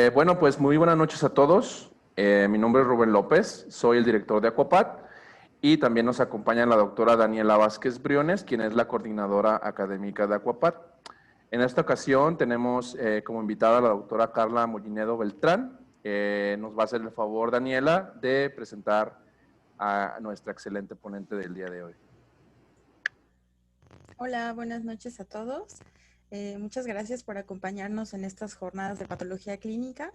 Bueno, pues muy buenas noches a todos. Mi nombre es Rubén López, soy el director de Aquapat y también nos acompaña la doctora Daniela Vázquez Briones, quien es la coordinadora académica de Aquapat. En esta ocasión tenemos como invitada a la doctora Carla Mollinedo Beltrán. Nos va a hacer el favor, Daniela, de presentar a nuestra excelente ponente del día de hoy. Hola, buenas noches a todos. Muchas gracias por acompañarnos en estas jornadas de patología clínica.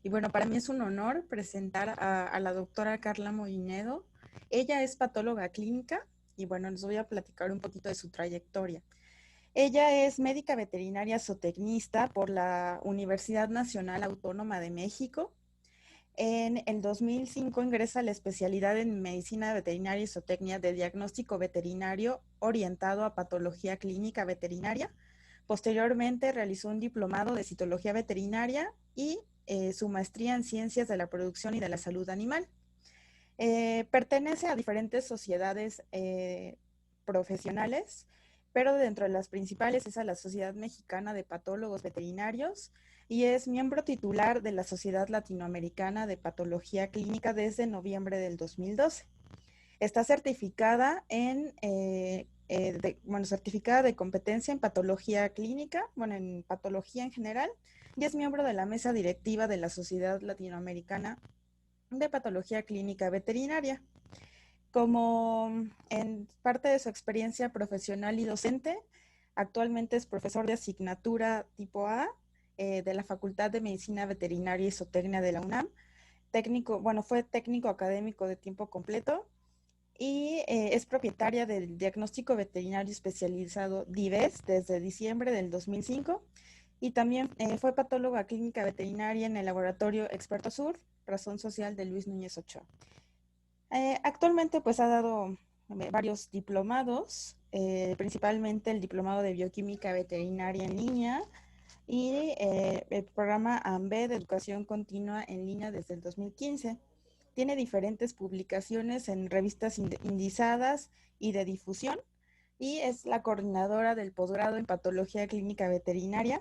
Y bueno, para mí es un honor presentar a la doctora Carla Mollinedo. Ella es patóloga clínica y bueno, les voy a platicar un poquito de su trayectoria. Ella es médica veterinaria zootecnista por la Universidad Nacional Autónoma de México. En el 2005 ingresa a la especialidad en medicina veterinaria y zootecnia de diagnóstico veterinario orientado a patología clínica veterinaria. Posteriormente realizó un diplomado de citología veterinaria y su maestría en ciencias de la producción y de la salud animal. Pertenece a diferentes sociedades profesionales, pero dentro de las principales es a la Sociedad Mexicana de Patólogos Veterinarios y es miembro titular de la Sociedad Latinoamericana de Patología Clínica desde noviembre del 2012. Está certificada certificada de competencia en patología clínica, en patología en general, y es miembro de la mesa directiva de la Sociedad Latinoamericana de Patología Clínica Veterinaria. Como en parte de su experiencia profesional y docente, actualmente es profesor de asignatura tipo A de la Facultad de Medicina Veterinaria y Zootecnia de la UNAM. Fue técnico académico de tiempo completo y es propietaria del diagnóstico veterinario especializado DIVES desde diciembre del 2005 y también fue patóloga clínica veterinaria en el laboratorio Experto Sur, razón social de Luis Núñez Ochoa. Actualmente pues ha dado varios diplomados, principalmente el diplomado de bioquímica veterinaria en línea y el programa AMBE de educación continua en línea desde el 2015. Tiene diferentes publicaciones en revistas indizadas y de difusión y es la coordinadora del posgrado en patología clínica veterinaria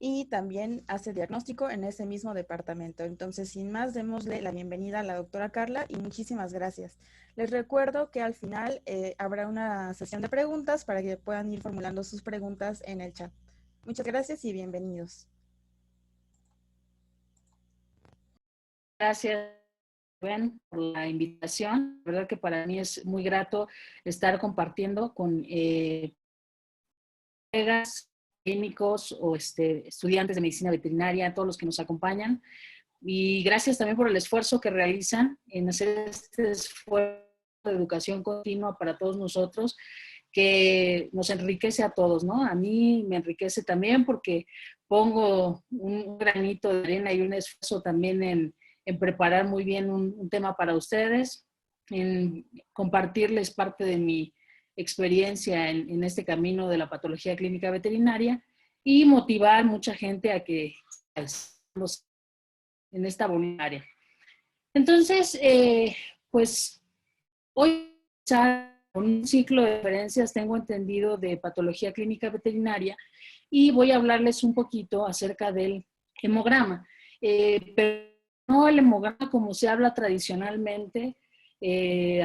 y también hace diagnóstico en ese mismo departamento. Entonces, sin más, démosle la bienvenida a la doctora Carla y muchísimas gracias. Les recuerdo que al final habrá una sesión de preguntas para que puedan ir formulando sus preguntas en el chat. Muchas gracias y bienvenidos. Gracias, Rubén, por la invitación. La verdad que para mí es muy grato estar compartiendo con colegas clínicos o estudiantes de medicina veterinaria, todos los que nos acompañan. Y gracias también por el esfuerzo que realizan en hacer este esfuerzo de educación continua para todos nosotros, que nos enriquece a todos, ¿no? A mí me enriquece también porque pongo un granito de arena y un esfuerzo también en preparar muy bien un tema para ustedes, en compartirles parte de mi experiencia en este camino de la patología clínica veterinaria y motivar mucha gente a que estamos en esta bonita. Entonces, pues hoy con un ciclo de referencias tengo entendido de patología clínica veterinaria y voy a hablarles un poquito acerca del hemograma. Pero no el hemograma como se habla tradicionalmente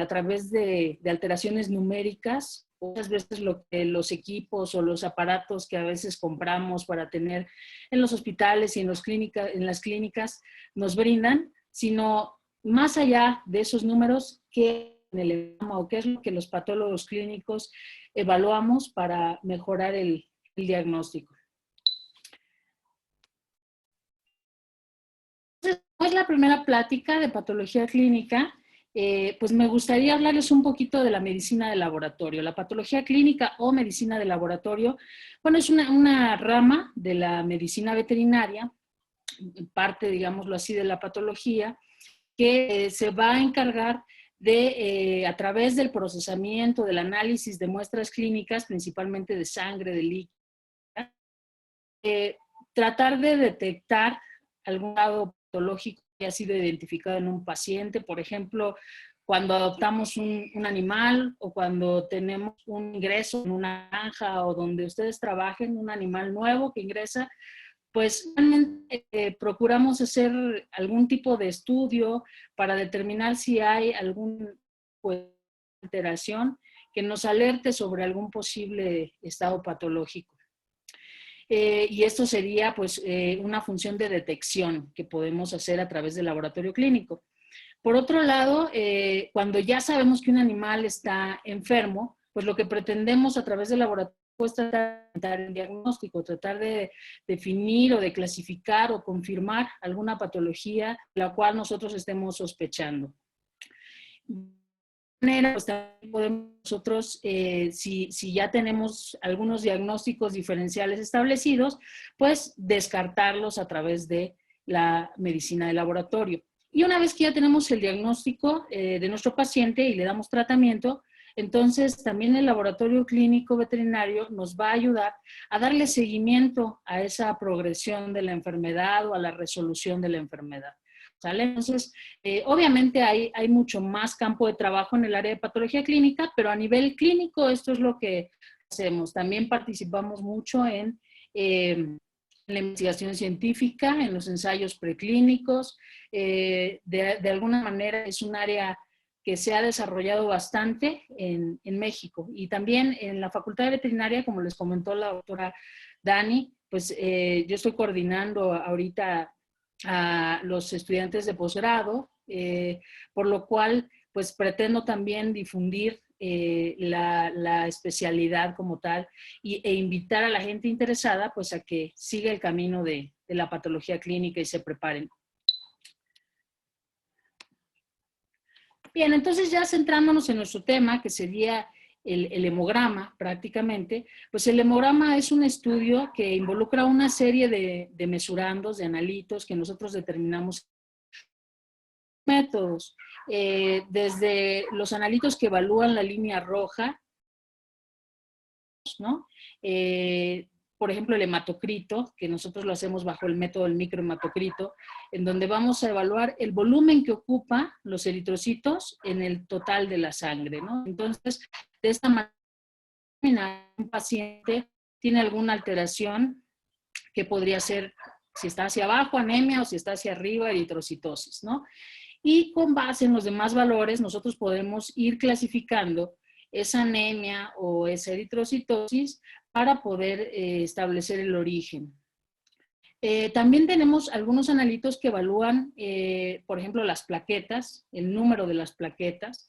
a través de alteraciones numéricas. Muchas veces lo que los equipos o los aparatos que a veces compramos para tener en los hospitales y en las clínicas nos brindan, sino más allá de esos números, ¿qué en el hemograma o qué es lo que los patólogos clínicos evaluamos para mejorar el diagnóstico? Entonces, es la primera plática de patología clínica. Pues me gustaría hablarles un poquito de la medicina de laboratorio. La patología clínica o medicina de laboratorio, bueno, es una rama de la medicina veterinaria, parte, digámoslo así, de la patología, que se va a encargar de, a través del procesamiento, del análisis de muestras clínicas, principalmente de sangre, de líquido, tratar de detectar algún grado patológico que ha sido identificado en un paciente, por ejemplo, cuando adoptamos un animal o cuando tenemos un ingreso en una granja o donde ustedes trabajen, un animal nuevo que ingresa, pues realmente procuramos hacer algún tipo de estudio para determinar si hay alguna alteración que nos alerte sobre algún posible estado patológico. Y esto sería pues una función de detección que podemos hacer a través del laboratorio clínico. Por otro lado, cuando ya sabemos que un animal está enfermo, pues lo que pretendemos a través del laboratorio es tratar el diagnóstico, tratar de definir o de clasificar o confirmar alguna patología la cual nosotros estemos sospechando. Pues también podemos nosotros, si ya tenemos algunos diagnósticos diferenciales establecidos, pues descartarlos a través de la medicina de laboratorio. Y una vez que ya tenemos el diagnóstico de nuestro paciente y le damos tratamiento, entonces también el laboratorio clínico veterinario nos va a ayudar a darle seguimiento a esa progresión de la enfermedad o a la resolución de la enfermedad. ¿Sale? Entonces, obviamente hay mucho más campo de trabajo en el área de patología clínica, pero a nivel clínico esto es lo que hacemos. También participamos mucho en la investigación científica, en los ensayos preclínicos. De alguna manera es un área que se ha desarrollado bastante en México. Y también en la Facultad de Veterinaria, como les comentó la doctora Dani, pues yo estoy coordinando ahorita a los estudiantes de posgrado, por lo cual pues pretendo también difundir la especialidad como tal e invitar a la gente interesada pues a que siga el camino de la patología clínica y se preparen. Bien, entonces ya centrándonos en nuestro tema, que sería el hemograma prácticamente, pues el hemograma es un estudio que involucra una serie de mesurandos, de analitos que nosotros determinamos métodos, desde los analitos que evalúan la línea roja, ¿no? Por ejemplo, el hematocrito, que nosotros lo hacemos bajo el método del microhematocrito, en donde vamos a evaluar el volumen que ocupa los eritrocitos en el total de la sangre, ¿no? Entonces, de esta manera, un paciente tiene alguna alteración que podría ser, si está hacia abajo, anemia, o si está hacia arriba, eritrocitosis, ¿no? Y con base en los demás valores, nosotros podemos ir clasificando esa anemia o esa eritrocitosis para poder establecer el origen. También tenemos algunos analitos que evalúan, por ejemplo, las plaquetas, el número de las plaquetas.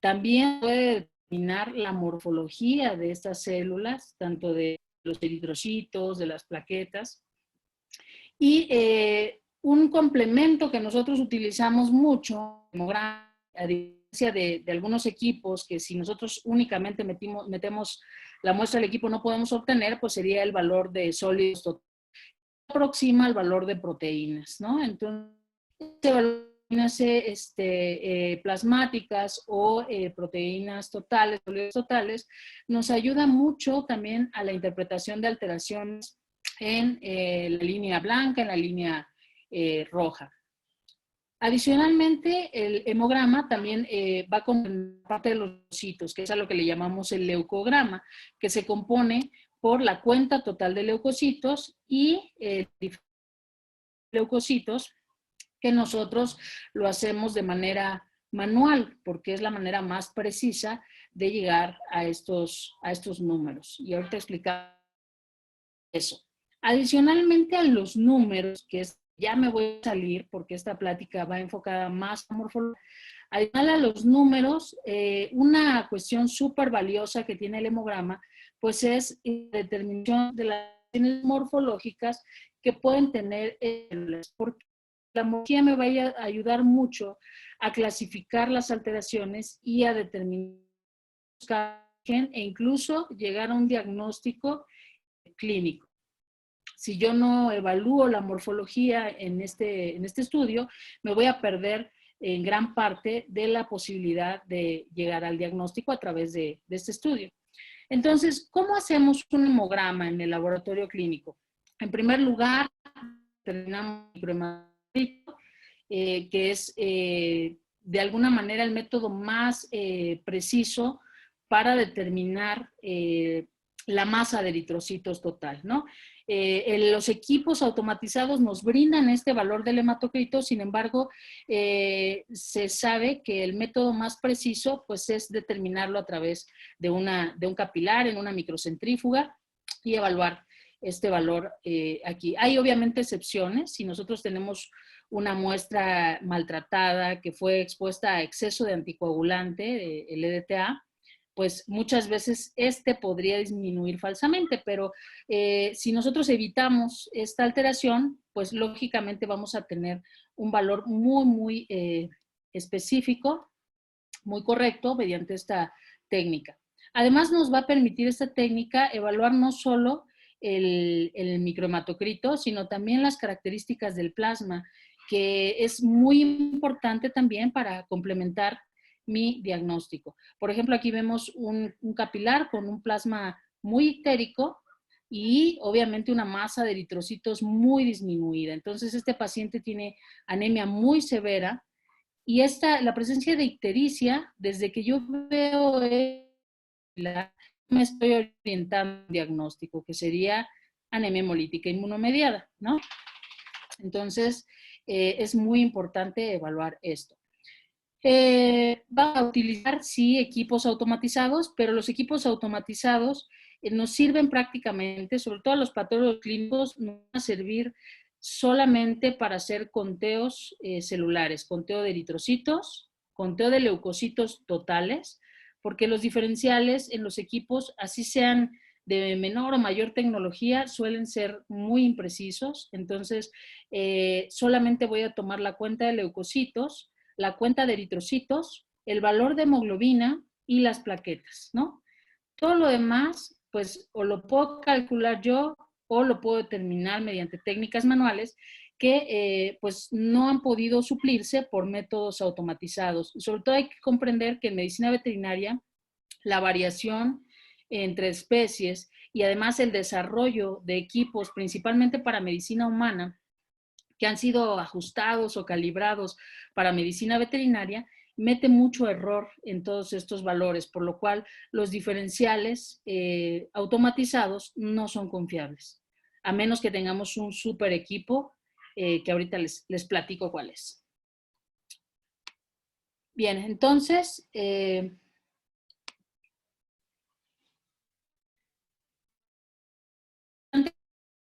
También puede determinar la morfología de estas células, tanto de los eritrocitos, de las plaquetas. Y un complemento que nosotros utilizamos mucho, a diferencia de algunos equipos que si nosotros únicamente metemos la muestra del equipo no podemos obtener, pues sería el valor de sólidos total. Aproxima al valor de proteínas, ¿no? Entonces, este valor de proteínas plasmáticas o proteínas totales, sólidos totales, nos ayuda mucho también a la interpretación de alteraciones en la línea blanca, en la línea roja. Adicionalmente, el hemograma también va con parte de los leucocitos, que es a lo que le llamamos el leucograma, que se compone por la cuenta total de leucocitos y leucocitos, que nosotros lo hacemos de manera manual, porque es la manera más precisa de llegar a estos números. Y ahorita explicamos eso. Adicionalmente a los números, que es, ya me voy a salir porque esta plática va enfocada más a morfología. Adicional a los números, una cuestión súper valiosa que tiene el hemograma, pues es la determinación de las cuestiones morfológicas que pueden tener células, porque la morfología me va a ayudar mucho a clasificar las alteraciones y a determinar e incluso llegar a un diagnóstico clínico. Si yo no evalúo la morfología en este estudio, me voy a perder en gran parte de la posibilidad de llegar al diagnóstico a través de este estudio. Entonces, ¿cómo hacemos un hemograma en el laboratorio clínico? En primer lugar, determinamos el microhematocrito, que es de alguna manera el método más preciso para determinar la masa de eritrocitos total, ¿no? Los equipos automatizados nos brindan este valor del hematocrito, sin embargo, se sabe que el método más preciso pues, es determinarlo a través de un capilar en una microcentrífuga y evaluar este valor aquí. Hay obviamente excepciones. Si nosotros tenemos una muestra maltratada que fue expuesta a exceso de anticoagulante, el EDTA, pues muchas veces podría disminuir falsamente, pero si nosotros evitamos esta alteración, pues lógicamente vamos a tener un valor muy específico, muy correcto mediante esta técnica. Además nos va a permitir esta técnica evaluar no solo el microhematocrito, sino también las características del plasma, que es muy importante también para complementar mi diagnóstico. Por ejemplo, aquí vemos un capilar con un plasma muy ictérico y obviamente una masa de eritrocitos muy disminuida. Entonces, este paciente tiene anemia muy severa y la presencia de ictericia, desde que yo veo me estoy orientando al diagnóstico, que sería anemia hemolítica inmunomediada, ¿no? Entonces, es muy importante evaluar esto. Va a utilizar, sí, equipos automatizados, pero los equipos automatizados nos sirven prácticamente, sobre todo los patólogos clínicos, nos van a servir solamente para hacer conteos celulares, conteo de eritrocitos, conteo de leucocitos totales, porque los diferenciales en los equipos, así sean de menor o mayor tecnología, suelen ser muy imprecisos. Entonces, solamente voy a tomar la cuenta de leucocitos, la cuenta de eritrocitos, el valor de hemoglobina y las plaquetas, ¿no? Todo lo demás, pues, o lo puedo calcular yo o lo puedo determinar mediante técnicas manuales que, pues, no han podido suplirse por métodos automatizados. Y sobre todo hay que comprender que en medicina veterinaria la variación entre especies y además el desarrollo de equipos, principalmente para medicina humana, que han sido ajustados o calibrados para medicina veterinaria, mete mucho error en todos estos valores, por lo cual los diferenciales automatizados no son confiables, a menos que tengamos un super equipo que ahorita les platico cuál es. Bien, entonces,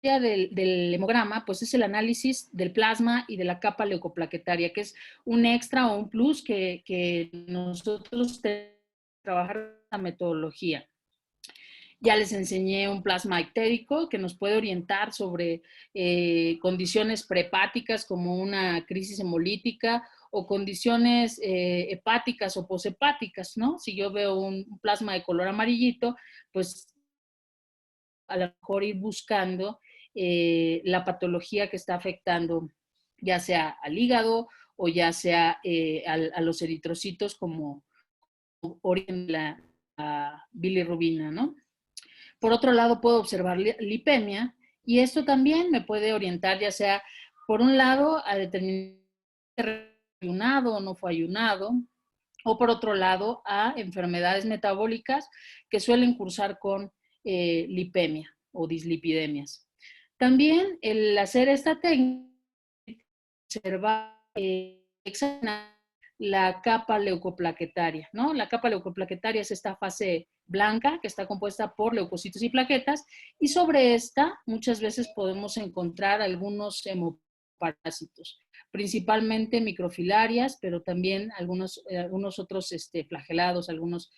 del hemograma, pues es el análisis del plasma y de la capa leucoplaquetaria, que es un extra o un plus que nosotros tenemos que trabajar la metodología. Ya les enseñé un plasma ictérico que nos puede orientar sobre condiciones prehepáticas como una crisis hemolítica o condiciones hepáticas o poshepáticas, ¿no? Si yo veo un plasma de color amarillito, pues a lo mejor ir buscando la patología que está afectando ya sea al hígado o ya sea a los eritrocitos como origen de la bilirrubina, ¿no? Por otro lado, puedo observar lipemia y esto también me puede orientar ya sea, por un lado, a determinar si fue ayunado o no fue ayunado, o por otro lado, a enfermedades metabólicas que suelen cursar con lipemia o dislipidemias. También el hacer esta técnica, observar, examinar la capa leucoplaquetaria, ¿no? La capa leucoplaquetaria es esta fase blanca que está compuesta por leucocitos y plaquetas y sobre esta muchas veces podemos encontrar algunos hemoparásitos, principalmente microfilarias, pero también algunos otros flagelados, algunos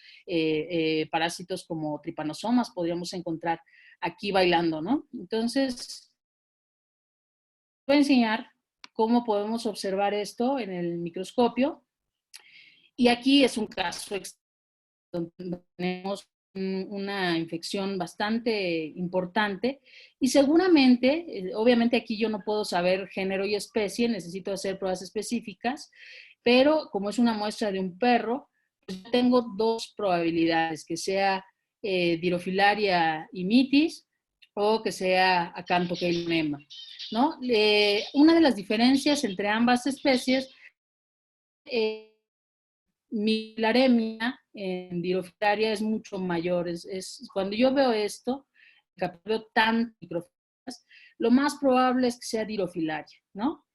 parásitos como tripanosomas podríamos encontrar aquí bailando, ¿no? Entonces, voy a enseñar cómo podemos observar esto en el microscopio. Y aquí es un caso donde tenemos una infección bastante importante y seguramente, obviamente aquí yo no puedo saber género y especie, necesito hacer pruebas específicas, pero como es una muestra de un perro, pues tengo dos probabilidades, que sea Dirofilaria imitis o que sea Acanthocheilonema, ¿no? Una de las diferencias entre ambas especies milaremia en Dirofilaria es mucho mayor. Cuando yo veo esto, veo tan lo más probable es que sea dirofilaria, ¿no?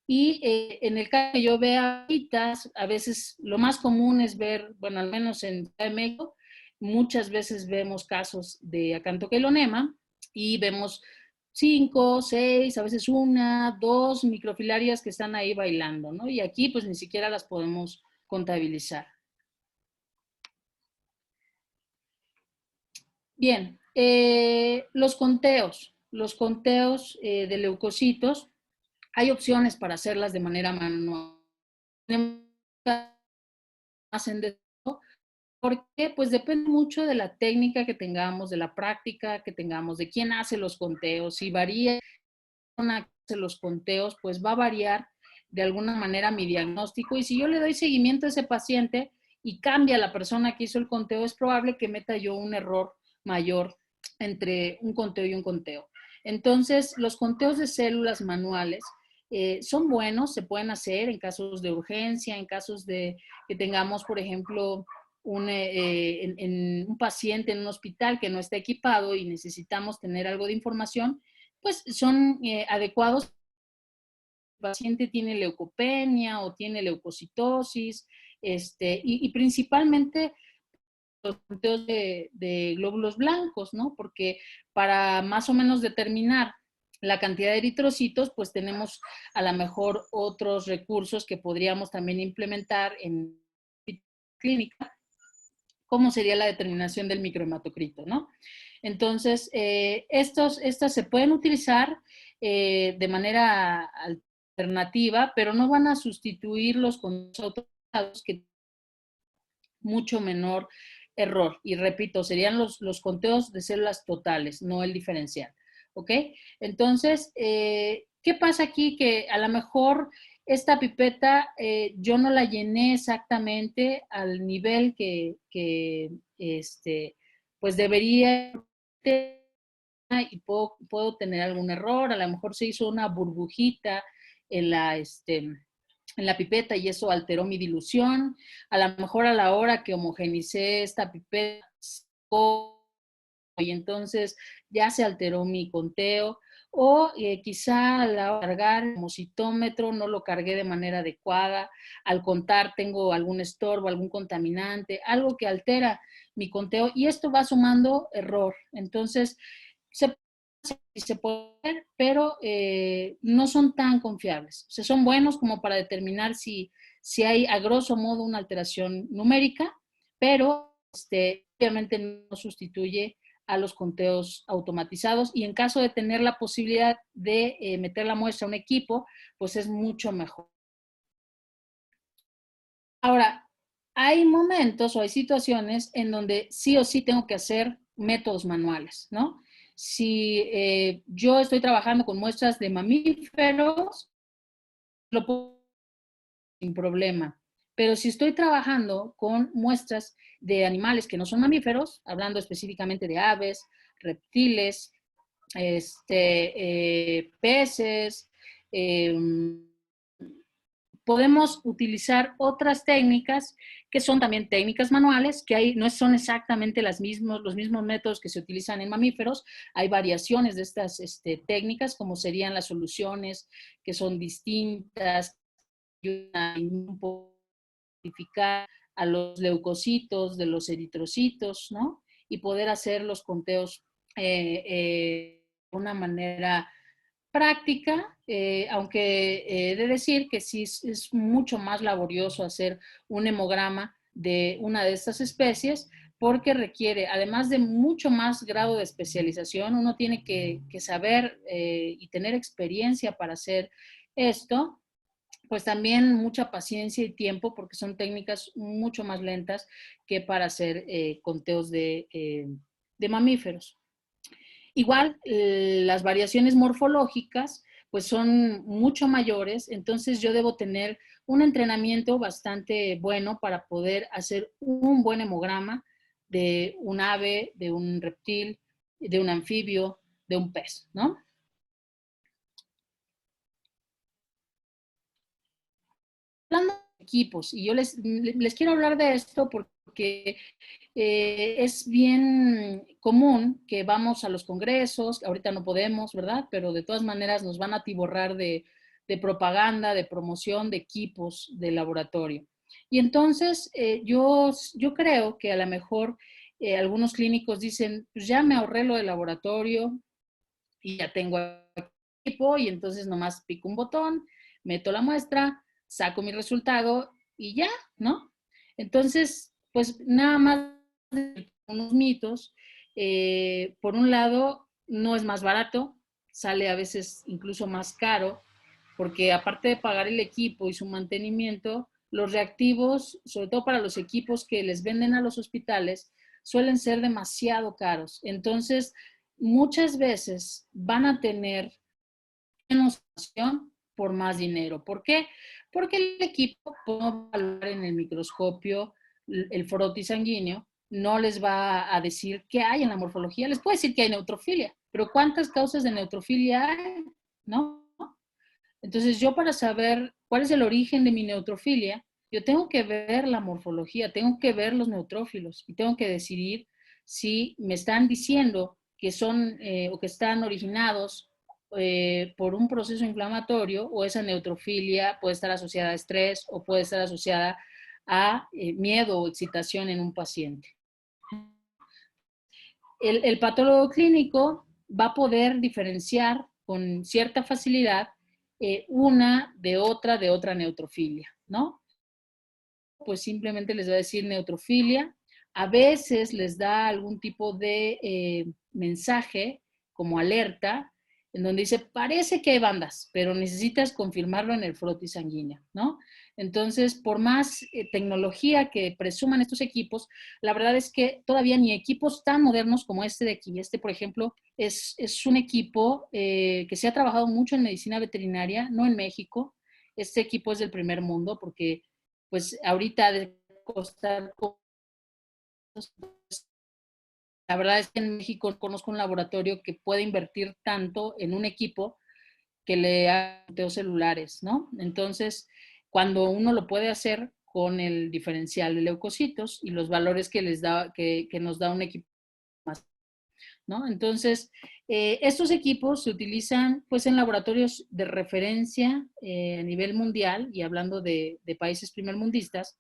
Y en el caso que yo vea ahorita, a veces lo más común es ver, bueno, al menos en Ciudad de México, muchas veces vemos casos de acanthoquelonema y vemos 5, 6, a veces 1, 2 microfilarias que están ahí bailando, ¿no? Y aquí pues ni siquiera las podemos contabilizar. Bien, los conteos de leucocitos, hay opciones para hacerlas de manera manual. Porque pues depende mucho de la técnica que tengamos, de la práctica que tengamos, de quién hace los conteos. Si varía una que hace los conteos, pues va a variar de alguna manera mi diagnóstico. Y si yo le doy seguimiento a ese paciente y cambia la persona que hizo el conteo, es probable que meta yo un error mayor entre un conteo y un conteo. Entonces, los conteos de células manuales son buenos, se pueden hacer en casos de urgencia, en casos de que tengamos, por ejemplo, un paciente en un hospital que no está equipado y necesitamos tener algo de información, pues son adecuados. El paciente tiene leucopenia o tiene leucocitosis, y principalmente los conteos de glóbulos blancos, ¿no? Porque para más o menos determinar la cantidad de eritrocitos, pues tenemos a lo mejor otros recursos que podríamos también implementar en clínica, como sería la determinación del microhematocrito, ¿no? Entonces, estas se pueden utilizar de manera alternativa, pero no van a sustituir los conteos automatizados que mucho menor error. Y repito, serían los conteos de células totales, no el diferencial. ¿Ok? Entonces, ¿qué pasa aquí? Que a lo mejor esta pipeta yo no la llené exactamente al nivel que pues debería tener, y puedo tener algún error. A lo mejor se hizo una burbujita en la pipeta y eso alteró mi dilución. A lo mejor a la hora que homogenicé esta pipeta y entonces ya se alteró mi conteo. O quizá al cargar el hemocitómetro no lo cargué de manera adecuada. Al contar tengo algún estorbo, algún contaminante, algo que altera mi conteo y esto va sumando error. Entonces, se puede ver, pero no son tan confiables. O sea, son buenos como para determinar si hay a grosso modo una alteración numérica, pero obviamente no sustituye a los conteos automatizados y en caso de tener la posibilidad de meter la muestra a un equipo, pues es mucho mejor. Ahora, hay momentos o hay situaciones en donde sí o sí tengo que hacer métodos manuales, ¿no? Si yo estoy trabajando con muestras de mamíferos, lo puedo sin problema. Pero si estoy trabajando con muestras de animales que no son mamíferos, hablando específicamente de aves, reptiles, peces, podemos utilizar otras técnicas que son también técnicas manuales, que no son exactamente los mismos métodos que se utilizan en mamíferos. Hay variaciones de estas técnicas, como serían las soluciones, que son distintas, identificar a los leucocitos de los eritrocitos, ¿no? Y poder hacer los conteos de una manera práctica, aunque he de decir que sí es mucho más laborioso hacer un hemograma de una de estas especies, porque requiere, además de mucho más grado de especialización, uno tiene que saber y tener experiencia para hacer esto, pues también mucha paciencia y tiempo, porque son técnicas mucho más lentas que para hacer conteos de mamíferos. Igual, las variaciones morfológicas pues son mucho mayores, entonces yo debo tener un entrenamiento bastante bueno para poder hacer un buen hemograma de un ave, de un reptil, de un anfibio, de un pez, ¿no? Hablando de equipos. Y yo les quiero hablar de esto porque es bien común que vamos a los congresos, ahorita no podemos, ¿verdad? Pero de todas maneras nos van a atiborrar de propaganda, de promoción de equipos de laboratorio. Y entonces yo creo que a lo mejor algunos clínicos dicen, pues ya me ahorré lo del laboratorio y ya tengo equipo y entonces nomás pico un botón, meto la muestra, saco mi resultado y ya, ¿no? Entonces, pues nada más unos mitos. Por un lado, no es más barato, sale a veces incluso más caro, porque aparte de pagar el equipo y su mantenimiento, los reactivos, sobre todo para los equipos que les venden a los hospitales, suelen ser demasiado caros. Entonces, muchas veces van a tener menos opción por más dinero. ¿Por qué? Porque el equipo no va a evaluar en el microscopio el frotis sanguíneo, no les va a decir qué hay en la morfología, les puede decir que hay neutrofilia, pero ¿cuántas causas de neutrofilia hay? ¿No? Entonces yo para saber cuál es el origen de mi neutrofilia, yo tengo que ver la morfología, tengo que ver los neutrófilos y tengo que decidir si me están diciendo que son o que están originados por un proceso inflamatorio o esa neutrofilia puede estar asociada a estrés o puede estar asociada a miedo o excitación en un paciente. El patólogo clínico va a poder diferenciar con cierta facilidad una de otra neutrofilia, ¿no? Pues simplemente les va a decir neutrofilia. A veces les da algún tipo de mensaje como alerta, en donde dice, parece que hay bandas, pero necesitas confirmarlo en el frotis sanguíneo, ¿no? Entonces, por más tecnología que presuman estos equipos, la verdad es que todavía ni equipos tan modernos como este de aquí. Este, por ejemplo, es un equipo que se ha trabajado mucho en medicina veterinaria, no en México. Este equipo es del primer mundo porque, pues, ahorita de costar. La verdad es que en México conozco un laboratorio que puede invertir tanto en un equipo que le haga planteos celulares, ¿no? Entonces, cuando uno lo puede hacer con el diferencial de leucocitos y los valores que nos da un equipo más, ¿no? Entonces, estos equipos se utilizan pues en laboratorios de referencia a nivel mundial y hablando de países primermundistas.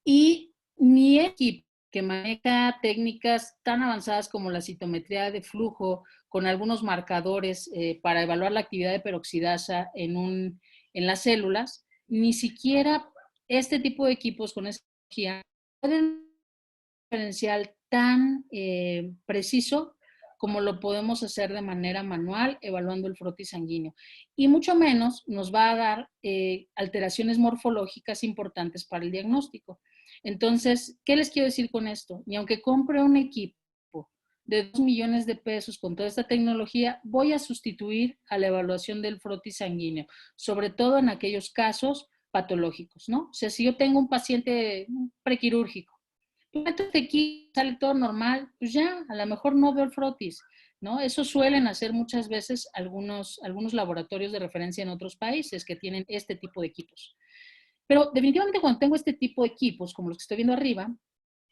Y mi equipo que maneja técnicas tan avanzadas como la citometría de flujo con algunos marcadores para evaluar la actividad de peroxidasa en las células, ni siquiera este tipo de equipos con esa tecnología pueden diferencial tan preciso como lo podemos hacer de manera manual evaluando el frotis sanguíneo. Y mucho menos nos va a dar alteraciones morfológicas importantes para el diagnóstico. Entonces, ¿qué les quiero decir con esto? Y aunque compre un equipo de 2 millones de pesos con toda esta tecnología, voy a sustituir a la evaluación del frotis sanguíneo, sobre todo en aquellos casos patológicos, ¿no? O sea, si yo tengo un paciente prequirúrgico, entonces aquí sale todo normal, pues ya, a lo mejor no veo el frotis, ¿no? Eso suelen hacer muchas veces algunos laboratorios de referencia en otros países que tienen este tipo de equipos. Pero definitivamente cuando tengo este tipo de equipos, como los que estoy viendo arriba,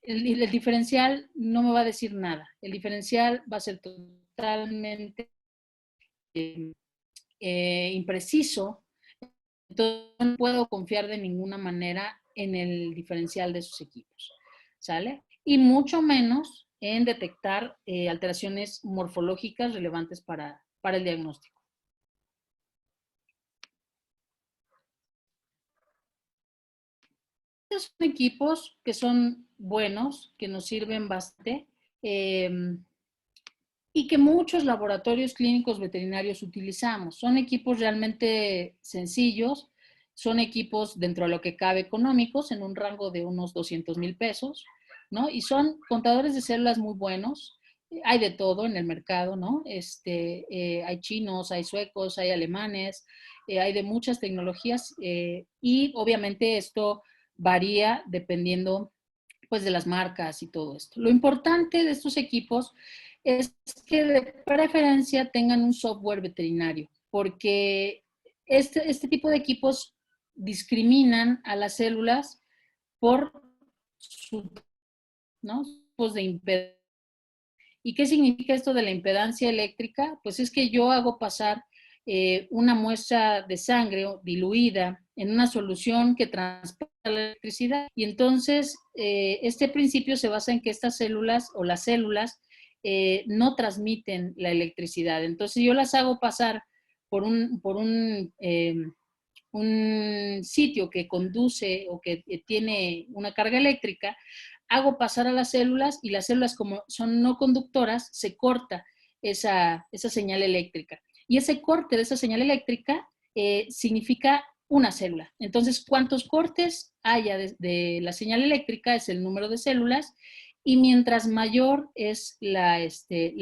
el diferencial no me va a decir nada. El diferencial va a ser totalmente impreciso. Entonces no puedo confiar de ninguna manera en el diferencial de sus equipos, ¿sale? Y mucho menos en detectar alteraciones morfológicas relevantes para el diagnóstico. Estos son equipos que son buenos, que nos sirven bastante y que muchos laboratorios clínicos veterinarios utilizamos. Son equipos realmente sencillos, son equipos dentro de lo que cabe económicos, en un rango de unos 200,000 pesos, ¿no? Y son contadores de células muy buenos. Hay de todo en el mercado, ¿no? Hay chinos, hay suecos, hay alemanes, hay de muchas tecnologías y obviamente esto varía dependiendo pues de las marcas y todo esto. Lo importante de estos equipos es que de preferencia tengan un software veterinario, porque este tipo de equipos discriminan a las células por su, ¿no?, tipos de impedancia. ¿Y qué significa esto de la impedancia eléctrica? Pues es que yo hago pasar una muestra de sangre diluida en una solución que transporta la electricidad. Y entonces, este principio se basa en que estas células o las células no transmiten la electricidad. Entonces, yo las hago pasar por un sitio que conduce o que tiene una carga eléctrica, hago pasar a las células y las células, como son no conductoras, se corta esa señal eléctrica. Y ese corte de esa señal eléctrica significa una célula. Entonces, cuantos cortes haya de la señal eléctrica es el número de células, y mientras mayor es la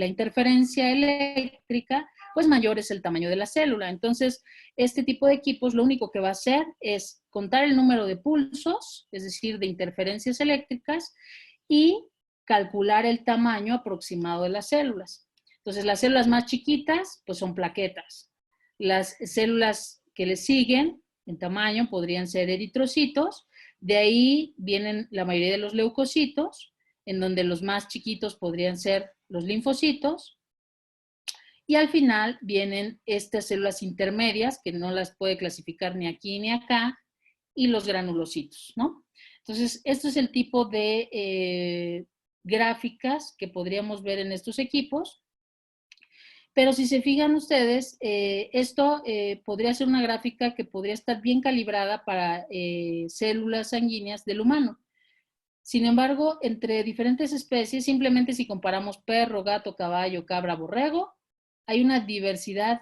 interferencia eléctrica, pues mayor es el tamaño de la célula. Entonces, este tipo de equipos lo único que va a hacer es contar el número de pulsos, es decir, de interferencias eléctricas, y calcular el tamaño aproximado de las células. Entonces, las células más chiquitas, pues son plaquetas. Las células que le siguen en tamaño podrían ser eritrocitos. De ahí vienen la mayoría de los leucocitos, en donde los más chiquitos podrían ser los linfocitos. Y al final vienen estas células intermedias, que no las puede clasificar ni aquí ni acá, y los granulocitos, ¿no? Entonces, esto es el tipo de gráficas que podríamos ver en estos equipos. Pero si se fijan ustedes, esto podría ser una gráfica que podría estar bien calibrada para células sanguíneas del humano. Sin embargo, entre diferentes especies, simplemente si comparamos perro, gato, caballo, cabra, borrego, hay una diversidad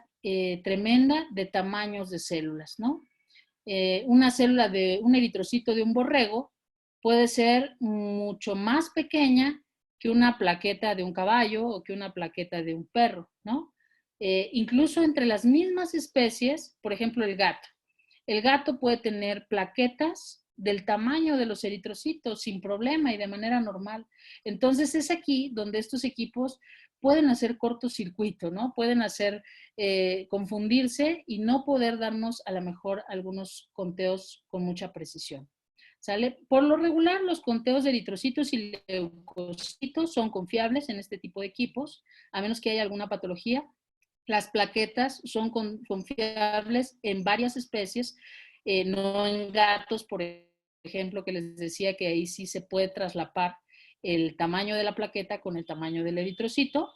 tremenda de tamaños de células, ¿no? Una célula de un eritrocito de un borrego puede ser mucho más pequeña que una plaqueta de un caballo o que una plaqueta de un perro, ¿no? Incluso entre las mismas especies, por ejemplo, el gato. El gato puede tener plaquetas del tamaño de los eritrocitos sin problema y de manera normal. Entonces es aquí donde estos equipos pueden hacer cortocircuito, ¿no? Pueden hacer confundirse y no poder darnos a lo mejor algunos conteos con mucha precisión. ¿Sale? Por lo regular, los conteos de eritrocitos y leucocitos son confiables en este tipo de equipos, a menos que haya alguna patología. Las plaquetas son confiables en varias especies, no en gatos, por ejemplo, que les decía que ahí sí se puede traslapar el tamaño de la plaqueta con el tamaño del eritrocito.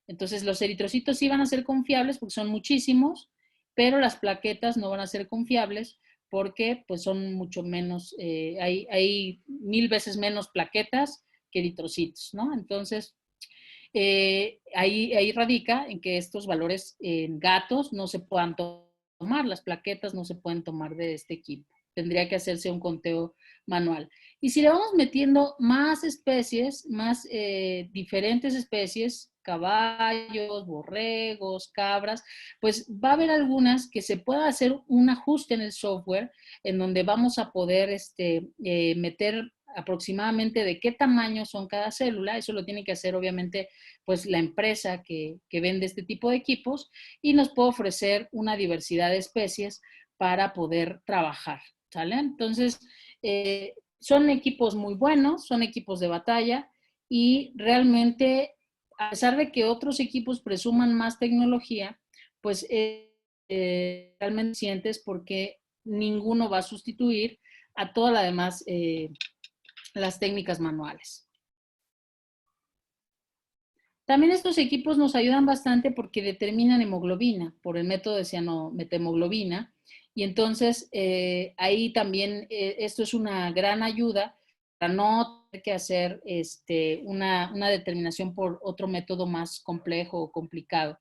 Entonces, los eritrocitos sí van a ser confiables porque son muchísimos, pero las plaquetas no van a ser confiables porque pues son mucho menos, hay 1000 veces menos plaquetas que eritrocitos, ¿no? Entonces, ahí radica en que estos valores en gatos no se puedan tomar, las plaquetas no se pueden tomar de este equipo. Tendría que hacerse un conteo manual. Y si le vamos metiendo más especies, más diferentes especies, caballos, borregos, cabras, pues va a haber algunas que se pueda hacer un ajuste en el software en donde vamos a poder meter aproximadamente de qué tamaño son cada célula. Eso lo tiene que hacer obviamente pues la empresa que vende este tipo de equipos, y nos puede ofrecer una diversidad de especies para poder trabajar, ¿sale? Entonces, son equipos muy buenos, son equipos de batalla, y realmente, a pesar de que otros equipos presuman más tecnología, pues realmente sientes porque ninguno va a sustituir a toda la demás las técnicas manuales. También estos equipos nos ayudan bastante porque determinan hemoglobina por el método de cianomethemoglobina, y entonces ahí también esto es una gran ayuda para no tener que hacer una determinación por otro método más complejo o complicado,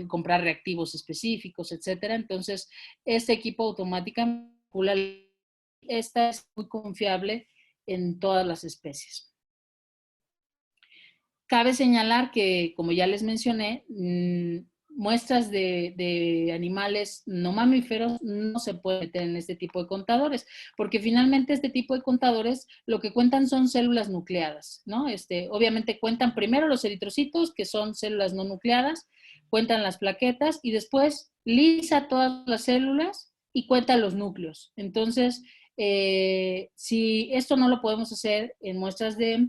comprar reactivos específicos, etcétera. Entonces, este equipo automáticamente, esta es muy confiable en todas las especies. Cabe señalar que, como ya les mencioné, muestras de animales no mamíferos no se pueden meter en este tipo de contadores, porque finalmente este tipo de contadores lo que cuentan son células nucleadas, ¿no? Obviamente cuentan primero los eritrocitos, que son células no nucleadas, cuentan las plaquetas y después lisa todas las células y cuenta los núcleos. Entonces, si esto no lo podemos hacer en muestras de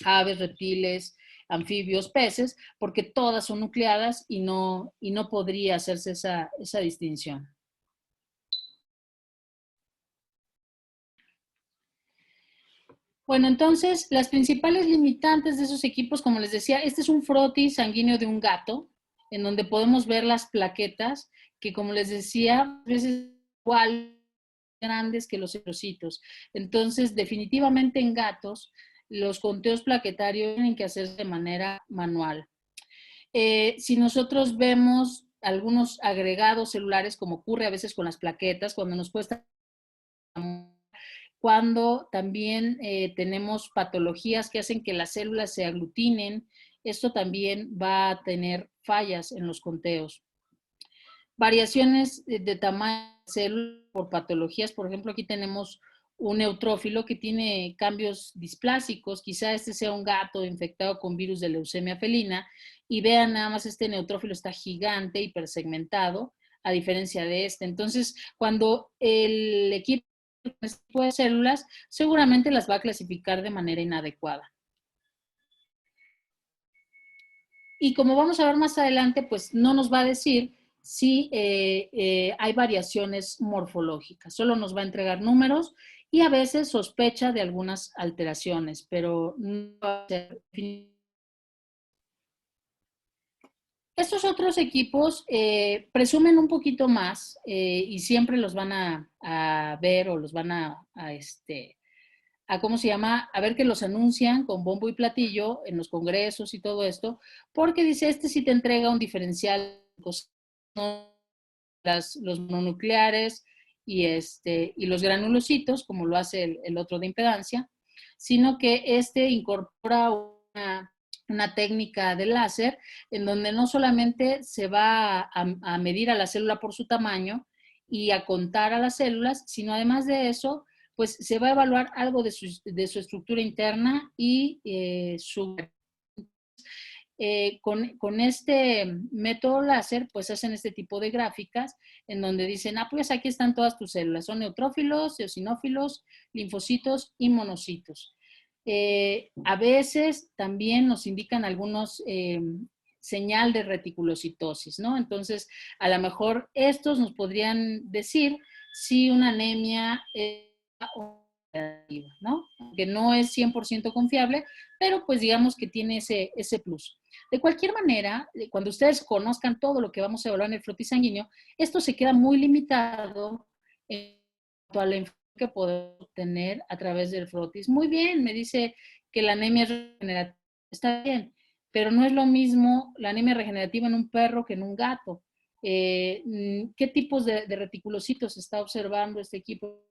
aves, reptiles, anfibios, peces, porque todas son nucleadas y no podría hacerse esa distinción. Bueno, entonces, las principales limitantes de esos equipos, como les decía, este es un frotis sanguíneo de un gato, en donde podemos ver las plaquetas, que como les decía, a veces igual grandes que los erocitos. Entonces, definitivamente en gatos, los conteos plaquetarios tienen que hacerse de manera manual. Si nosotros vemos algunos agregados celulares, como ocurre a veces con las plaquetas, cuando nos cuesta, cuando también tenemos patologías que hacen que las células se aglutinen, esto también va a tener fallas en los conteos. Variaciones de tamaño de células por patologías, por ejemplo, aquí tenemos un neutrófilo que tiene cambios displásicos, quizá este sea un gato infectado con virus de leucemia felina, y vean nada más este neutrófilo está gigante, hipersegmentado, a diferencia de este. Entonces, cuando el equipo este tipo de células, seguramente las va a clasificar de manera inadecuada. Y como vamos a ver más adelante, pues no nos va a decir si hay variaciones morfológicas, solo nos va a entregar números y a veces sospecha de algunas alteraciones, pero no va a ser. Estos otros equipos presumen un poquito más y siempre los van a ver o los van a ¿cómo se llama? A ver que los anuncian con bombo y platillo en los congresos y todo esto, porque dice, este sí te entrega un diferencial, los mononucleares y los granulocitos, como lo hace el otro de impedancia, sino que este incorpora una técnica de láser en donde no solamente se va a medir a la célula por su tamaño y a contar a las células, sino además de eso, pues se va a evaluar algo de su estructura interna y con este método láser, pues hacen este tipo de gráficas en donde dicen, pues aquí están todas tus células, son neutrófilos, eosinófilos, linfocitos y monocitos. A veces también nos indican algunos señal de reticulocitosis, ¿no? Entonces, a lo mejor estos nos podrían decir si una anemia ¿no? Que no es 100% confiable, pero pues digamos que tiene ese plus. De cualquier manera, cuando ustedes conozcan todo lo que vamos a evaluar en el frotis sanguíneo, esto se queda muy limitado en cuanto a la información que podemos obtener a través del frotis. Muy bien, me dice que la anemia es regenerativa. Está bien, pero no es lo mismo la anemia regenerativa en un perro que en un gato. ¿Qué tipos de reticulocitos está observando este equipo?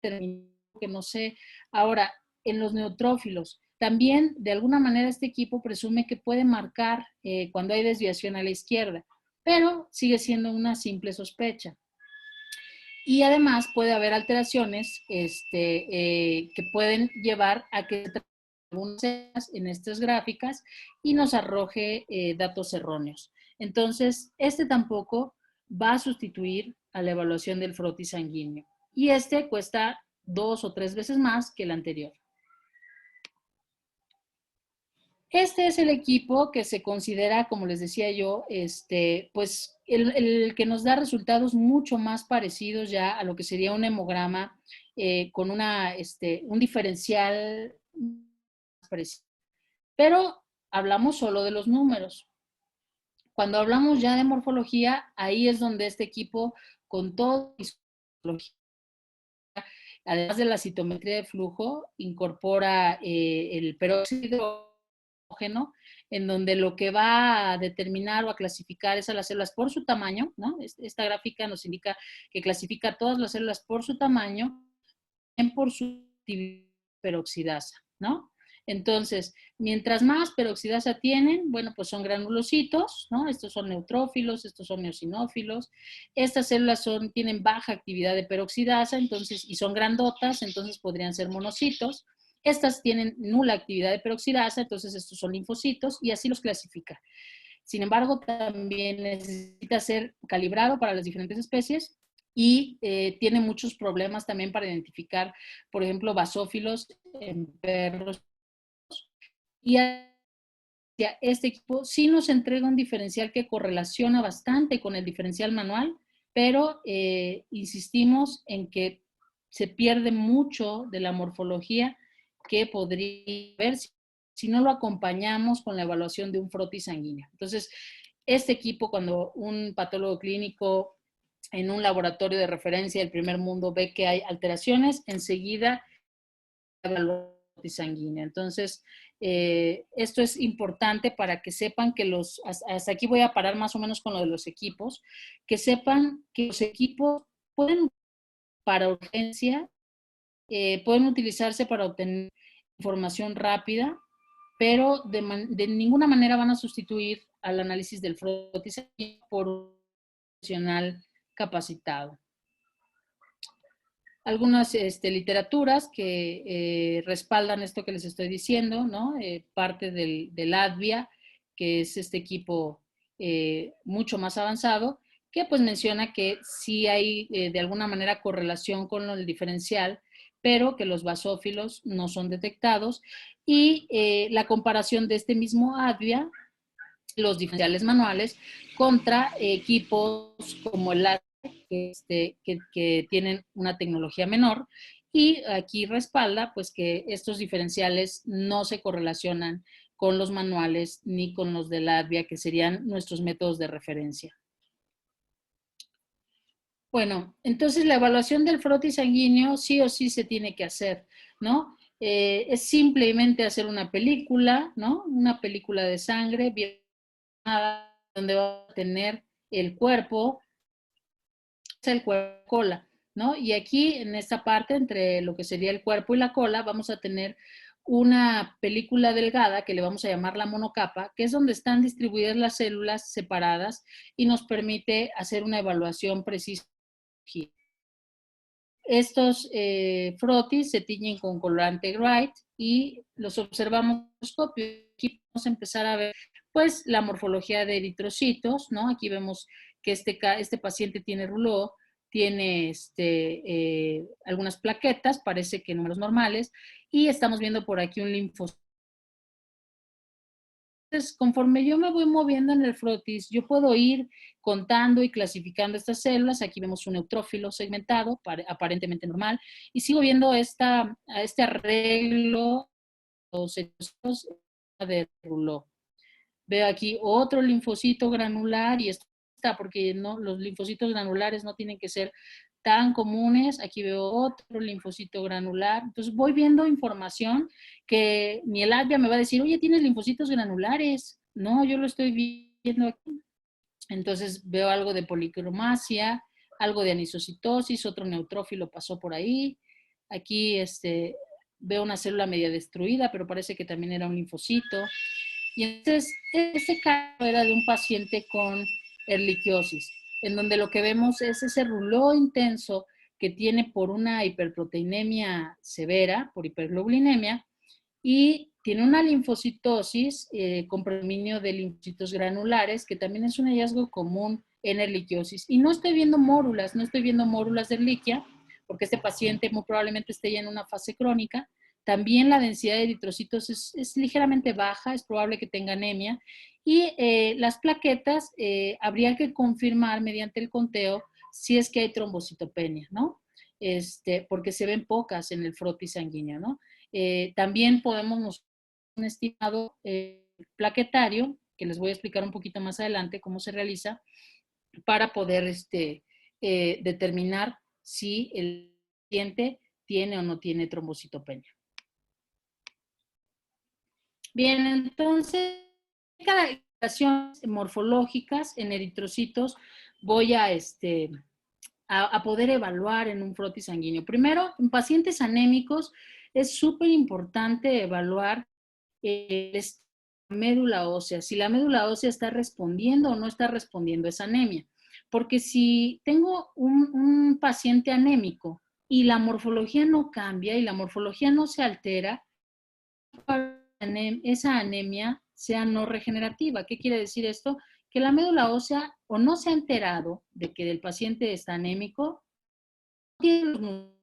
Que no sé. Ahora, en los neutrófilos, también de alguna manera este equipo presume que puede marcar cuando hay desviación a la izquierda, pero sigue siendo una simple sospecha. Y además puede haber alteraciones que pueden llevar a que en estas gráficas y nos arroje datos erróneos. Entonces, este tampoco va a sustituir a la evaluación del frotis sanguíneo. Y este cuesta 2 o 3 veces más que el anterior. Este es el equipo que se considera, como les decía yo, pues el que nos da resultados mucho más parecidos ya a lo que sería un hemograma con un diferencial más parecido. Pero hablamos solo de los números. Cuando hablamos ya de morfología, ahí es donde este equipo, con todo además de la citometría de flujo, incorpora el peróxido en donde lo que va a determinar o a clasificar es a las células por su tamaño, ¿no? Esta gráfica nos indica que clasifica todas las células por su tamaño y por su peroxidasa, ¿no? Entonces, mientras más peroxidasa tienen, bueno, pues son granulocitos, ¿no? Estos son neutrófilos, estos son eosinófilos. Estas células tienen baja actividad de peroxidasa, entonces, y son grandotas, entonces podrían ser monocitos. Estas tienen nula actividad de peroxidasa, entonces estos son linfocitos y así los clasifica. Sin embargo, también necesita ser calibrado para las diferentes especies y tiene muchos problemas también para identificar, por ejemplo, basófilos en perros. Y este equipo sí nos entrega un diferencial que correlaciona bastante con el diferencial manual, pero insistimos en que se pierde mucho de la morfología que podría ver si no lo acompañamos con la evaluación de un frotis sanguíneo. Entonces, este equipo, cuando un patólogo clínico en un laboratorio de referencia del primer mundo ve que hay alteraciones, enseguida evalúa el frotis sanguíneo. Entonces, esto es importante para que sepan que hasta aquí voy a parar más o menos con lo de los equipos, que sepan que los equipos pueden, para urgencia, pueden utilizarse para obtener información rápida, pero de ninguna manera van a sustituir al análisis del frotis por un profesional capacitado. Algunas literaturas que respaldan esto que les estoy diciendo, ¿no? Parte del ADVIA, que es este equipo mucho más avanzado, que pues menciona que sí hay de alguna manera correlación con el diferencial, pero que los basófilos no son detectados, y la comparación de este mismo ADVIA, los diferenciales manuales, contra equipos como el que tienen una tecnología menor, y aquí respalda pues que estos diferenciales no se correlacionan con los manuales ni con los del ADVIA, que serían nuestros métodos de referencia. Bueno, entonces la evaluación del frotis sanguíneo sí o sí se tiene que hacer, ¿no? Es simplemente hacer una película, ¿no? Una película de sangre bien donde va a tener el cuerpo cola, ¿no? Y aquí en esta parte, entre lo que sería el cuerpo y la cola, vamos a tener una película delgada que le vamos a llamar la monocapa, que es donde están distribuidas las células separadas y nos permite hacer una evaluación precisa. Estos frotis se tiñen con colorante Wright y los observamos en el microscopio. Aquí vamos a empezar a ver pues la morfología de eritrocitos, ¿no? Aquí vemos que este paciente tiene rouleau, tiene algunas plaquetas, parece que números normales, y estamos viendo por aquí un linfocito. Entonces, conforme yo me voy moviendo en el frotis, yo puedo ir contando y clasificando estas células. Aquí vemos un neutrófilo segmentado, aparentemente normal, y sigo viendo este arreglo de Rouleau. Veo aquí otro linfocito granular, y esto está porque no, los linfocitos granulares no tienen que ser tan comunes. Aquí veo otro linfocito granular. Entonces voy viendo información que ni el ADVIA me va a decir, oye, tienes linfocitos granulares. No, yo lo estoy viendo aquí. Entonces veo algo de policromasia, algo de anisocitosis, otro neutrófilo pasó por ahí. Aquí veo una célula media destruida, pero parece que también era un linfocito. Y entonces, ese caso era de un paciente con erliquiosis, en donde lo que vemos es ese rouleau intenso que tiene por una hiperproteinemia severa, por hiperglobulinemia, y tiene una linfocitosis con predominio de linfocitos granulares, que también es un hallazgo común en erliquiosis. Y no estoy viendo mórulas, no estoy viendo mórulas de erliquia, porque este paciente muy probablemente esté ya en una fase crónica. También la densidad de eritrocitos es ligeramente baja, es probable que tenga anemia. Y las plaquetas habría que confirmar mediante el conteo si es que hay trombocitopenia, ¿no? Porque se ven pocas en el frotis sanguíneo, ¿no? También podemos un estimado plaquetario, que les voy a explicar un poquito más adelante cómo se realiza, para poder determinar si el paciente tiene o no tiene trombocitopenia. Bien, entonces, caracterizaciones morfológicas en eritrocitos voy a poder evaluar en un frotis sanguíneo. Primero, en pacientes anémicos es súper importante evaluar la médula ósea, si la médula ósea está respondiendo o no está respondiendo a esa anemia. Porque si tengo un paciente anémico y la morfología no cambia y la morfología no se altera, esa anemia sea no regenerativa. ¿Qué quiere decir esto? Que la médula ósea o no se ha enterado de que el paciente está anémico tiene los nutrientes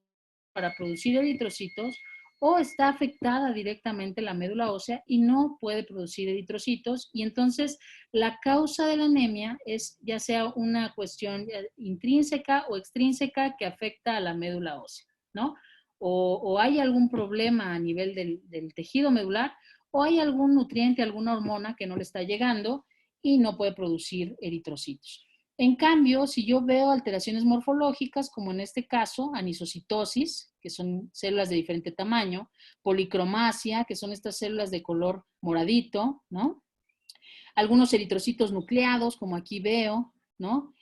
para producir eritrocitos, o está afectada directamente la médula ósea y no puede producir eritrocitos, y entonces la causa de la anemia es ya sea una cuestión intrínseca o extrínseca que afecta a la médula ósea, ¿no? O hay algún problema a nivel del tejido medular, o hay algún nutriente, alguna hormona que no le está llegando y no puede producir eritrocitos. En cambio, si yo veo alteraciones morfológicas, como en este caso, anisocitosis, que son células de diferente tamaño, policromasia, que son estas células de color moradito, ¿no? Algunos eritrocitos nucleados, como aquí veo, ¿no?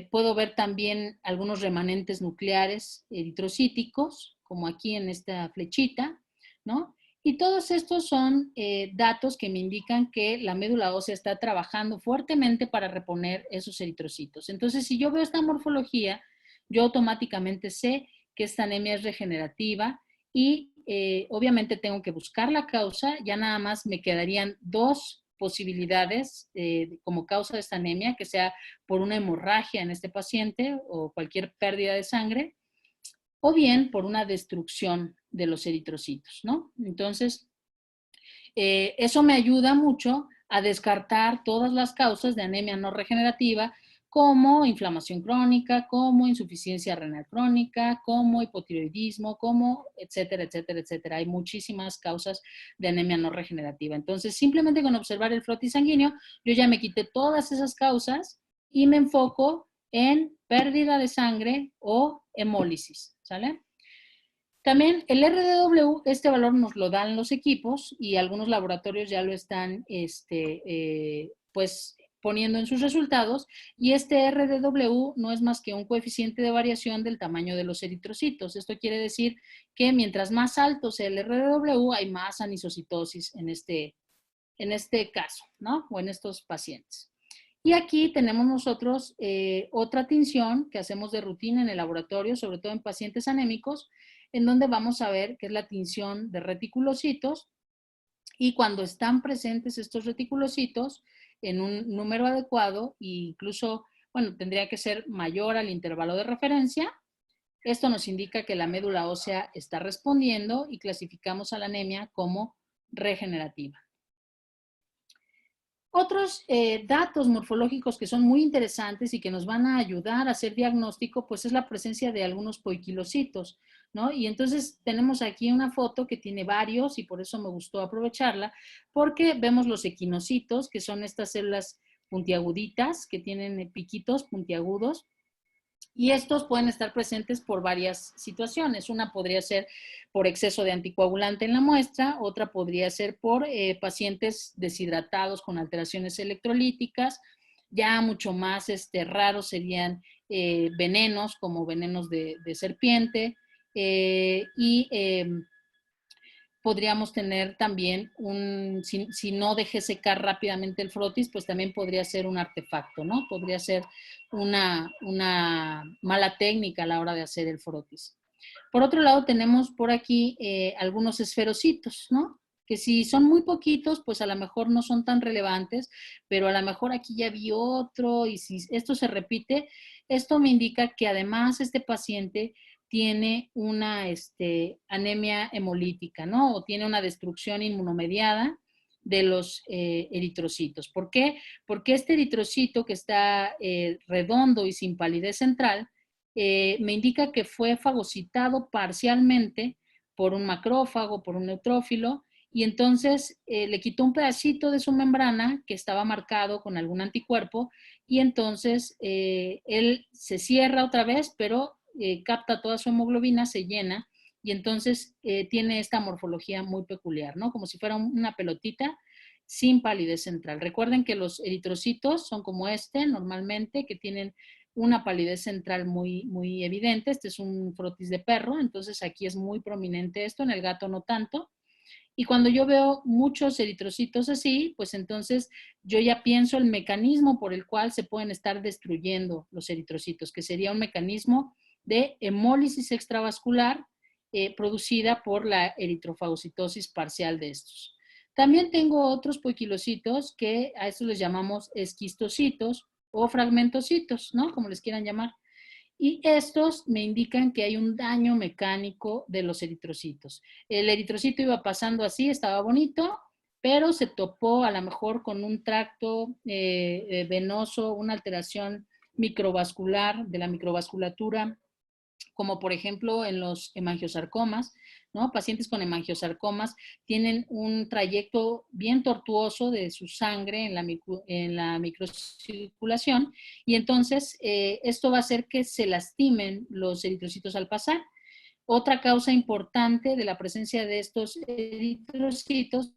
Puedo ver también algunos remanentes nucleares eritrocíticos, como aquí en esta flechita, ¿no? Y todos estos son datos que me indican que la médula ósea está trabajando fuertemente para reponer esos eritrocitos. Entonces, si yo veo esta morfología, yo automáticamente sé que esta anemia es regenerativa y obviamente tengo que buscar la causa. Ya nada más me quedarían dos posibilidades como causa de esta anemia, que sea por una hemorragia en este paciente o cualquier pérdida de sangre, o bien por una destrucción de los eritrocitos, ¿no? Entonces, eso me ayuda mucho a descartar todas las causas de anemia no regenerativa, como inflamación crónica, como insuficiencia renal crónica, como hipotiroidismo, como etcétera, etcétera, etcétera. Hay muchísimas causas de anemia no regenerativa. Entonces, simplemente con observar el frotis sanguíneo, yo ya me quité todas esas causas y me enfoco en pérdida de sangre o hemólisis, ¿sale? También el RDW, este valor nos lo dan los equipos y algunos laboratorios ya lo están pues poniendo en sus resultados, y este RDW no es más que un coeficiente de variación del tamaño de los eritrocitos. Esto quiere decir que mientras más alto sea el RDW, hay más anisocitosis en este caso, ¿no? O en estos pacientes. Y aquí tenemos nosotros otra tinción que hacemos de rutina en el laboratorio, sobre todo en pacientes anémicos, en donde vamos a ver qué es la tinción de reticulocitos, y cuando están presentes estos reticulocitos en un número adecuado, e incluso, bueno, tendría que ser mayor al intervalo de referencia, esto nos indica que la médula ósea está respondiendo y clasificamos a la anemia como regenerativa. Otros datos morfológicos que son muy interesantes y que nos van a ayudar a hacer diagnóstico, pues es la presencia de algunos poiquilocitos, ¿no? Y entonces tenemos aquí una foto que tiene varios y por eso me gustó aprovecharla, porque vemos los equinocitos, que son estas células puntiaguditas, que tienen piquitos puntiagudos, y estos pueden estar presentes por varias situaciones. Una podría ser por exceso de anticoagulante en la muestra, otra podría ser por pacientes deshidratados con alteraciones electrolíticas. Ya mucho más raros serían venenos, como venenos de serpiente, podríamos tener también si no dejé secar rápidamente el frotis, pues también podría ser un artefacto, ¿no? Podría ser una mala técnica a la hora de hacer el frotis. Por otro lado, tenemos por aquí algunos esferocitos, ¿no? Que si son muy poquitos, pues a lo mejor no son tan relevantes, pero a lo mejor aquí ya vi otro, y si esto se repite, esto me indica que además este paciente tiene una anemia hemolítica, ¿no? O tiene una destrucción inmunomediada de los eritrocitos. ¿Por qué? Porque este eritrocito que está redondo y sin palidez central, me indica que fue fagocitado parcialmente por un macrófago, por un neutrófilo, y entonces le quitó un pedacito de su membrana que estaba marcado con algún anticuerpo, y entonces él se cierra otra vez, pero capta toda su hemoglobina, se llena, y entonces tiene esta morfología muy peculiar, ¿no? Como si fuera una pelotita sin palidez central. Recuerden que los eritrocitos son como normalmente, que tienen una palidez central muy, muy evidente. Este es un frotis de perro, entonces aquí es muy prominente esto, en el gato no tanto. Y cuando yo veo muchos eritrocitos así, pues entonces yo ya pienso el mecanismo por el cual se pueden estar destruyendo los eritrocitos, que sería un mecanismo de hemólisis extravascular producida por la eritrofagocitosis parcial de estos. También tengo otros poiquilocitos que a estos les llamamos esquistocitos o fragmentocitos, ¿no? Como les quieran llamar. Y estos me indican que hay un daño mecánico de los eritrocitos. El eritrocito iba pasando así, estaba bonito, pero se topó a lo mejor con un tracto venoso, una alteración microvascular de la microvasculatura, como por ejemplo en los hemangiosarcomas, ¿no? Pacientes con hemangiosarcomas tienen un trayecto bien tortuoso de su sangre en la microcirculación y entonces esto va a hacer que se lastimen los eritrocitos al pasar. Otra causa importante de la presencia de estos eritrocitos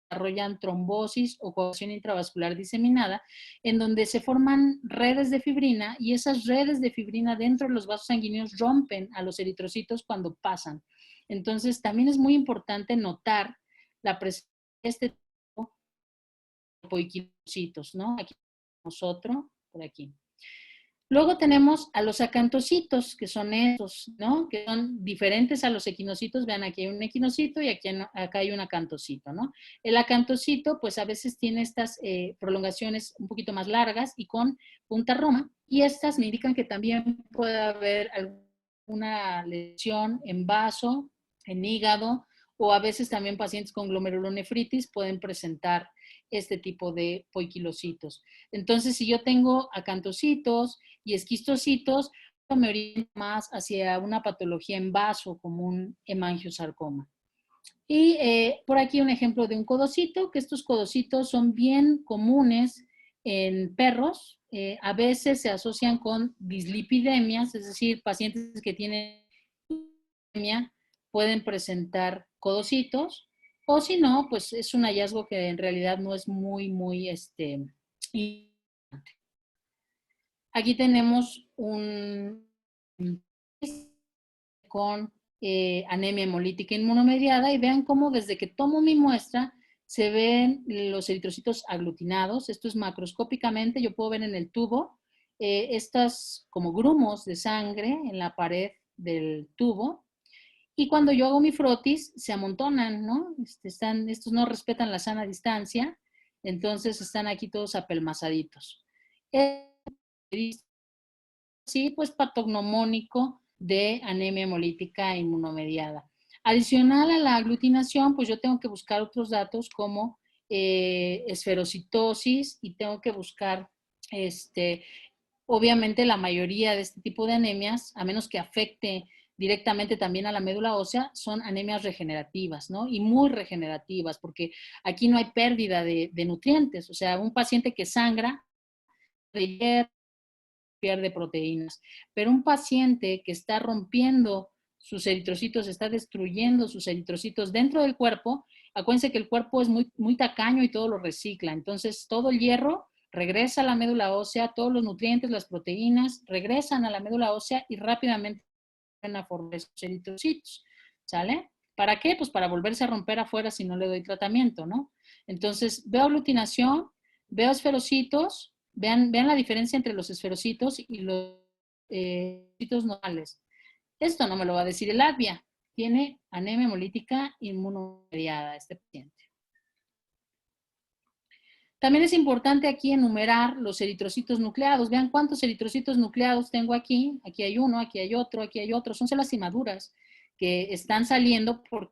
desarrollan trombosis o coagulación intravascular diseminada, en donde se forman redes de fibrina y esas redes de fibrina dentro de los vasos sanguíneos rompen a los eritrocitos cuando pasan. Entonces, también es muy importante notar la presencia de este tipo de poiquilocitos, ¿no? Aquí tenemos otro, por aquí. Luego tenemos a los acantocitos, que son estos, ¿no? Que son diferentes a los equinocitos. Vean, aquí hay un equinocito y acá hay un acantocito, ¿no? El acantocito, pues a veces tiene estas prolongaciones un poquito más largas y con punta roma, y estas me indican que también puede haber alguna lesión en vaso, en hígado, o a veces también pacientes con glomerulonefritis pueden presentar este tipo de poiquilocitos. Entonces, si yo tengo acantocitos y esquistocitos, me oriento más hacia una patología en vaso, como un hemangiosarcoma. Y por aquí un ejemplo de un codocito, que estos codocitos son bien comunes en perros. A veces se asocian con dislipidemias, es decir, pacientes que tienen dislipidemia pueden presentar codocitos, o si no, pues es un hallazgo que en realidad no es muy importante. Aquí tenemos un con anemia hemolítica inmunomediada y vean cómo desde que tomo mi muestra se ven los eritrocitos aglutinados. Esto es macroscópicamente, yo puedo ver en el tubo estas como grumos de sangre en la pared del tubo. Y cuando yo hago mi frotis, se amontonan, ¿no? Estos no respetan la sana distancia, entonces están aquí todos apelmazaditos. Sí, pues patognomónico de anemia hemolítica inmunomediada. Adicional a la aglutinación, pues yo tengo que buscar otros datos como esferocitosis y tengo que buscar, obviamente la mayoría de este tipo de anemias, a menos que afecte directamente también a la médula ósea, son anemias regenerativas, ¿no? Y muy regenerativas, porque aquí no hay pérdida de nutrientes. O sea, un paciente que sangra, pierde proteínas. Pero un paciente que está rompiendo sus eritrocitos, está destruyendo sus eritrocitos dentro del cuerpo, acuérdense que el cuerpo es muy tacaño y todo lo recicla. Entonces, todo el hierro regresa a la médula ósea, todos los nutrientes, las proteínas, regresan a la médula ósea y rápidamente van a formar esos eritrocitos. ¿Sale? ¿Para qué? Pues para volverse a romper afuera si no le doy tratamiento, ¿no? Entonces, veo aglutinación, veo esferocitos. Vean la diferencia entre los esferocitos y los esferocitos normales. Esto no me lo va a decir el ADVIA. Tiene anemia hemolítica inmunomediada este paciente. También es importante aquí enumerar los eritrocitos nucleados. Vean cuántos eritrocitos nucleados tengo aquí. Aquí hay uno, aquí hay otro, aquí hay otro. Son células inmaduras que están saliendo por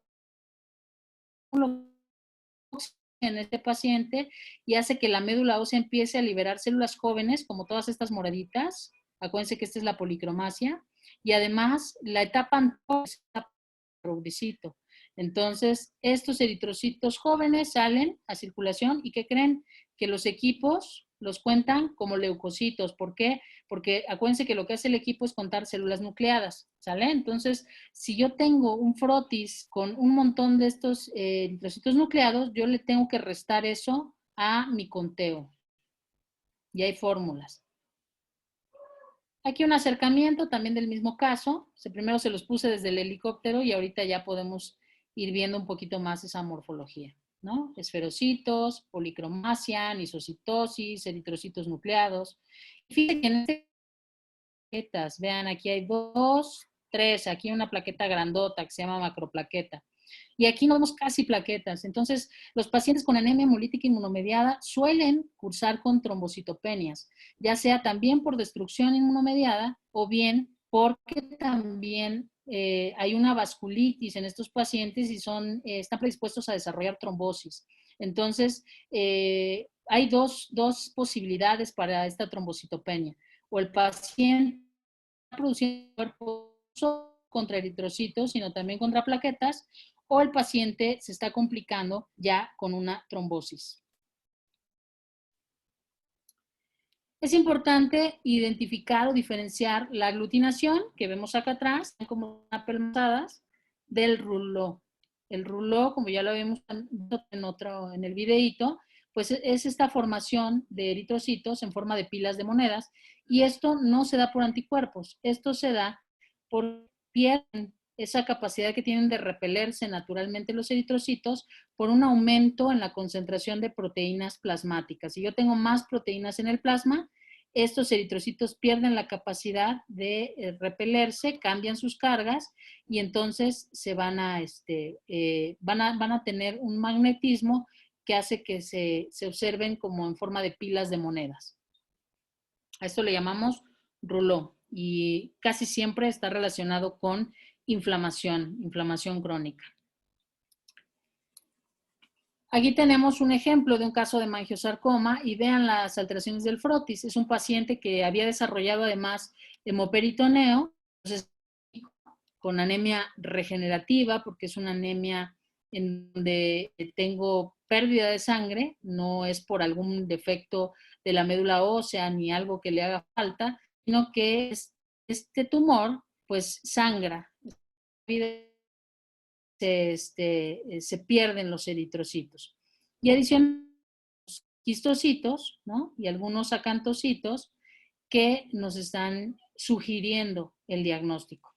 en este paciente y hace que la médula ósea empiece a liberar células jóvenes, como todas estas moraditas. Acuérdense que esta es la policromasia. Y además, la etapa anterior es la rubricito. Entonces, estos eritrocitos jóvenes salen a circulación y ¿qué creen? Que los equipos los cuentan como leucocitos. ¿Por qué? Porque acuérdense que lo que hace el equipo es contar células nucleadas, ¿sale? Entonces, si yo tengo un frotis con un montón de estos eritrocitos nucleados, yo le tengo que restar eso a mi conteo. Y hay fórmulas. Aquí un acercamiento también del mismo caso. Primero se los puse desde el helicóptero y ahorita ya podemos ir viendo un poquito más esa morfología, ¿no? Esferocitos, policromasia, anisocitosis, eritrocitos nucleados. Fíjense que en este plaquetas, vean, aquí hay 2, 3, aquí una plaqueta grandota que se llama macroplaqueta. Y aquí no vemos casi plaquetas. Entonces, los pacientes con anemia hemolítica inmunomediada suelen cursar con trombocitopenias, ya sea también por destrucción inmunomediada o bien porque también hay una vasculitis en estos pacientes y están predispuestos a desarrollar trombosis. Entonces, hay dos posibilidades para esta trombocitopenia. O el paciente está produciendo cuerpo contra eritrocitos, sino también contra plaquetas, o el paciente se está complicando ya con una trombosis. Es importante identificar o diferenciar la aglutinación, que vemos acá atrás, como apelmazadas, del rouleau. El rouleau, como ya lo habíamos visto en el videíto, pues es esta formación de eritrocitos en forma de pilas de monedas, y esto no se da por anticuerpos, esto se da por pierden esa capacidad que tienen de repelerse naturalmente los eritrocitos por un aumento en la concentración de proteínas plasmáticas. Si yo tengo más proteínas en el plasma, estos eritrocitos pierden la capacidad de repelerse, cambian sus cargas y entonces van a tener un magnetismo que hace que se observen como en forma de pilas de monedas. A esto le llamamos rouleau y casi siempre está relacionado con inflamación crónica. Aquí tenemos un ejemplo de un caso de hemangiosarcoma y vean las alteraciones del frotis. Es un paciente que había desarrollado además hemoperitoneo, entonces, con anemia regenerativa, porque es una anemia en donde tengo pérdida de sangre, no es por algún defecto de la médula ósea ni algo que le haga falta, sino que este tumor pues sangra, se pierden los eritrocitos. Y adicionalmente, los quistocitos, ¿no? Y algunos acantocitos que nos están sugiriendo el diagnóstico.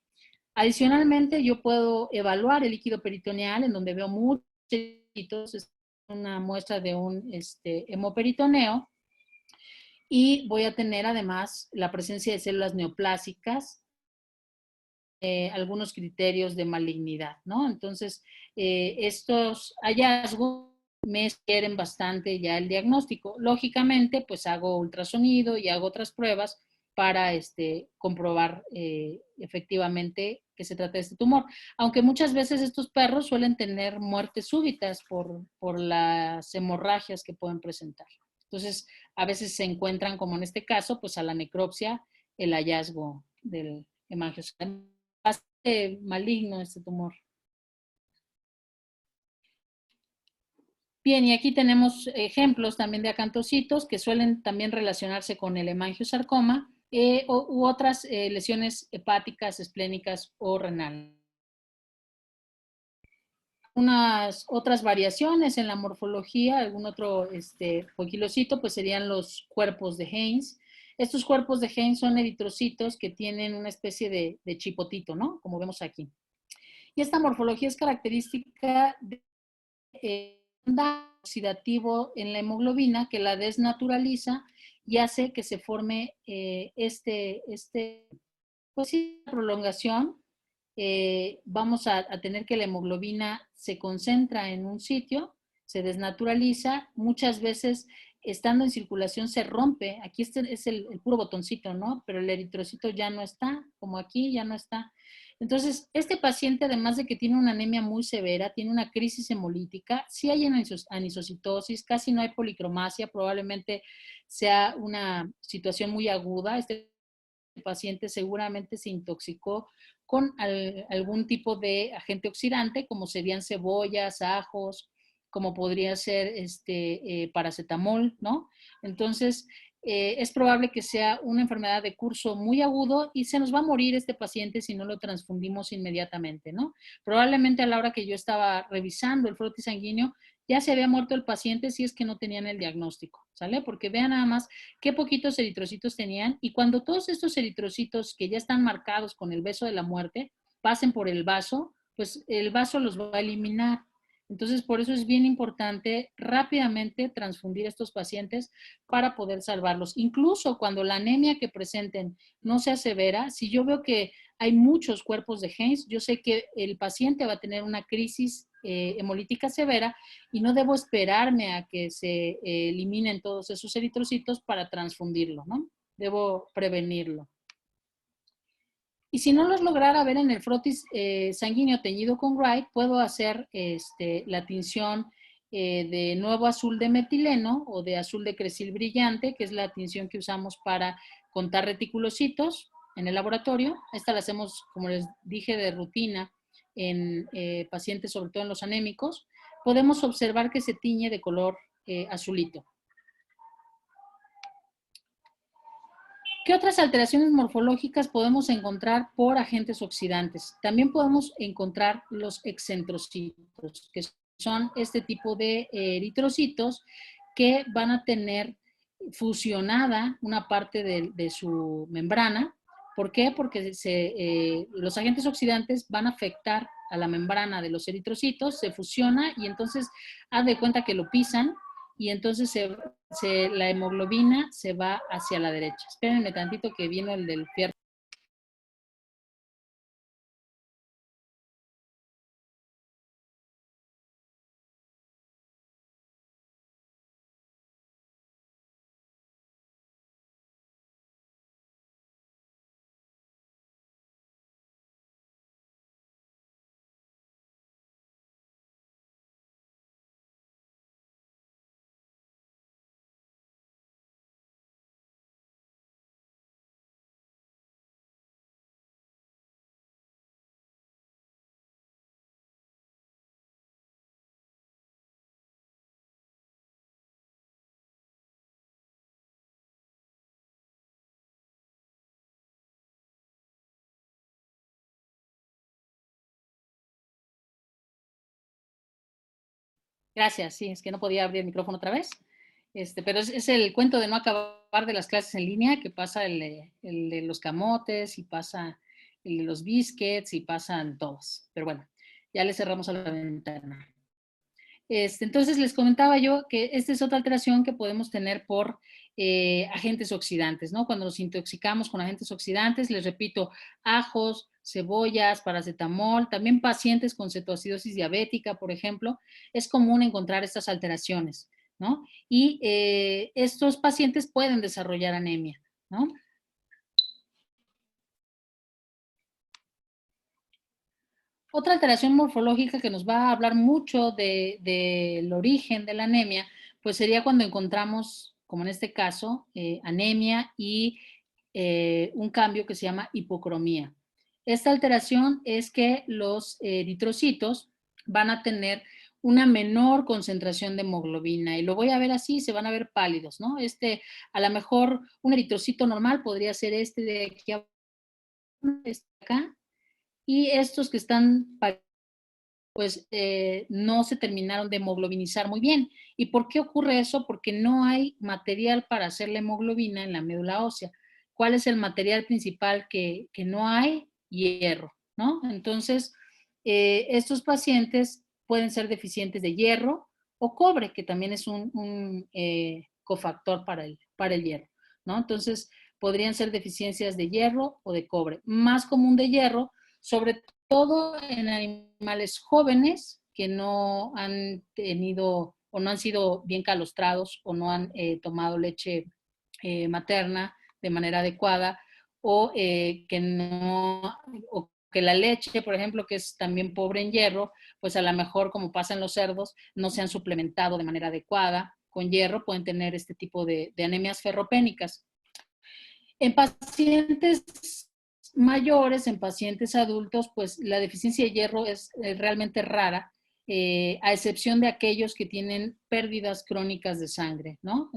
Adicionalmente, yo puedo evaluar el líquido peritoneal, en donde veo muchos eritrocitos, es una muestra de un hemoperitoneo, y voy a tener además la presencia de células neoplásicas, algunos criterios de malignidad, ¿no? Entonces, estos hallazgos me sugieren bastante ya el diagnóstico. Lógicamente, pues hago ultrasonido y hago otras pruebas para comprobar efectivamente que se trata de este tumor. Aunque muchas veces estos perros suelen tener muertes súbitas por las hemorragias que pueden presentar. Entonces, a veces se encuentran, como en este caso, pues a la necropsia, el hallazgo del hemangiosarcoma. Maligno este tumor. Bien, y aquí tenemos ejemplos también de acantocitos que suelen también relacionarse con el hemangiosarcoma u otras lesiones hepáticas, esplénicas o renales. Unas otras variaciones en la morfología, algún otro poquilocito, pues serían los cuerpos de Haynes. Estos cuerpos de Haynes son eritrocitos que tienen una especie de chipotito, ¿no? Como vemos aquí. Y esta morfología es característica de oxidativo en la hemoglobina que la desnaturaliza y hace que se forme pues sí, prolongación. Vamos a tener que la hemoglobina se concentra en un sitio, se desnaturaliza, muchas veces estando en circulación se rompe. Aquí es el puro botoncito, ¿no? Pero el eritrocito ya no está, como aquí ya no está. Entonces, este paciente, además de que tiene una anemia muy severa, tiene una crisis hemolítica, sí hay anisocitosis, casi no hay policromasia, probablemente sea una situación muy aguda. Este paciente seguramente se intoxicó con algún tipo de agente oxidante, como serían cebollas, ajos, como podría ser paracetamol, ¿no? Entonces, es probable que sea una enfermedad de curso muy agudo y se nos va a morir este paciente si no lo transfundimos inmediatamente, ¿no? Probablemente a la hora que yo estaba revisando el frotis sanguíneo, ya se había muerto el paciente si es que no tenían el diagnóstico, ¿sale? Porque vean nada más qué poquitos eritrocitos tenían y cuando todos estos eritrocitos que ya están marcados con el beso de la muerte pasen por el vaso, pues el vaso los va a eliminar. Entonces, por eso es bien importante rápidamente transfundir a estos pacientes para poder salvarlos. Incluso cuando la anemia que presenten no sea severa, si yo veo que hay muchos cuerpos de Heinz, yo sé que el paciente va a tener una crisis hemolítica severa y no debo esperarme a que se eliminen todos esos eritrocitos para transfundirlo, ¿no? Debo prevenirlo. Y si no los lograra ver en el frotis sanguíneo teñido con Wright, puedo hacer la tinción de nuevo azul de metileno o de azul de cresil brillante, que es la tinción que usamos para contar reticulocitos en el laboratorio. Esta la hacemos, como les dije, de rutina en pacientes, sobre todo en los anémicos. Podemos observar que se tiñe de color azulito. ¿Qué otras alteraciones morfológicas podemos encontrar por agentes oxidantes? También podemos encontrar los excentrocitos, que son este tipo de eritrocitos que van a tener fusionada una parte de su membrana. ¿Por qué? Porque los agentes oxidantes van a afectar a la membrana de los eritrocitos, se fusiona y entonces haz de cuenta que lo pisan y entonces la hemoglobina se va hacia la derecha. Espérenme tantito que vino el del fierro. Gracias, sí, es que no podía abrir el micrófono otra vez. Pero es el cuento de no acabar de las clases en línea, que pasa el de los camotes y pasa el de los biscuits y pasan todos. Pero bueno, ya le cerramos a la ventana. Entonces les comentaba yo que esta es otra alteración que podemos tener por agentes oxidantes, ¿no? Cuando nos intoxicamos con agentes oxidantes, les repito, ajos, cebollas, paracetamol, también pacientes con cetoacidosis diabética, por ejemplo, es común encontrar estas alteraciones, ¿no? Y estos pacientes pueden desarrollar anemia, ¿no? Otra alteración morfológica que nos va a hablar mucho del origen de la anemia, pues sería cuando encontramos, como en este caso, anemia y un cambio que se llama hipocromía. Esta alteración es que los eritrocitos van a tener una menor concentración de hemoglobina y lo voy a ver así, se van a ver pálidos, ¿no? A lo mejor un eritrocito normal podría ser este de aquí acá, y estos que están, pues no se terminaron de hemoglobinizar muy bien. ¿Y por qué ocurre eso? Porque no hay material para hacer la hemoglobina en la médula ósea. ¿Cuál es el material principal que no hay? Hierro, ¿no? Entonces, estos pacientes pueden ser deficientes de hierro o cobre, que también es un cofactor para el hierro, ¿no? Entonces, podrían ser deficiencias de hierro o de cobre. Más común de hierro, sobre todo en animales jóvenes que no han tenido o no han sido bien calostrados o no han tomado leche materna de manera adecuada o que la leche, por ejemplo, que es también pobre en hierro, pues a lo mejor, como pasa en los cerdos, no se han suplementado de manera adecuada con hierro, pueden tener este tipo de anemias ferropénicas. En pacientes mayores, en pacientes adultos, pues la deficiencia de hierro es realmente rara, a excepción de aquellos que tienen pérdidas crónicas de sangre, ¿no?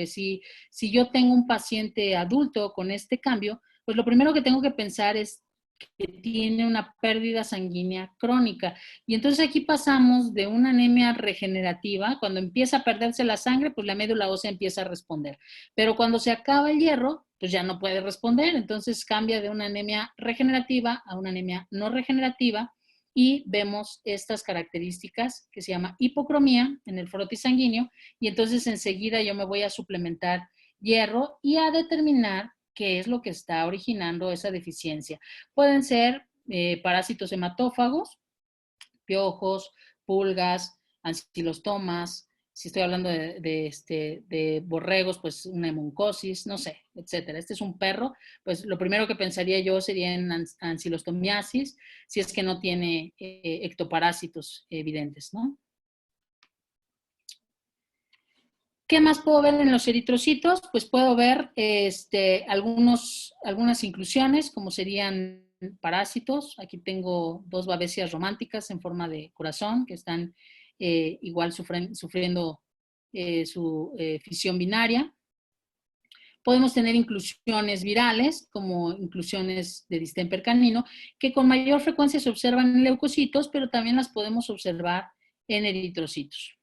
Si yo tengo un paciente adulto con este cambio, pues lo primero que tengo que pensar es que tiene una pérdida sanguínea crónica. Y entonces aquí pasamos de una anemia regenerativa, cuando empieza a perderse la sangre, pues la médula ósea empieza a responder. Pero cuando se acaba el hierro, pues ya no puede responder, entonces cambia de una anemia regenerativa a una anemia no regenerativa y vemos estas características que se llama hipocromía en el frotis sanguíneo, y entonces enseguida yo me voy a suplementar hierro y a determinar qué es lo que está originando esa deficiencia. Pueden ser parásitos hematófagos, piojos, pulgas, ancilostomas. Si estoy hablando de borregos, pues una hemoncosis, no sé, etcétera. Este es un perro, pues lo primero que pensaría yo sería en ancilostomiasis, si es que no tiene ectoparásitos evidentes, ¿no? ¿Qué más puedo ver en los eritrocitos? Pues puedo ver algunas inclusiones, como serían parásitos. Aquí tengo 2 babesias románticas en forma de corazón, que están igual sufriendo su fisión binaria. Podemos tener inclusiones virales, como inclusiones de distemper canino, que con mayor frecuencia se observan en leucocitos, pero también las podemos observar en eritrocitos.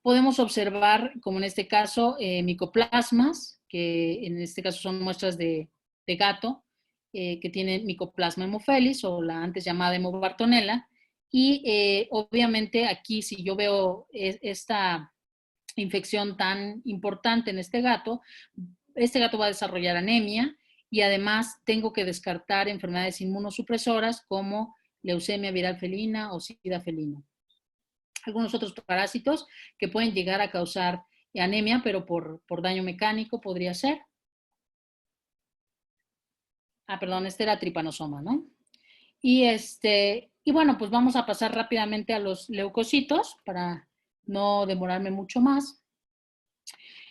Podemos observar, como en este caso, micoplasmas, que en este caso son muestras de gato, que tienen Mycoplasma haemophilus o la antes llamada Hemobartonella. Y obviamente aquí, si yo veo esta infección tan importante en este gato va a desarrollar anemia y además tengo que descartar enfermedades inmunosupresoras como leucemia viral felina o sida felino. Algunos otros parásitos que pueden llegar a causar anemia, pero por daño mecánico podría ser. Perdón, este era tripanosoma, ¿no? Y bueno, pues vamos a pasar rápidamente a los leucocitos para no demorarme mucho más,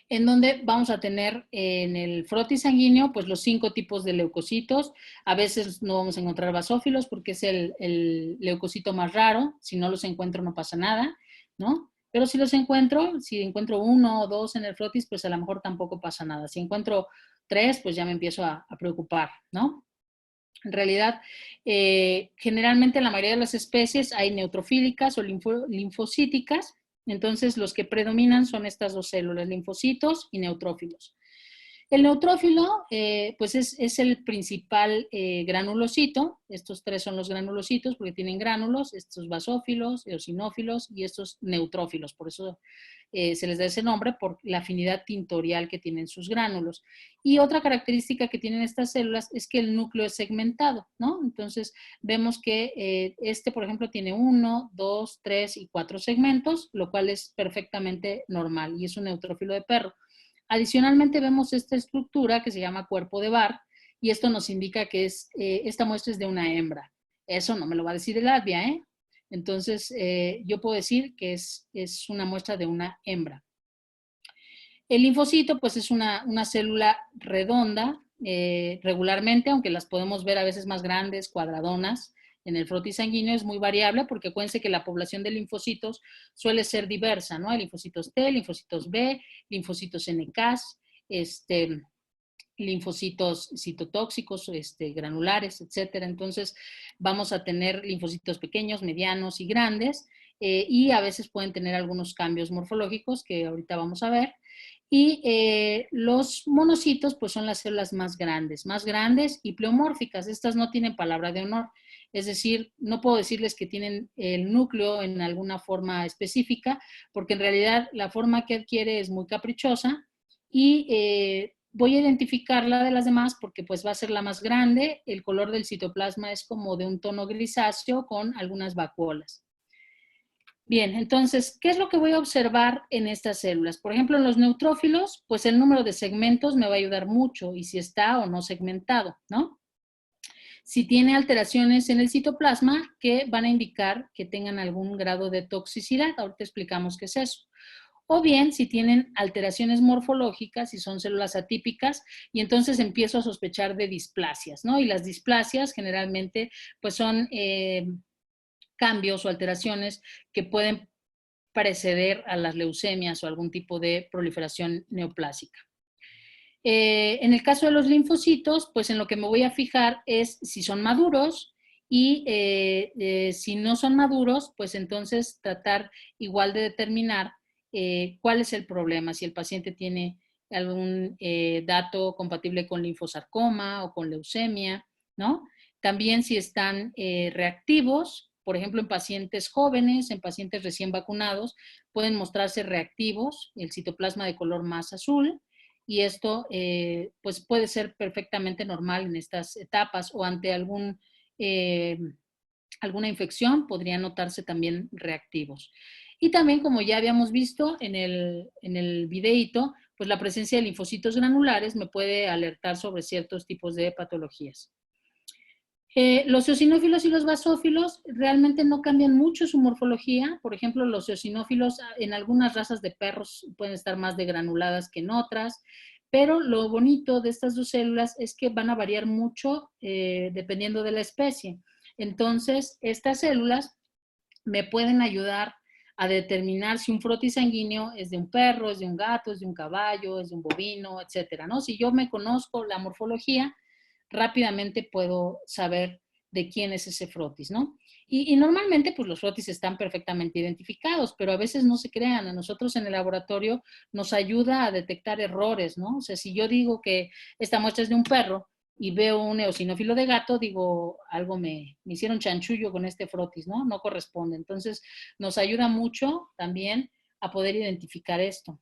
en donde vamos a tener en el frotis sanguíneo pues los 5 tipos de leucocitos. A veces no vamos a encontrar basófilos porque es el leucocito más raro. Si no los encuentro no pasa nada, ¿no? Pero si los encuentro, si encuentro 1 o 2 en el frotis, pues a lo mejor tampoco pasa nada. Si encuentro 3, pues ya me empiezo a preocupar, ¿no? En realidad, generalmente en la mayoría de las especies hay neutrofílicas o linfocíticas. Entonces, los que predominan son estas 2 células, linfocitos y neutrófilos. El neutrófilo, pues es el principal granulocito. Estos 3 son los granulocitos porque tienen gránulos, estos basófilos, eosinófilos y estos neutrófilos. Por eso se les da ese nombre, por la afinidad tintorial que tienen sus gránulos. Y otra característica que tienen estas células es que el núcleo es segmentado, ¿no? Entonces, vemos que por ejemplo, tiene 1, 2, 3 y 4 segmentos, lo cual es perfectamente normal y es un neutrófilo de perro. Adicionalmente vemos esta estructura que se llama cuerpo de Barr y esto nos indica que esta muestra es de una hembra. Eso no me lo va a decir el ADVIA, ¿eh? Entonces, yo puedo decir que es una muestra de una hembra. El linfocito, pues es una célula redonda regularmente, aunque las podemos ver a veces más grandes, cuadradonas. En el frotis sanguíneo es muy variable porque acuérdense que la población de linfocitos suele ser diversa, ¿no? Hay linfocitos T, linfocitos B, linfocitos NK, linfocitos citotóxicos, granulares, etcétera. Entonces, vamos a tener linfocitos pequeños, medianos y grandes, y a veces pueden tener algunos cambios morfológicos que ahorita vamos a ver. Y los monocitos, pues son las células más grandes y pleomórficas. Estas no tienen palabra de honor. Es decir, no puedo decirles que tienen el núcleo en alguna forma específica, porque en realidad la forma que adquiere es muy caprichosa y voy a identificarla de las demás porque pues va a ser la más grande. El color del citoplasma es como de un tono grisáceo con algunas vacuolas. Bien, entonces, ¿qué es lo que voy a observar en estas células? Por ejemplo, en los neutrófilos, pues el número de segmentos me va a ayudar mucho y si está o no segmentado, ¿no? Si tiene alteraciones en el citoplasma que van a indicar que tengan algún grado de toxicidad, ahorita explicamos qué es eso. O bien si tienen alteraciones morfológicas, si son células atípicas, y entonces empiezo a sospechar de displasias, ¿no? Y las displasias generalmente pues son cambios o alteraciones que pueden preceder a las leucemias o algún tipo de proliferación neoplásica. En el caso de los linfocitos, pues en lo que me voy a fijar es si son maduros y si no son maduros, pues entonces tratar igual de determinar cuál es el problema, si el paciente tiene algún dato compatible con linfosarcoma o con leucemia, ¿no? También si están reactivos, por ejemplo, en pacientes jóvenes, en pacientes recién vacunados, pueden mostrarse reactivos, el citoplasma de color más azul, y esto pues puede ser perfectamente normal en estas etapas, o ante alguna infección podrían notarse también reactivos. Y también, como ya habíamos visto en el videíto, pues la presencia de linfocitos granulares me puede alertar sobre ciertos tipos de patologías. Los eosinófilos y los basófilos realmente no cambian mucho su morfología. Por ejemplo, los eosinófilos en algunas razas de perros pueden estar más degranuladas que en otras, pero lo bonito de estas dos células es que van a variar mucho dependiendo de la especie. Entonces, estas células me pueden ayudar a determinar si un frotis sanguíneo es de un perro, es de un gato, es de un caballo, es de un bovino, etcétera, ¿no? Si yo me conozco la morfología, rápidamente puedo saber de quién es ese frotis, ¿no? Y normalmente, pues los frotis están perfectamente identificados, pero a veces no se crean. A nosotros en el laboratorio nos ayuda a detectar errores, ¿no? O sea, si yo digo que esta muestra es de un perro y veo un eosinófilo de gato, digo, algo me hicieron chanchullo con este frotis, ¿no? No corresponde. Entonces, nos ayuda mucho también a poder identificar esto.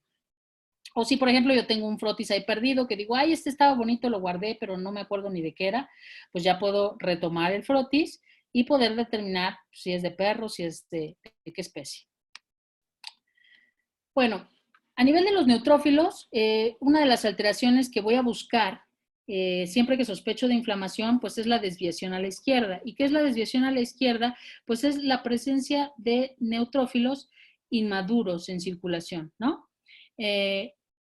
O si, por ejemplo, yo tengo un frotis ahí perdido que digo, ay, este estaba bonito, lo guardé, pero no me acuerdo ni de qué era, pues ya puedo retomar el frotis y poder determinar si es de perro, si es de qué especie. Bueno, a nivel de los neutrófilos, una de las alteraciones que voy a buscar siempre que sospecho de inflamación, pues es la desviación a la izquierda. ¿Y qué es la desviación a la izquierda? Pues es la presencia de neutrófilos inmaduros en circulación, ¿no?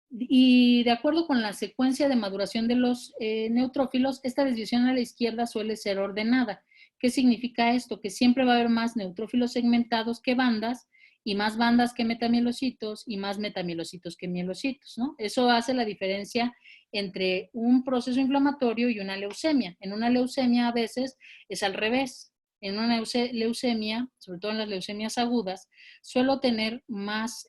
Y de acuerdo con la secuencia de maduración de los neutrófilos, esta desviación a la izquierda suele ser ordenada. ¿Qué significa esto? Que siempre va a haber más neutrófilos segmentados que bandas, y más bandas que metamielocitos, y más metamielocitos que mielocitos, ¿no? Eso hace la diferencia entre un proceso inflamatorio y una leucemia. En una leucemia a veces es al revés. En una leucemia, sobre todo en las leucemias agudas, suelo tener más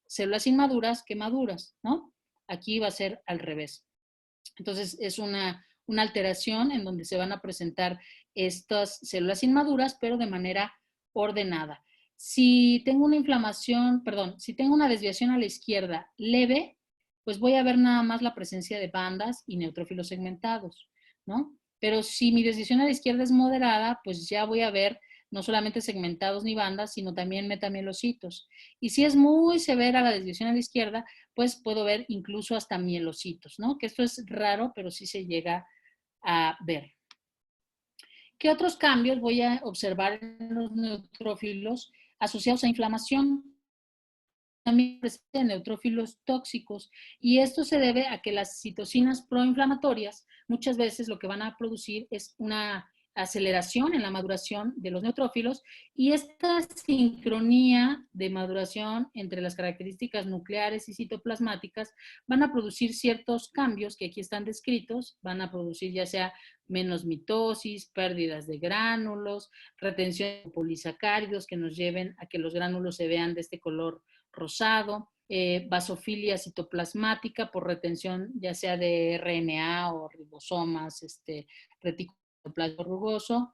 células inmaduras que maduras, ¿no? Aquí va a ser al revés. Entonces, es una alteración en donde se van a presentar estas células inmaduras, pero de manera ordenada. Si tengo una inflamación, perdón, si tengo una desviación a la izquierda leve, pues voy a ver nada más la presencia de bandas y neutrófilos segmentados, ¿no? Pero si mi desviación a la izquierda es moderada, pues ya voy a ver no solamente segmentados ni bandas, sino también metamielocitos. Y si es muy severa la desviación a la izquierda, pues puedo ver incluso hasta mielocitos, ¿no? Que esto es raro, pero sí se llega a ver. ¿Qué otros cambios voy a observar en los neutrófilos asociados a inflamación? También presencia de neutrófilos tóxicos, y esto se debe a que las citocinas proinflamatorias muchas veces lo que van a producir es una aceleración en la maduración de los neutrófilos, y esta sincronía de maduración entre las características nucleares y citoplasmáticas van a producir ciertos cambios que aquí están descritos, van a producir ya sea menos mitosis, pérdidas de gránulos, retención de polisacáridos que nos lleven a que los gránulos se vean de este color rosado, basofilia citoplasmática por retención ya sea de RNA o ribosomas, reticuloplasma rugoso.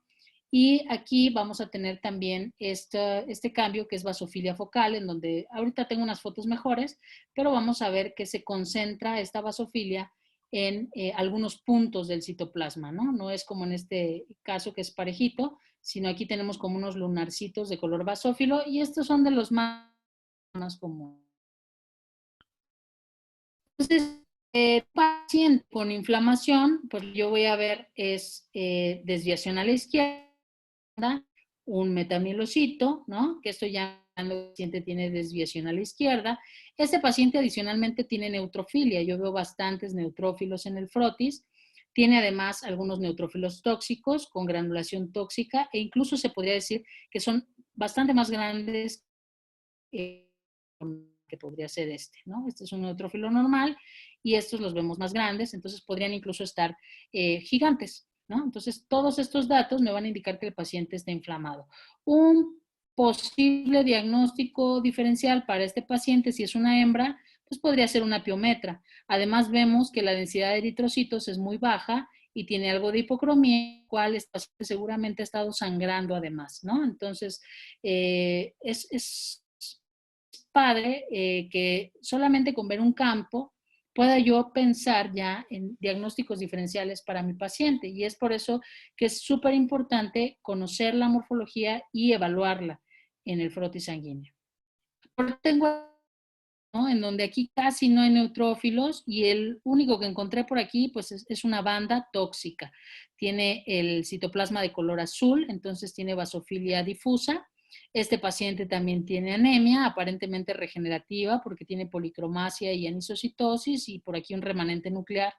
Y aquí vamos a tener también este cambio que es basofilia focal, en donde ahorita tengo unas fotos mejores, pero vamos a ver que se concentra esta basofilia en algunos puntos del citoplasma, ¿no? No es como en este caso que es parejito, sino aquí tenemos como unos lunarcitos de color basófilo, y estos son de los más comunes. Entonces, paciente con inflamación, pues yo voy a ver es desviación a la izquierda, un metamielocito, ¿no? Que esto ya el paciente tiene desviación a la izquierda. Este paciente adicionalmente tiene neutrofilia. Yo veo bastantes neutrófilos en el frotis. Tiene además algunos neutrófilos tóxicos con granulación tóxica, e incluso se podría decir que son bastante más grandes que podría ser este, ¿no? Este es un neutrófilo normal y estos los vemos más grandes, entonces podrían incluso estar gigantes, ¿no? Entonces, todos estos datos me van a indicar que el paciente está inflamado. Un posible diagnóstico diferencial para este paciente, si es una hembra, pues podría ser una piometra. Además, vemos que la densidad de eritrocitos es muy baja y tiene algo de hipocromía, cual seguramente ha estado sangrando además, ¿no? Entonces, es padre que solamente con ver un campo pueda yo pensar ya en diagnósticos diferenciales para mi paciente, y es por eso que es súper importante conocer la morfología y evaluarla en el frotis sanguíneo. Tengo, ¿no?, en donde aquí casi no hay neutrófilos y el único que encontré por aquí pues es una banda tóxica. Tiene el citoplasma de color azul, entonces tiene basofilia difusa. Este paciente también tiene anemia, aparentemente regenerativa, porque tiene policromasia y anisocitosis, y por aquí un remanente nuclear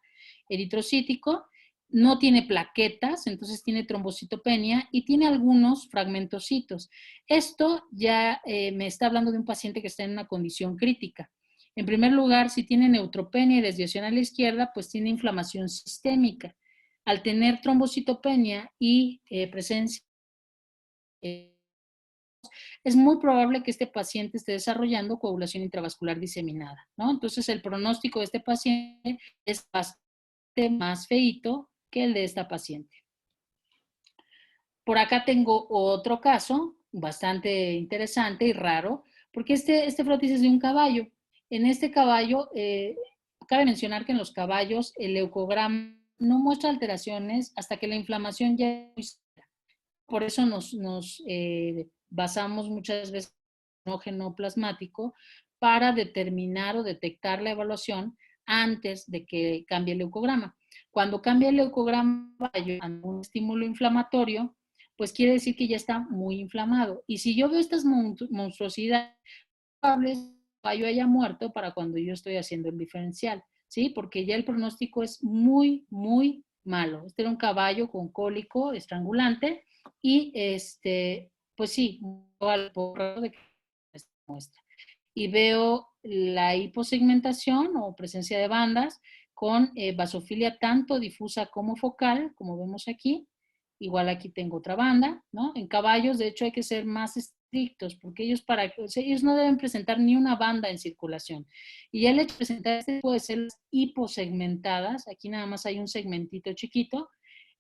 eritrocítico. No tiene plaquetas, entonces tiene trombocitopenia y tiene algunos fragmentocitos. Esto ya me está hablando de un paciente que está en una condición crítica. En primer lugar, si tiene neutropenia y desviación a la izquierda, pues tiene inflamación sistémica. Al tener trombocitopenia y presencia, es muy probable que este paciente esté desarrollando coagulación intravascular diseminada, ¿no? Entonces, el pronóstico de este paciente es bastante más feíto que el de esta paciente. Por acá tengo otro caso bastante interesante y raro, porque este frotis es de un caballo. En este caballo, cabe mencionar que en los caballos el leucograma no muestra alteraciones hasta que la inflamación ya es. Por eso nos basamos muchas veces en el plasmático para determinar o detectar la evaluación antes de que cambie el leucograma. Cuando cambia el leucograma ante un estímulo inflamatorio, pues quiere decir que ya está muy inflamado. Y si yo veo estas monstruosidades, probables el caballo haya muerto para cuando yo estoy haciendo el diferencial, ¿sí? Porque ya el pronóstico es muy, muy malo. Este era un caballo con cólico estrangulante y pues sí, al porro de que muestra. Y veo la hiposegmentación o presencia de bandas con basofilia tanto difusa como focal, como vemos aquí. Igual aquí tengo otra banda, ¿no? En caballos, de hecho, hay que ser más estrictos, porque ellos no deben presentar ni una banda en circulación. Y ya el hecho de presentar este tipo de células hiposegmentadas, aquí nada más hay un segmentito chiquito,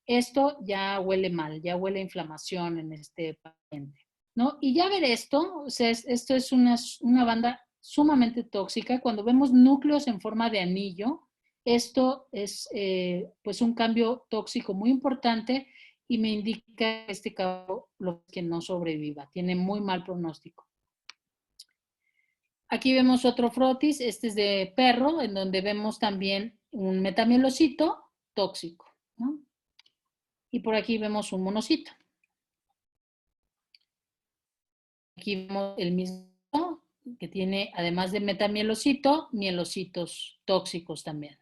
esto ya huele mal, ya huele a inflamación en este paciente, ¿no? Y ya ver esto, o sea, esto es una banda sumamente tóxica. Cuando vemos núcleos en forma de anillo, esto es pues un cambio tóxico muy importante y me indica que este caballo que no sobreviva, tiene muy mal pronóstico. Aquí vemos otro frotis, este es de perro, en donde vemos también un metamielocito tóxico, ¿no? Y por aquí vemos un monocito. Aquí vemos el mismo que tiene, además de metamielocito, mielocitos tóxicos también.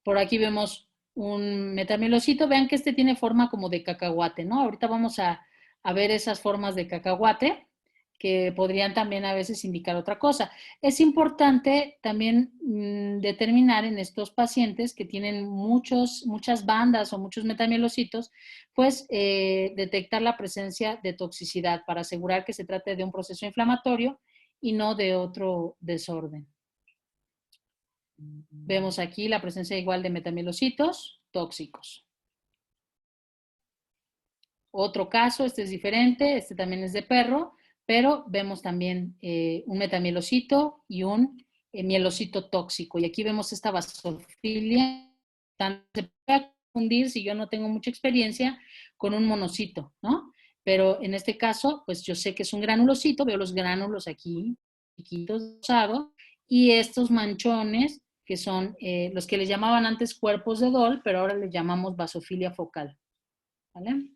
Por aquí vemos un metamielocito. Vean que este tiene forma como de cacahuate, ¿no? Ahorita vamos a ver esas formas de cacahuate que podrían también a veces indicar otra cosa. Es importante también determinar en estos pacientes que tienen muchas bandas o muchos metamielocitos, pues detectar la presencia de toxicidad para asegurar que se trate de un proceso inflamatorio y no de otro desorden. Vemos aquí la presencia igual de metamielocitos tóxicos. Otro caso, este es diferente, este también es de perro, pero vemos también un metamielocito y un mielocito tóxico. Y aquí vemos esta basofilia. Se puede confundir, si yo no tengo mucha experiencia, con un monocito, ¿no? Pero en este caso, pues yo sé que es un granulocito, veo los gránulos aquí, chiquitos, rosados, y estos manchones, que son los que les llamaban antes cuerpos de Doll, pero ahora les llamamos basofilia focal. ¿Vale?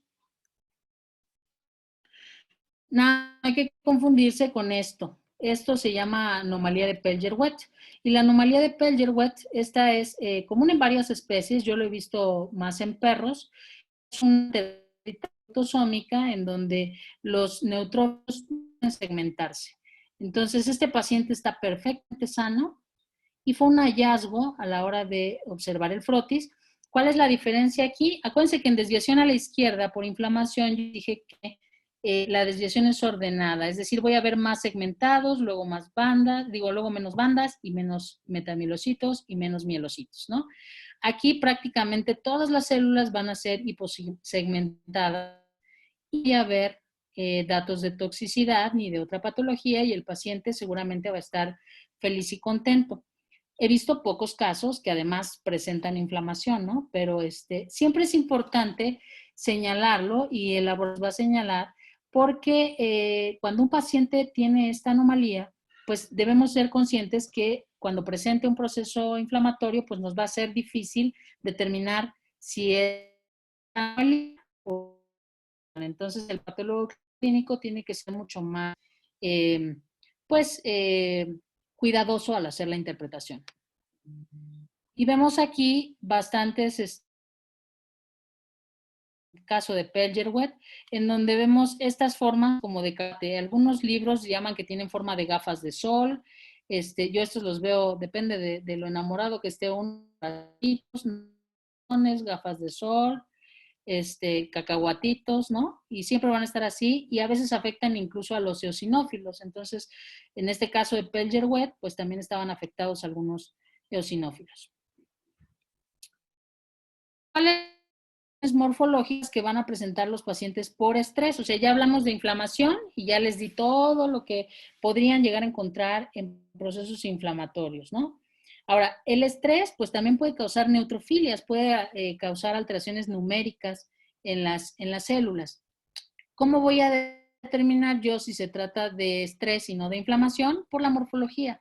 No hay que confundirse con esto. Esto se llama anomalía de Pelger-Wett. Y la anomalía de Pelger-Wett, esta es común en varias especies, yo lo he visto más en perros. Es una autosómica en donde los neutrófilos pueden segmentarse. Entonces, este paciente está perfectamente sano y fue un hallazgo a la hora de observar el frotis. ¿Cuál es la diferencia aquí? Acuérdense que en desviación a la izquierda por inflamación, yo dije que la desviación es ordenada, es decir, voy a ver más segmentados, luego más bandas, luego menos bandas y menos metamielocitos y menos mielocitos, ¿no? Aquí prácticamente todas las células van a ser hiposegmentadas y a ver datos de toxicidad ni de otra patología y el paciente seguramente va a estar feliz y contento. He visto pocos casos que además presentan inflamación, ¿no? Pero siempre es importante señalarlo y el laboratorio va a señalar porque cuando un paciente tiene esta anomalía, pues debemos ser conscientes que cuando presente un proceso inflamatorio, pues nos va a ser difícil determinar si es anomalía o entonces el patólogo clínico tiene que ser mucho más, pues, cuidadoso al hacer la interpretación. Y vemos aquí bastantes caso de Perlger-Wett, en donde vemos estas formas como de algunos libros llaman que tienen forma de gafas de sol. Yo estos los veo, depende de lo enamorado que esté uno, gafas de sol, cacahuatitos, ¿no? Y siempre van a estar así y a veces afectan incluso a los eosinófilos. Entonces, en este caso de Perlger-Wett, pues también estaban afectados algunos eosinófilos. ¿Cuáles morfológicas que van a presentar los pacientes por estrés? O sea, ya hablamos de inflamación y ya les di todo lo que podrían llegar a encontrar en procesos inflamatorios, ¿no? Ahora, el estrés, pues también puede causar neutrofilias, puede causar alteraciones numéricas en las células. ¿Cómo voy a determinar yo si se trata de estrés y no de inflamación? Por la morfología.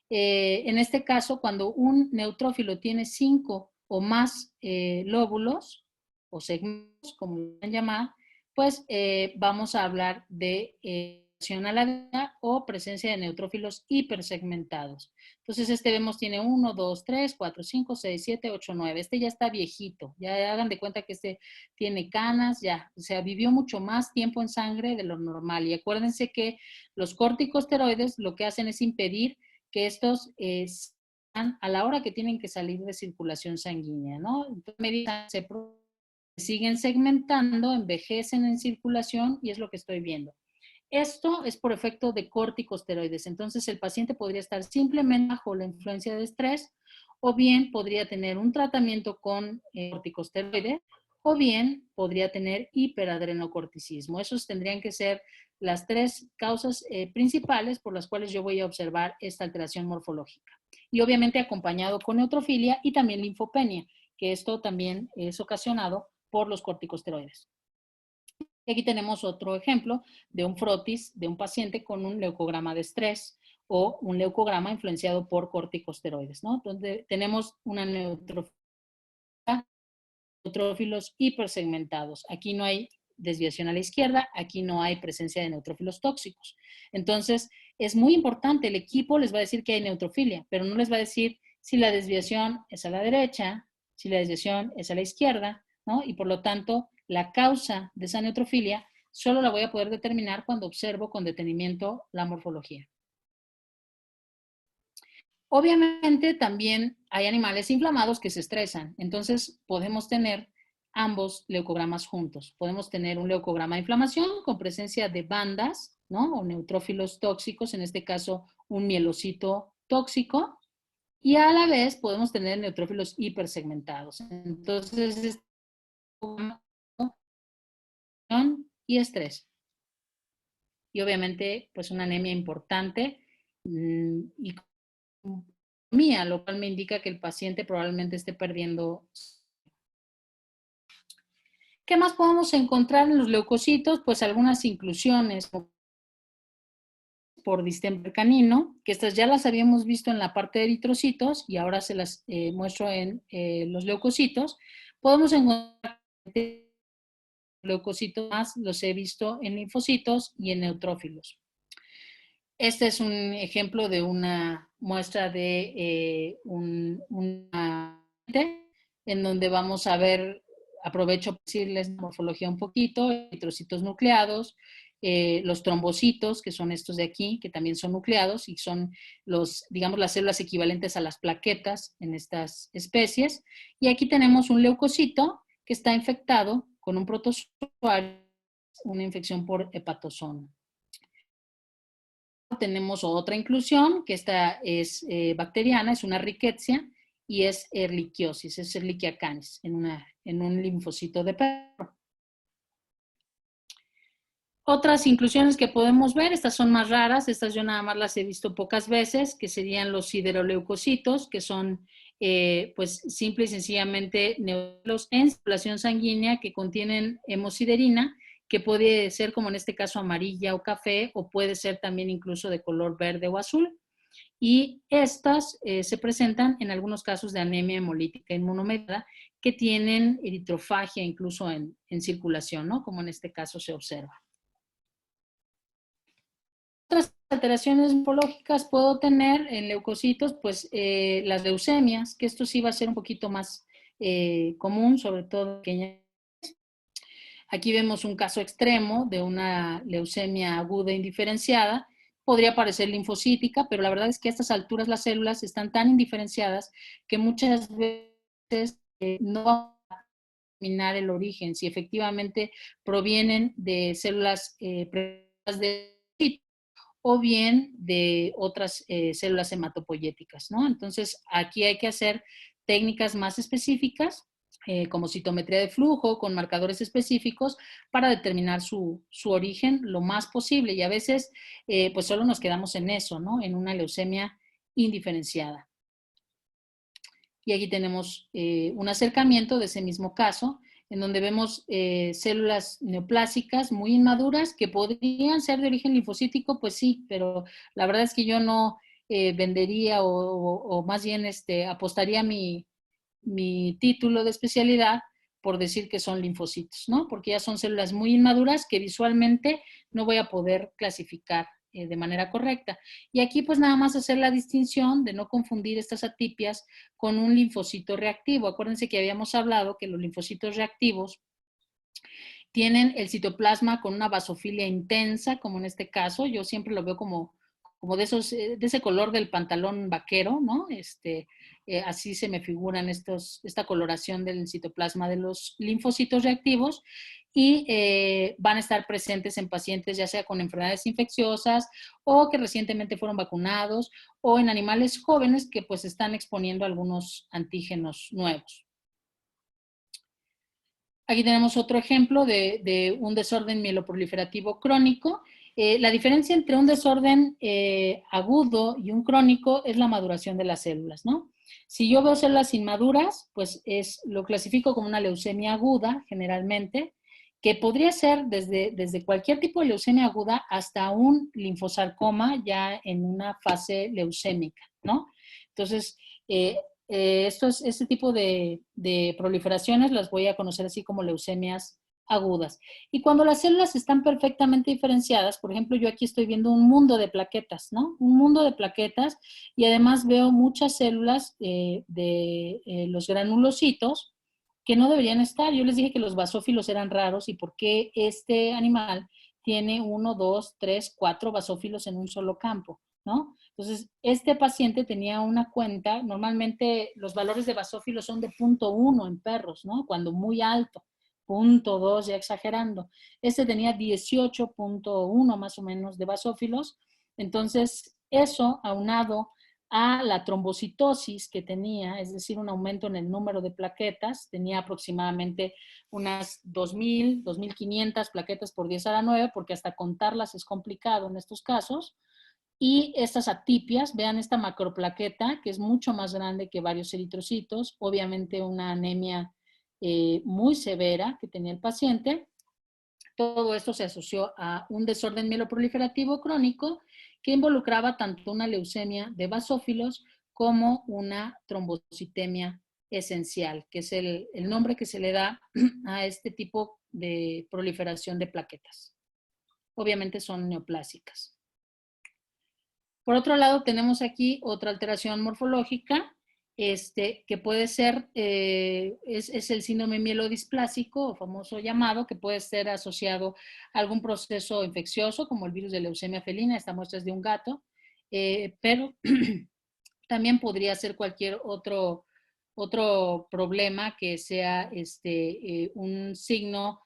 En este caso, cuando un neutrófilo tiene 5 o más lóbulos o segmentos, como lo van a llamar, pues vamos a hablar de aladera o presencia de neutrófilos hipersegmentados. Entonces, vemos tiene 1, 2, 3, 4, 5, 6, 7, 8, 9. Ya está viejito. Ya hagan de cuenta que tiene canas, ya. O sea, vivió mucho más tiempo en sangre de lo normal. Y acuérdense que los corticosteroides lo que hacen es impedir que estos a la hora que tienen que salir de circulación sanguínea, ¿no? Entonces, se siguen segmentando, envejecen en circulación y es lo que estoy viendo. Esto es por efecto de corticosteroides. Entonces, el paciente podría estar simplemente bajo la influencia de estrés o bien podría tener un tratamiento con corticosteroides o bien podría tener hiperadrenocorticismo. Esos tendrían que ser las 3 causas principales por las cuales yo voy a observar esta alteración morfológica. Y obviamente acompañado con neutrofilia y también linfopenia, que esto también es ocasionado por los corticosteroides. Y aquí tenemos otro ejemplo de un frotis de un paciente con un leucograma de estrés o un leucograma influenciado por corticosteroides, ¿no? Donde tenemos una neutrófilos hipersegmentados. Aquí no hay desviación a la izquierda, aquí no hay presencia de neutrófilos tóxicos. Entonces, es muy importante, el equipo les va a decir que hay neutrofilia, pero no les va a decir si la desviación es a la derecha, si la desviación es a la izquierda, ¿no? Y por lo tanto, la causa de esa neutrofilia solo la voy a poder determinar cuando observo con detenimiento la morfología. Obviamente también hay animales inflamados que se estresan, entonces podemos tener ambos leucogramas juntos. Podemos tener un leucograma de inflamación con presencia de bandas, ¿no? O neutrófilos tóxicos, en este caso un mielocito tóxico, y a la vez podemos tener neutrófilos hipersegmentados. Entonces, y estrés. Y obviamente, pues una anemia importante y mía, lo cual me indica que el paciente probablemente esté perdiendo. ¿Qué más podemos encontrar en los leucocitos? Pues algunas inclusiones por distemper canino, que estas ya las habíamos visto en la parte de eritrocitos y ahora se las muestro en los leucocitos. Podemos encontrar leucocitos más, los he visto en linfocitos y en neutrófilos. Este es un ejemplo de una muestra de en donde vamos a ver, aprovecho para decirles la morfología un poquito, eritrocitos nucleados, los trombocitos, que son estos de aquí, que también son nucleados y son digamos, las células equivalentes a las plaquetas en estas especies. Y aquí tenemos un leucocito que está infectado con un protozoario una infección por hepatozona. Tenemos otra inclusión, que esta es bacteriana, es una rickettsia, y es ehrlichiosis, es Ehrlichia canis, en un linfocito de perro. Otras inclusiones que podemos ver, estas son más raras, estas yo nada más las he visto pocas veces, que serían los sideroleucocitos, que son pues simple y sencillamente neutrofilos en circulación sanguínea que contienen hemosiderina, que puede ser como en este caso amarilla o café, o puede ser también incluso de color verde o azul. Y estas se presentan en algunos casos de anemia hemolítica inmunomediada que tienen eritrofagia incluso en circulación, ¿no? Como en este caso se observa. Otras alteraciones morfológicas puedo tener en leucocitos, pues las leucemias, que esto sí va a ser un poquito más común, sobre todo en pequeñas. Aquí vemos un caso extremo de una leucemia aguda indiferenciada. Podría parecer linfocítica, pero la verdad es que a estas alturas las células están tan indiferenciadas que muchas veces no vamos a determinar el origen, si efectivamente provienen de células de o bien de otras células hematopoyéticas, ¿no? Entonces, aquí hay que hacer técnicas más específicas, como citometría de flujo, con marcadores específicos, para determinar su origen lo más posible. Y a veces, pues solo nos quedamos en eso, ¿no? En una leucemia indiferenciada. Y aquí tenemos un acercamiento de ese mismo caso, en donde vemos células neoplásicas muy inmaduras que podrían ser de origen linfocítico, pues sí, pero la verdad es que yo no vendería o más bien apostaría mi título de especialidad por decir que son linfocitos, ¿no? Porque ya son células muy inmaduras que visualmente no voy a poder clasificar de manera correcta. Y aquí pues nada más hacer la distinción de no confundir estas atipias con un linfocito reactivo. Acuérdense que habíamos hablado que los linfocitos reactivos tienen el citoplasma con una basofilia intensa, como en este caso. Yo siempre lo veo como de ese color del pantalón vaquero, ¿no? Así se me figuran esta coloración del citoplasma de los linfocitos reactivos, y van a estar presentes en pacientes ya sea con enfermedades infecciosas o que recientemente fueron vacunados, o en animales jóvenes que pues están exponiendo algunos antígenos nuevos. Aquí tenemos otro ejemplo de un desorden mieloproliferativo crónico. La diferencia entre un desorden agudo y un crónico es la maduración de las células, ¿no? Si yo veo células inmaduras, pues lo clasifico como una leucemia aguda, generalmente, que podría ser desde cualquier tipo de leucemia aguda hasta un linfosarcoma ya en una fase leucémica, ¿no? Entonces, este tipo de proliferaciones las voy a conocer así como leucemias agudas. Y cuando las células están perfectamente diferenciadas, por ejemplo, yo aquí estoy viendo un mundo de plaquetas, ¿no? Un mundo de plaquetas, y además veo muchas células de los granulocitos que no deberían estar. Yo les dije que los basófilos eran raros, y por qué este animal tiene 1, 2, 3, 4 basófilos en un solo campo, ¿no? Entonces, este paciente tenía una cuenta, normalmente los valores de basófilos son de 0.1 en perros, ¿no? Cuando muy alto, 0.2 ya exagerando. Este tenía 18.1 más o menos de basófilos. Entonces, eso aunado a la trombocitosis que tenía, es decir, un aumento en el número de plaquetas, tenía aproximadamente unas 2.000, 2.500 plaquetas por 10 a la 9, porque hasta contarlas es complicado en estos casos. Y estas atipias, vean esta macroplaqueta, que es mucho más grande que varios eritrocitos, obviamente una anemia muy severa que tenía el paciente. Todo esto se asoció a un desorden mieloproliferativo crónico que involucraba tanto una leucemia de basófilos como una trombocitemia esencial, que es el nombre que se le da a este tipo de proliferación de plaquetas. Obviamente son neoplásicas. Por otro lado, tenemos aquí otra alteración morfológica, que puede ser, es el síndrome mielodisplásico, o famoso llamado, que puede ser asociado a algún proceso infeccioso, como el virus de leucemia felina. Esta muestra es de un gato, pero también podría ser cualquier otro problema que sea un signo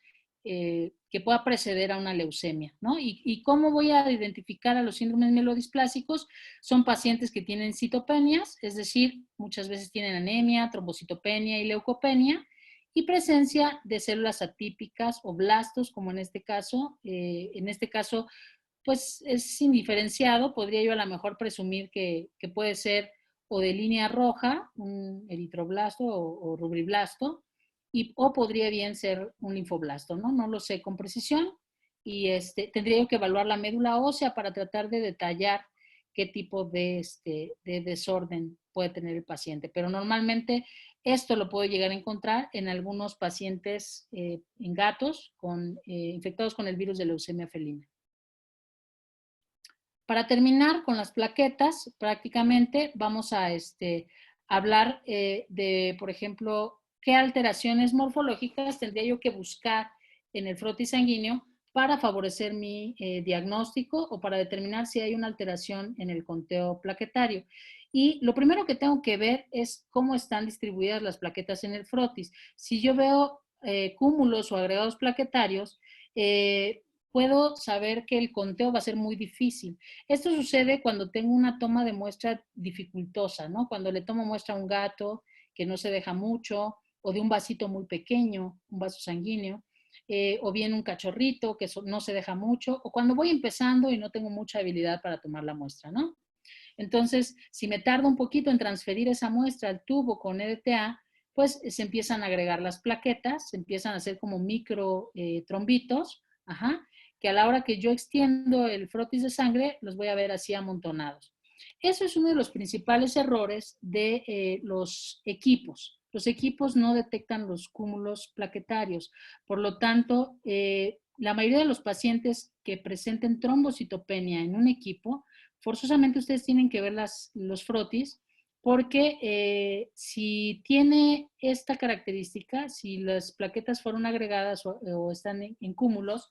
que pueda preceder a una leucemia, ¿no? ¿Y cómo voy a identificar a los síndromes mielodisplásicos? Son pacientes que tienen citopenias, es decir, muchas veces tienen anemia, trombocitopenia y leucopenia, y presencia de células atípicas o blastos, como en este caso. Pues es indiferenciado, podría yo a lo mejor presumir que puede ser o de línea roja, un eritroblasto o rubriblasto, o podría bien ser un linfoblasto, ¿no? No lo sé con precisión, y tendría yo que evaluar la médula ósea para tratar de detallar qué tipo de desorden puede tener el paciente. Pero normalmente esto lo puedo llegar a encontrar en algunos pacientes, en gatos infectados con el virus de leucemia felina. Para terminar con las plaquetas, prácticamente vamos a hablar de, por ejemplo, qué alteraciones morfológicas tendría yo que buscar en el frotis sanguíneo para favorecer mi diagnóstico o para determinar si hay una alteración en el conteo plaquetario. Y lo primero que tengo que ver es cómo están distribuidas las plaquetas en el frotis. Si yo veo cúmulos o agregados plaquetarios, puedo saber que el conteo va a ser muy difícil. Esto sucede cuando tengo una toma de muestra dificultosa, ¿no? Cuando le tomo muestra a un gato que no se deja mucho, o de un vasito muy pequeño, un vaso sanguíneo, o bien un cachorrito que no se deja mucho, o cuando voy empezando y no tengo mucha habilidad para tomar la muestra, ¿no? Entonces, si me tardo un poquito en transferir esa muestra al tubo con EDTA, pues se empiezan a agregar las plaquetas, se empiezan a hacer como micro trombitos, que a la hora que yo extiendo el frotis de sangre, los voy a ver así amontonados. Eso es uno de los principales errores de los equipos. Los equipos no detectan los cúmulos plaquetarios. Por lo tanto, la mayoría de los pacientes que presenten trombocitopenia en un equipo, forzosamente ustedes tienen que ver los frotis, porque si tiene esta característica, si las plaquetas fueron agregadas o están en cúmulos,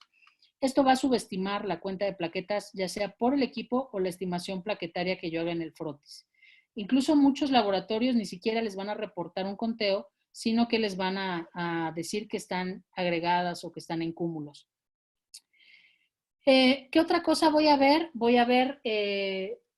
esto va a subestimar la cuenta de plaquetas, ya sea por el equipo o la estimación plaquetaria que yo haga en el frotis. Incluso muchos laboratorios ni siquiera les van a reportar un conteo, sino que les van a decir que están agregadas o que están en cúmulos. ¿Qué otra cosa voy a ver? Voy a ver,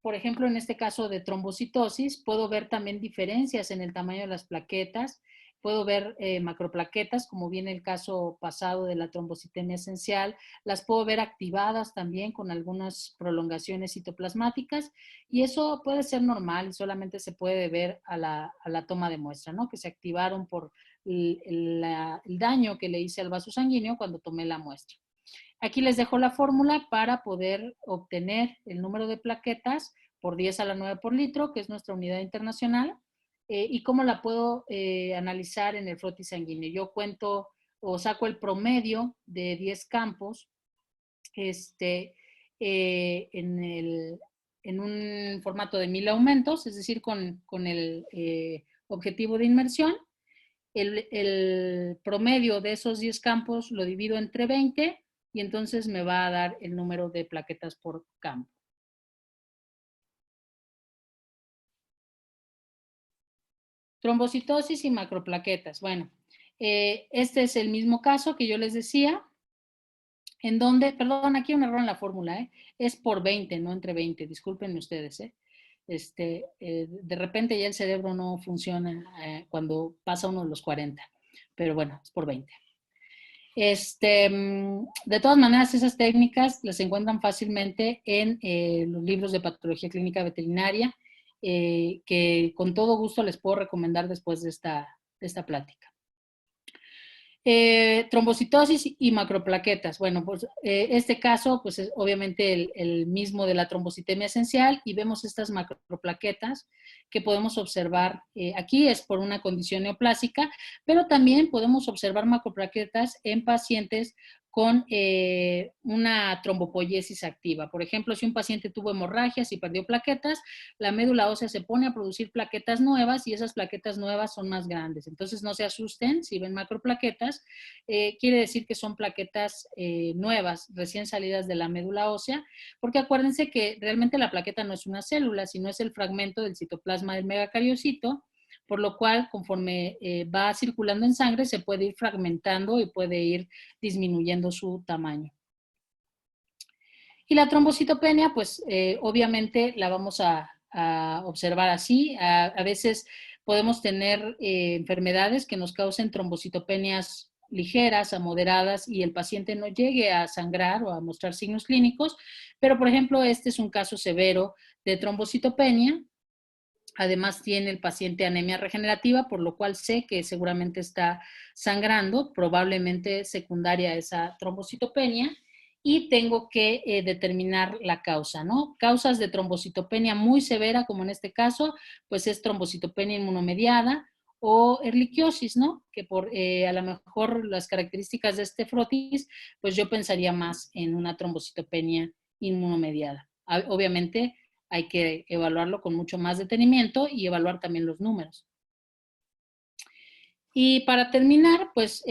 por ejemplo, en este caso de trombocitosis, puedo ver también diferencias en el tamaño de las plaquetas. Puedo ver macroplaquetas, como viene el caso pasado de la trombocitemia esencial. Las puedo ver activadas también con algunas prolongaciones citoplasmáticas, y eso puede ser normal y solamente se puede ver a la toma de muestra, ¿no? Que se activaron por el daño que le hice al vaso sanguíneo cuando tomé la muestra. Aquí les dejo la fórmula para poder obtener el número de plaquetas por 10 a la 9 por litro, que es nuestra unidad internacional, y cómo la puedo analizar en el frotis sanguíneo. Yo cuento o saco el promedio de 10 campos en un formato de 1000 aumentos, es decir, con el objetivo de inmersión. El promedio de esos 10 campos lo divido entre 20 y entonces me va a dar el número de plaquetas por campo. Trombocitosis y macroplaquetas. Bueno, este es el mismo caso que yo les decía, en donde, perdón, aquí hay un error en la fórmula, es por 20, no entre 20, discúlpenme ustedes. De repente ya el cerebro no funciona cuando pasa uno de los 40, pero bueno, es por 20. De todas maneras, esas técnicas las encuentran fácilmente en los libros de patología clínica veterinaria, que con todo gusto les puedo recomendar después de esta plática. Trombocitosis y macroplaquetas. Bueno, pues este caso pues es obviamente el mismo de la trombocitemia esencial, y vemos estas macroplaquetas que podemos observar aquí. Es por una condición neoplásica, pero también podemos observar macroplaquetas en pacientes con una trombopoiesis activa. Por ejemplo, si un paciente tuvo hemorragias y perdió plaquetas, la médula ósea se pone a producir plaquetas nuevas, y esas plaquetas nuevas son más grandes. Entonces no se asusten si ven macroplaquetas, quiere decir que son plaquetas nuevas, recién salidas de la médula ósea, porque acuérdense que realmente la plaqueta no es una célula, sino es el fragmento del citoplasma del megacariocito, por lo cual conforme va circulando en sangre se puede ir fragmentando y puede ir disminuyendo su tamaño. Y la trombocitopenia, pues obviamente la vamos a observar así. A veces podemos tener enfermedades que nos causen trombocitopenias ligeras a moderadas y el paciente no llegue a sangrar o a mostrar signos clínicos, pero por ejemplo este es un caso severo de trombocitopenia. Además tiene el paciente anemia regenerativa, por lo cual sé que seguramente está sangrando, probablemente secundaria a esa trombocitopenia, y tengo que determinar la causa, ¿no? Causas de trombocitopenia muy severa, como en este caso, pues es trombocitopenia inmunomediada o erliquiosis, ¿no? Que por a lo mejor las características de este frotis, pues yo pensaría más en una trombocitopenia inmunomediada. Obviamente hay que evaluarlo con mucho más detenimiento y evaluar también los números. Y para terminar, pues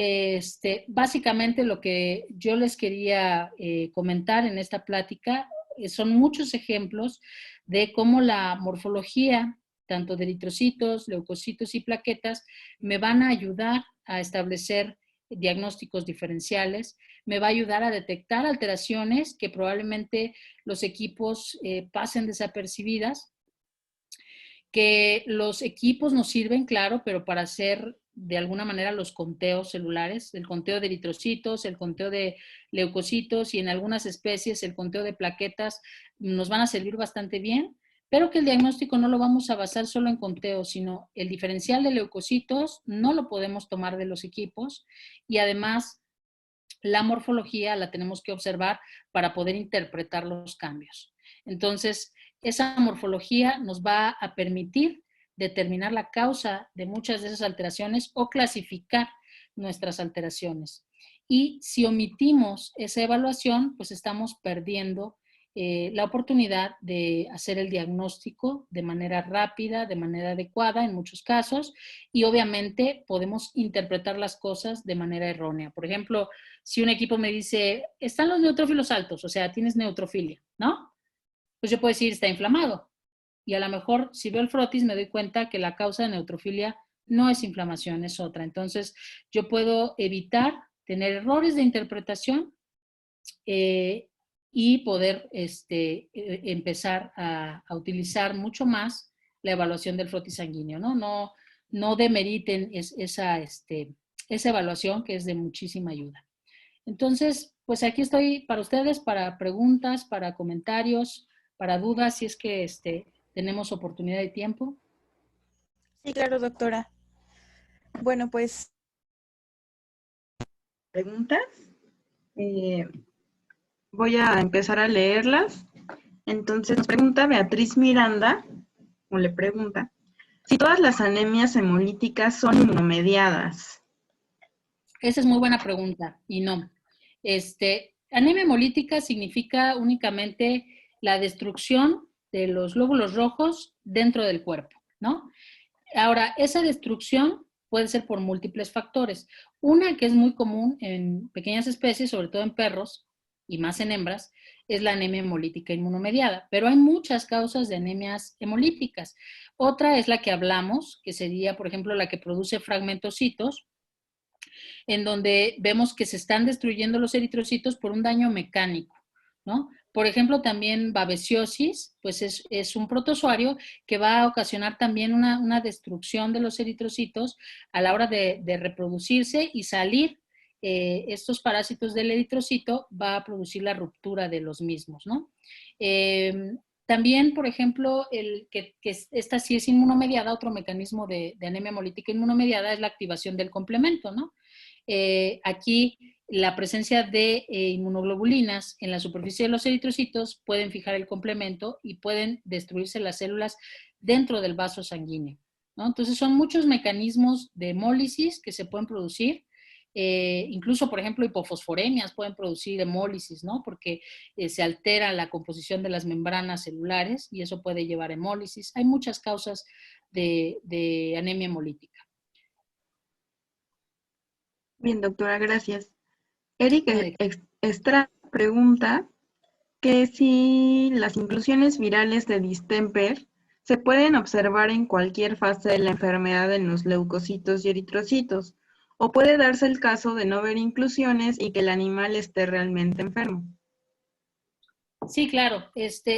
básicamente lo que yo les quería comentar en esta plática son muchos ejemplos de cómo la morfología, tanto de eritrocitos, leucocitos y plaquetas, me van a ayudar a establecer diagnósticos diferenciales, me va a ayudar a detectar alteraciones que probablemente los equipos pasen desapercibidas, que los equipos nos sirven, claro, pero para hacer de alguna manera los conteos celulares, el conteo de eritrocitos, el conteo de leucocitos y en algunas especies el conteo de plaquetas nos van a servir bastante bien, pero que el diagnóstico no lo vamos a basar solo en conteos, sino el diferencial de leucocitos no lo podemos tomar de los equipos y además la morfología la tenemos que observar para poder interpretar los cambios. Entonces, esa morfología nos va a permitir determinar la causa de muchas de esas alteraciones o clasificar nuestras alteraciones. Y si omitimos esa evaluación, pues estamos perdiendo la oportunidad de hacer el diagnóstico de manera rápida, de manera adecuada en muchos casos, y obviamente podemos interpretar las cosas de manera errónea. Por ejemplo, si un equipo me dice, están los neutrófilos altos, o sea, tienes neutrofilia, ¿no? Pues yo puedo decir, está inflamado. Y a lo mejor, si veo el frotis, me doy cuenta que la causa de neutrofilia no es inflamación, es otra. Entonces, yo puedo evitar tener errores de interpretación y poder empezar a utilizar mucho más la evaluación del frotis sanguíneo, ¿no? No demeriten esa evaluación que es de muchísima ayuda. Entonces, pues aquí estoy para ustedes, para preguntas, para comentarios, para dudas, si es que tenemos oportunidad de tiempo. Sí, claro, doctora. Bueno, pues preguntas. Voy a empezar a leerlas. Entonces nos pregunta Beatriz Miranda, o le pregunta, si todas las anemias hemolíticas son inmunomediadas. Esa es muy buena pregunta, y no. Anemia hemolítica significa únicamente la destrucción de los glóbulos rojos dentro del cuerpo, ¿no? Ahora, esa destrucción puede ser por múltiples factores. Una que es muy común en pequeñas especies, sobre todo en perros y más en hembras, es la anemia hemolítica inmunomediada, pero hay muchas causas de anemias hemolíticas. Otra es la que hablamos, que sería, por ejemplo, la que produce fragmentocitos, en donde vemos que se están destruyendo los eritrocitos por un daño mecánico, ¿no? Por ejemplo, también babesiosis, pues es un protozoario que va a ocasionar también una destrucción de los eritrocitos a la hora de reproducirse y salir. Estos parásitos del eritrocito va a producir la ruptura de los mismos, ¿no? También, por ejemplo, que esta sí es inmunomediada, otro mecanismo de anemia hemolítica inmunomediada es la activación del complemento, ¿no? Aquí la presencia de inmunoglobulinas en la superficie de los eritrocitos pueden fijar el complemento y pueden destruirse las células dentro del vaso sanguíneo, ¿no? Entonces son muchos mecanismos de hemólisis que se pueden producir, incluso por ejemplo hipofosforemias pueden producir hemólisis, ¿no? Porque se altera la composición de las membranas celulares y eso puede llevar a hemólisis. Hay muchas causas de anemia hemolítica. Bien, doctora, gracias. Eric Estrada pregunta que si las inclusiones virales de distemper se pueden observar en cualquier fase de la enfermedad en los leucocitos y eritrocitos, o puede darse el caso de no ver inclusiones y que el animal esté realmente enfermo. Sí, claro.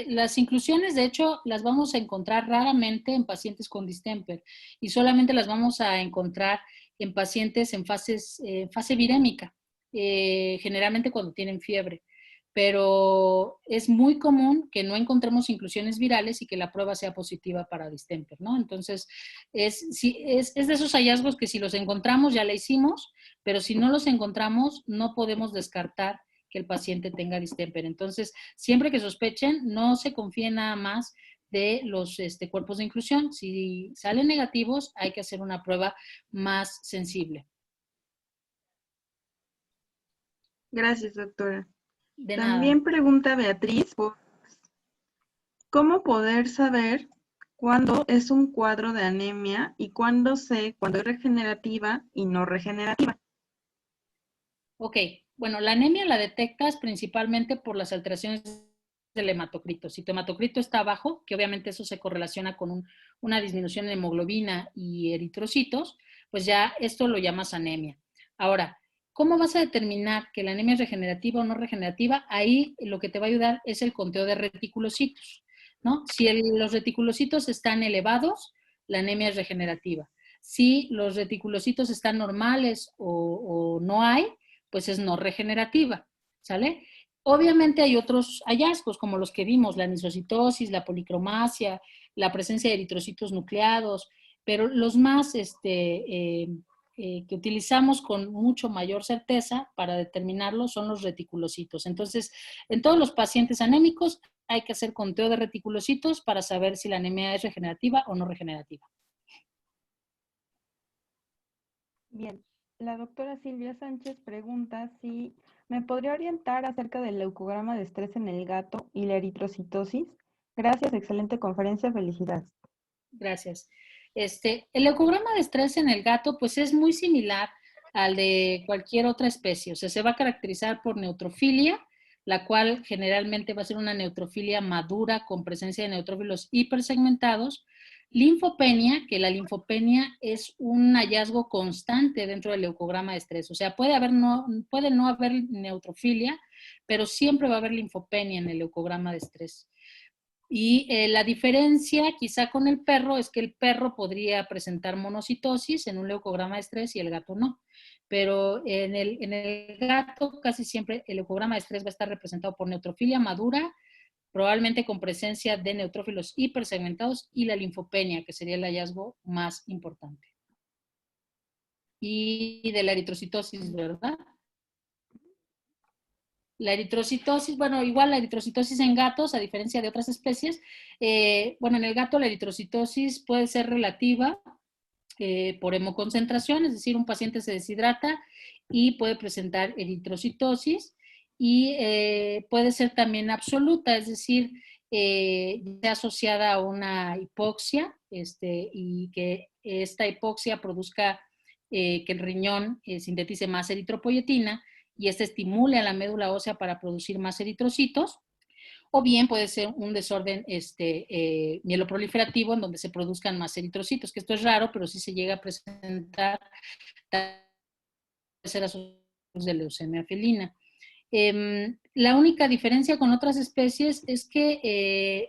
Las inclusiones, de hecho, las vamos a encontrar raramente en pacientes con distemper y solamente las vamos a encontrar en pacientes en fase virémica, generalmente cuando tienen fiebre. Pero es muy común que no encontremos inclusiones virales y que la prueba sea positiva para distemper, ¿no? Entonces, es de esos hallazgos que si los encontramos ya la hicimos, pero si no los encontramos no podemos descartar que el paciente tenga distemper. Entonces, siempre que sospechen, no se confíen nada más de los cuerpos de inclusión. Si salen negativos, hay que hacer una prueba más sensible. Gracias, doctora. De También nada. pregunta Beatriz, ¿cómo poder saber cuándo es un cuadro de anemia y cuándo sé cuándo es regenerativa y no regenerativa? Ok, bueno, la anemia la detectas principalmente por las alteraciones del hematocrito. Si tu hematocrito está bajo, que obviamente eso se correlaciona con una disminución en hemoglobina y eritrocitos, pues ya esto lo llamas anemia. Ahora, ¿cómo vas a determinar que la anemia es regenerativa o no regenerativa? Ahí lo que te va a ayudar es el conteo de reticulocitos, ¿no? Si los reticulocitos están elevados, la anemia es regenerativa. Si los reticulocitos están normales o no hay, pues es no regenerativa, ¿sale? Obviamente hay otros hallazgos como los que vimos, la anisocitosis, la policromasia, la presencia de eritrocitos nucleados, pero los más que utilizamos con mucho mayor certeza para determinarlo son los reticulocitos. Entonces, en todos los pacientes anémicos hay que hacer conteo de reticulocitos para saber si la anemia es regenerativa o no regenerativa. Bien, la doctora Silvia Sánchez pregunta si me podría orientar acerca del leucograma de estrés en el gato y la eritrocitosis. Gracias, excelente conferencia, felicidades. Gracias. El leucograma de estrés en el gato, pues es muy similar al de cualquier otra especie. O sea, se va a caracterizar por neutrofilia, la cual generalmente va a ser una neutrofilia madura con presencia de neutrófilos hipersegmentados. Linfopenia, que la linfopenia es un hallazgo constante dentro del leucograma de estrés. O sea, puede no haber neutrofilia, pero siempre va a haber linfopenia en el leucograma de estrés. Y la diferencia quizá con el perro es que el perro podría presentar monocitosis en un leucograma de estrés y el gato no. Pero en el gato casi siempre el leucograma de estrés va a estar representado por neutrofilia madura, probablemente con presencia de neutrófilos hipersegmentados y la linfopenia, que sería el hallazgo más importante. Y de la eritrocitosis, ¿verdad? La eritrocitosis, bueno, igual la eritrocitosis en gatos, a diferencia de otras especies, bueno, en el gato la eritrocitosis puede ser relativa por hemoconcentración, es decir, un paciente se deshidrata y puede presentar eritrocitosis y puede ser también absoluta, es decir, está asociada a una hipoxia y que esta hipoxia produzca que el riñón sintetice más eritropoyetina y esta estimule a la médula ósea para producir más eritrocitos, o bien puede ser un desorden mieloproliferativo en donde se produzcan más eritrocitos, que esto es raro, pero sí se llega a presentar terceras de leucemia felina. La única diferencia con otras especies es que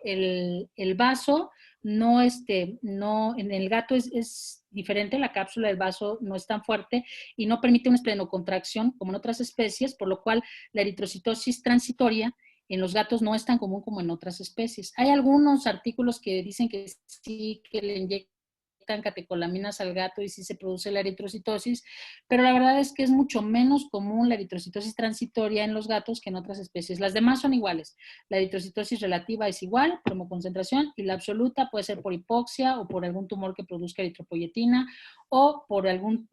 el vaso no, en el gato es diferente, la cápsula del vaso no es tan fuerte y no permite una esplenocontracción como en otras especies, por lo cual la eritrocitosis transitoria en los gatos no es tan común como en otras especies. Hay algunos artículos que dicen que sí, que le inyectan catecolaminas al gato y sí se produce la eritrocitosis, pero la verdad es que es mucho menos común la eritrocitosis transitoria en los gatos que en otras especies. Las demás son iguales. La eritrocitosis relativa es igual, por hemoconcentración, y la absoluta puede ser por hipoxia o por algún tumor que produzca eritropoyetina o por un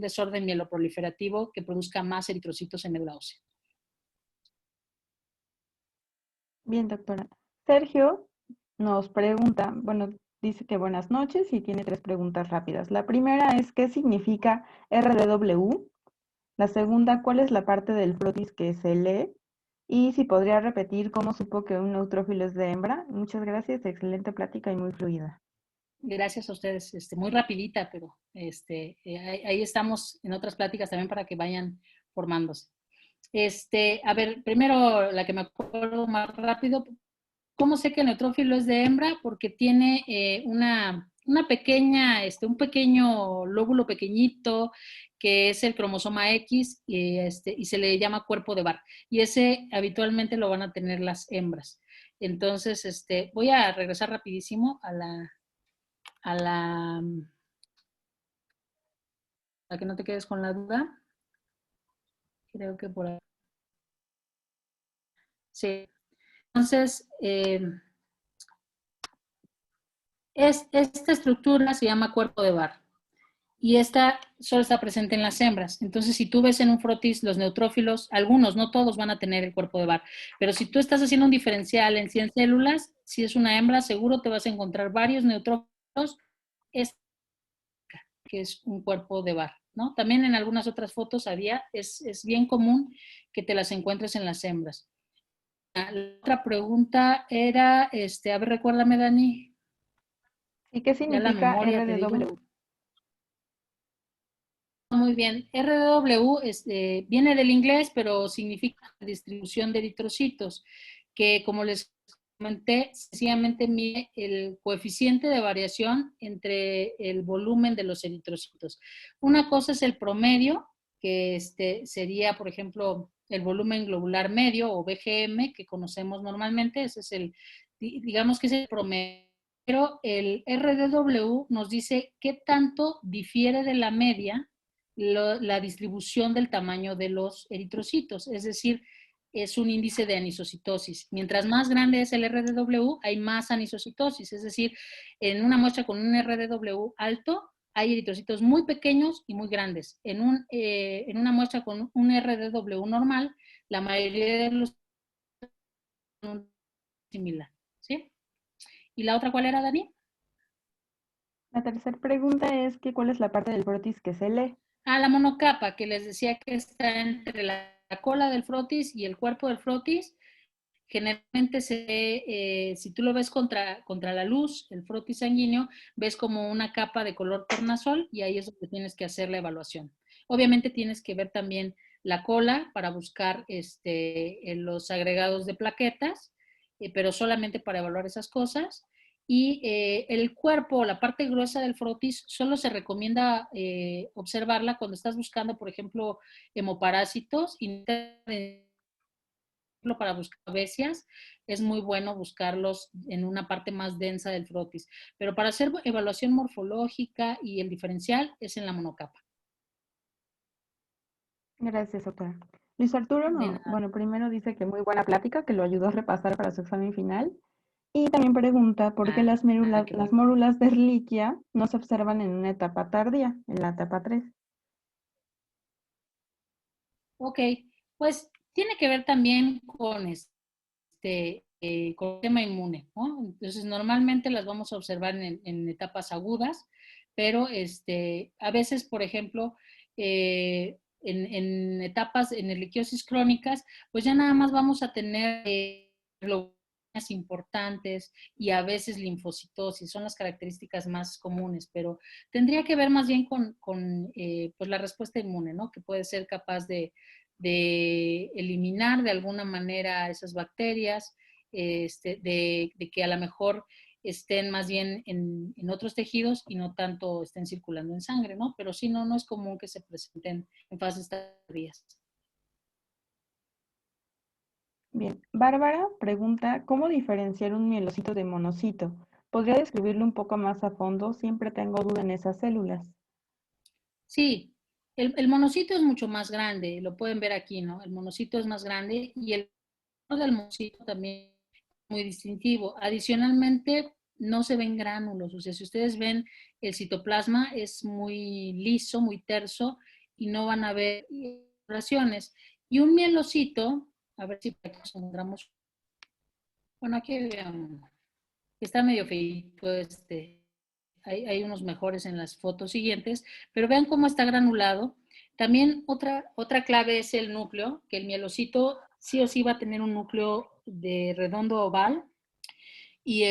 desorden mieloproliferativo que produzca más eritrocitos en médula ósea. Bien, doctora. Sergio nos pregunta, bueno, dice que buenas noches y tiene 3 preguntas rápidas. La primera es, ¿qué significa RDW? La segunda, ¿cuál es la parte del frotis que se lee? Y si podría repetir cómo supo que un neutrófilo es de hembra. Muchas gracias, excelente plática y muy fluida. Gracias a ustedes, muy rapidita, pero ahí estamos en otras pláticas también para que vayan formándose. A ver, primero la que me acuerdo más rápido, ¿cómo sé que el neutrófilo es de hembra? Porque tiene una pequeña, un pequeño lóbulo pequeñito que es el cromosoma X y se le llama cuerpo de Barr. Y ese habitualmente lo van a tener las hembras. Entonces, voy a regresar rapidísimo a la, para que no te quedes con la duda. Creo que por ahí. Sí. Entonces, esta estructura se llama cuerpo de Barr y esta solo está presente en las hembras. Entonces, si tú ves en un frotis los neutrófilos, algunos, no todos van a tener el cuerpo de Barr, pero si tú estás haciendo un diferencial en 100 células, si es una hembra, seguro te vas a encontrar varios neutrófilos, que es un cuerpo de Barr, ¿no? También en algunas otras fotos es bien común que te las encuentres en las hembras. La otra pregunta era, a ver, recuérdame, Dani. ¿Y qué Ya la significa memoria, te digo. RDW? Muy bien. RDW viene del inglés, pero significa distribución de eritrocitos, que como les comenté, sencillamente mide el coeficiente de variación entre el volumen de los eritrocitos. Una cosa es el promedio, que sería, por ejemplo, el volumen globular medio o BGM que conocemos normalmente, ese es digamos que es el promedio. Pero el RDW nos dice qué tanto difiere de la media la distribución del tamaño de los eritrocitos, es decir, es un índice de anisocitosis. Mientras más grande es el RDW, hay más anisocitosis, es decir, en una muestra con un RDW alto, hay eritrocitos muy pequeños y muy grandes. En una muestra con un RDW normal, la mayoría de los son similar, ¿sí? ¿Y la otra cuál era, Dani? La tercera pregunta es que ¿cuál es la parte del frotis que se lee? La monocapa, que les decía que está entre la cola del frotis y el cuerpo del frotis. Generalmente si tú lo ves contra la luz, el frotis sanguíneo, ves como una capa de color tornasol y ahí es donde tienes que hacer la evaluación. Obviamente tienes que ver también la cola para buscar en los agregados de plaquetas, pero solamente para evaluar esas cosas. Y el cuerpo, la parte gruesa del frotis, solo se recomienda observarla cuando estás buscando, por ejemplo, hemoparásitos y para buscar besias, es muy bueno buscarlos en una parte más densa del frotis. Pero para hacer evaluación morfológica y el diferencial es en la monocapa. Gracias, doctora. Luis Arturo, bueno, primero dice que muy buena plática, que lo ayudó a repasar para su examen final. Y también pregunta por qué las mórulas de Ehrlichia no se observan en una etapa tardía, en la etapa 3. Ok, pues tiene que ver también con con el tema inmune, ¿no? Entonces, normalmente las vamos a observar en etapas agudas, pero a veces, por ejemplo, en etapas, en heliquiosis crónicas, pues ya nada más vamos a tener globulaciones importantes y a veces linfocitosis, son las características más comunes, pero tendría que ver más bien con pues la respuesta inmune, ¿no? Que puede ser capaz de eliminar de alguna manera esas bacterias, de que a lo mejor estén más bien en otros tejidos y no tanto estén circulando en sangre, ¿no? Pero sí, no es común que se presenten en fases tardías. Bien, Bárbara pregunta, ¿cómo diferenciar un mielocito de monocito? ¿Podría describirlo un poco más a fondo? Siempre tengo duda en esas células. Sí, el monocito es mucho más grande, lo pueden ver aquí, ¿no? El monocito es más grande y el del monocito también es muy distintivo. Adicionalmente, no se ven gránulos, o sea, si ustedes ven el citoplasma es muy liso, muy terso y no van a ver relaciones. Y un mielocito, a ver si encontramos, bueno, aquí está medio feito hay unos mejores en las fotos siguientes, pero vean cómo está granulado. También otra clave es el núcleo, que el mielocito sí o sí va a tener un núcleo de redondo oval y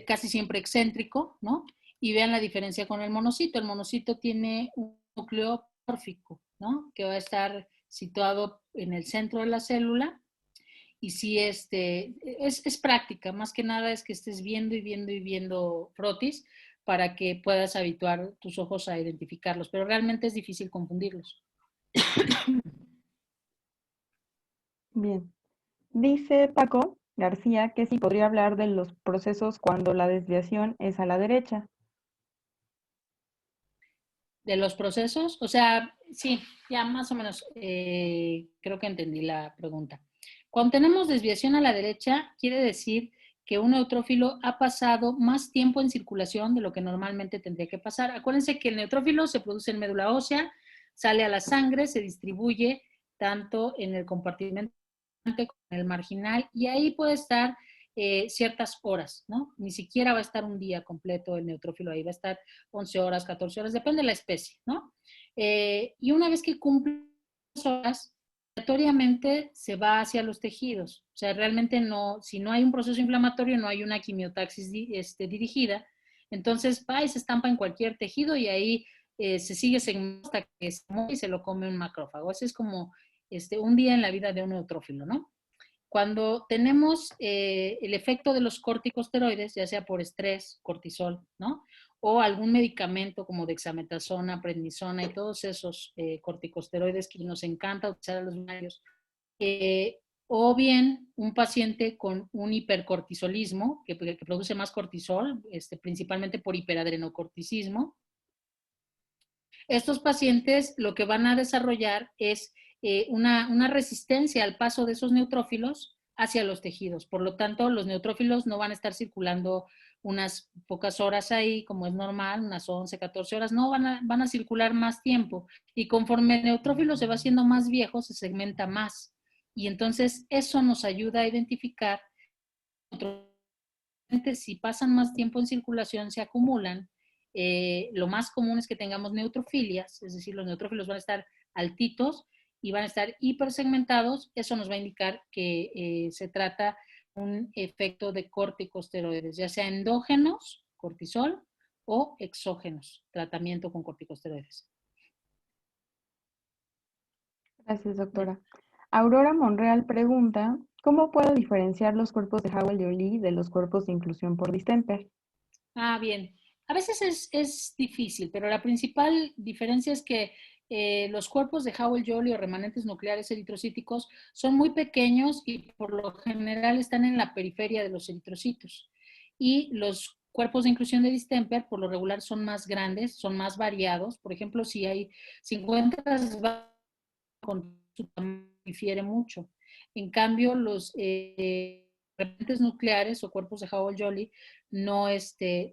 casi siempre excéntrico, ¿no? Y vean la diferencia con el monocito. El monocito tiene un núcleo pórfico, ¿no? Que va a estar situado en el centro de la célula. Y sí, es práctica, más que nada es que estés viendo y viendo y viendo frotis para que puedas habituar tus ojos a identificarlos, pero realmente es difícil confundirlos. Bien. Dice Paco García que sí podría hablar de los procesos cuando la desviación es a la derecha. De los procesos, o sea, sí, ya más o menos creo que entendí la pregunta. Cuando tenemos desviación a la derecha, quiere decir que un neutrófilo ha pasado más tiempo en circulación de lo que normalmente tendría que pasar. Acuérdense que el neutrófilo se produce en médula ósea, sale a la sangre, se distribuye tanto en el compartimento como en el marginal y ahí puede estar ciertas horas, ¿no? Ni siquiera va a estar un día completo el neutrófilo ahí, va a estar 11 horas, 14 horas, depende de la especie, ¿no? Y una vez que cumple las horas, aleatoriamente se va hacia los tejidos. O sea, realmente no, si no hay un proceso inflamatorio, no hay una quimiotaxis dirigida, entonces va y se estampa en cualquier tejido y ahí se sigue hasta que se muere y se lo come un macrófago. Ese es como un día en la vida de un neutrófilo, ¿no? Cuando tenemos el efecto de los corticosteroides, ya sea por estrés, cortisol, ¿no? O algún medicamento como dexametasona, prednisona y todos esos corticosteroides que nos encanta utilizar a los varios, o bien un paciente con un hipercortisolismo, que produce más cortisol, principalmente por hiperadrenocorticismo. Estos pacientes lo que van a desarrollar es una resistencia al paso de esos neutrófilos hacia los tejidos. Por lo tanto, los neutrófilos no van a estar circulando unas pocas horas ahí, como es normal, unas 11, 14 horas, no, van a circular más tiempo. Y conforme el neutrófilo se va haciendo más viejo, se segmenta más. Y entonces eso nos ayuda a identificar si pasan más tiempo en circulación, se acumulan. Lo más común es que tengamos neutrofilias, es decir, los neutrófilos van a estar altitos y van a estar hipersegmentados. Eso nos va a indicar que se trata de un efecto de corticosteroides, ya sea endógenos, cortisol, o exógenos, tratamiento con corticosteroides. Gracias, doctora. Aurora Monreal pregunta, ¿cómo puedo diferenciar los cuerpos de Howell-Joly de los cuerpos de inclusión por distemper? Ah, bien. A veces es difícil, pero la principal diferencia es que los cuerpos de Howell-Joly o remanentes nucleares eritrocíticos son muy pequeños y por lo general están en la periferia de los eritrocitos. Y los cuerpos de inclusión de distemper por lo regular son más grandes, son más variados. Por ejemplo, si encuentras con su tamaño difiere mucho. En cambio, los remanentes nucleares o cuerpos de Howell-Joly no,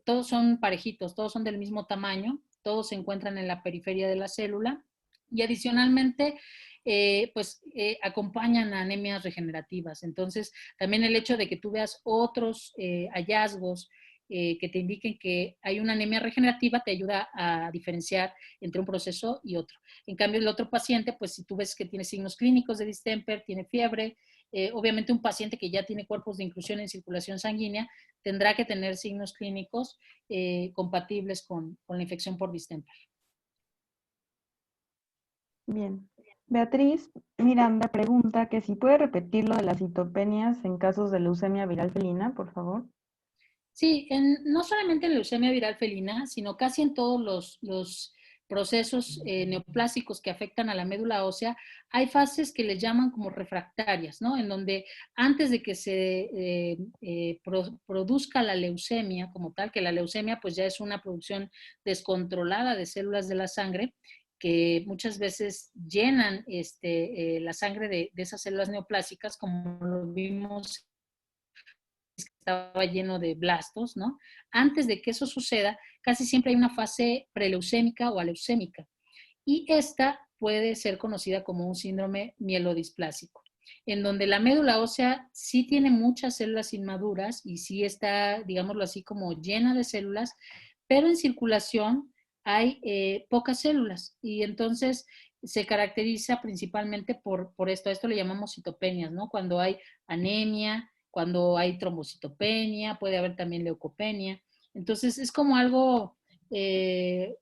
todos son parejitos, todos son del mismo tamaño, todos se encuentran en la periferia de la célula y adicionalmente acompañan a anemias regenerativas. Entonces, también el hecho de que tú veas otros hallazgos que te indiquen que hay una anemia regenerativa te ayuda a diferenciar entre un proceso y otro. En cambio, el otro paciente, pues si tú ves que tiene signos clínicos de distemper, tiene fiebre, obviamente un paciente que ya tiene cuerpos de inclusión en circulación sanguínea tendrá que tener signos clínicos compatibles con la infección por distemper. Bien. Beatriz Miranda pregunta que si puede repetir lo de las citopenias en casos de leucemia viral felina, por favor. Sí, no solamente en leucemia viral felina, sino casi en todos los procesos neoplásicos que afectan a la médula ósea, hay fases que les llaman como refractarias, ¿no? En donde antes de que se produzca la leucemia como tal, que la leucemia pues ya es una producción descontrolada de células de la sangre, que muchas veces llenan la sangre de esas células neoplásicas, como lo vimos estaba lleno de blastos, ¿no? Antes de que eso suceda, casi siempre hay una fase preleucémica o aleucémica. Y esta puede ser conocida como un síndrome mielodisplásico, en donde la médula ósea sí tiene muchas células inmaduras y sí está, digámoslo así, como llena de células, pero en circulación hay pocas células y entonces se caracteriza principalmente por esto. A esto le llamamos citopenias, ¿no? Cuando hay anemia, cuando hay trombocitopenia, puede haber también leucopenia. Entonces es como algo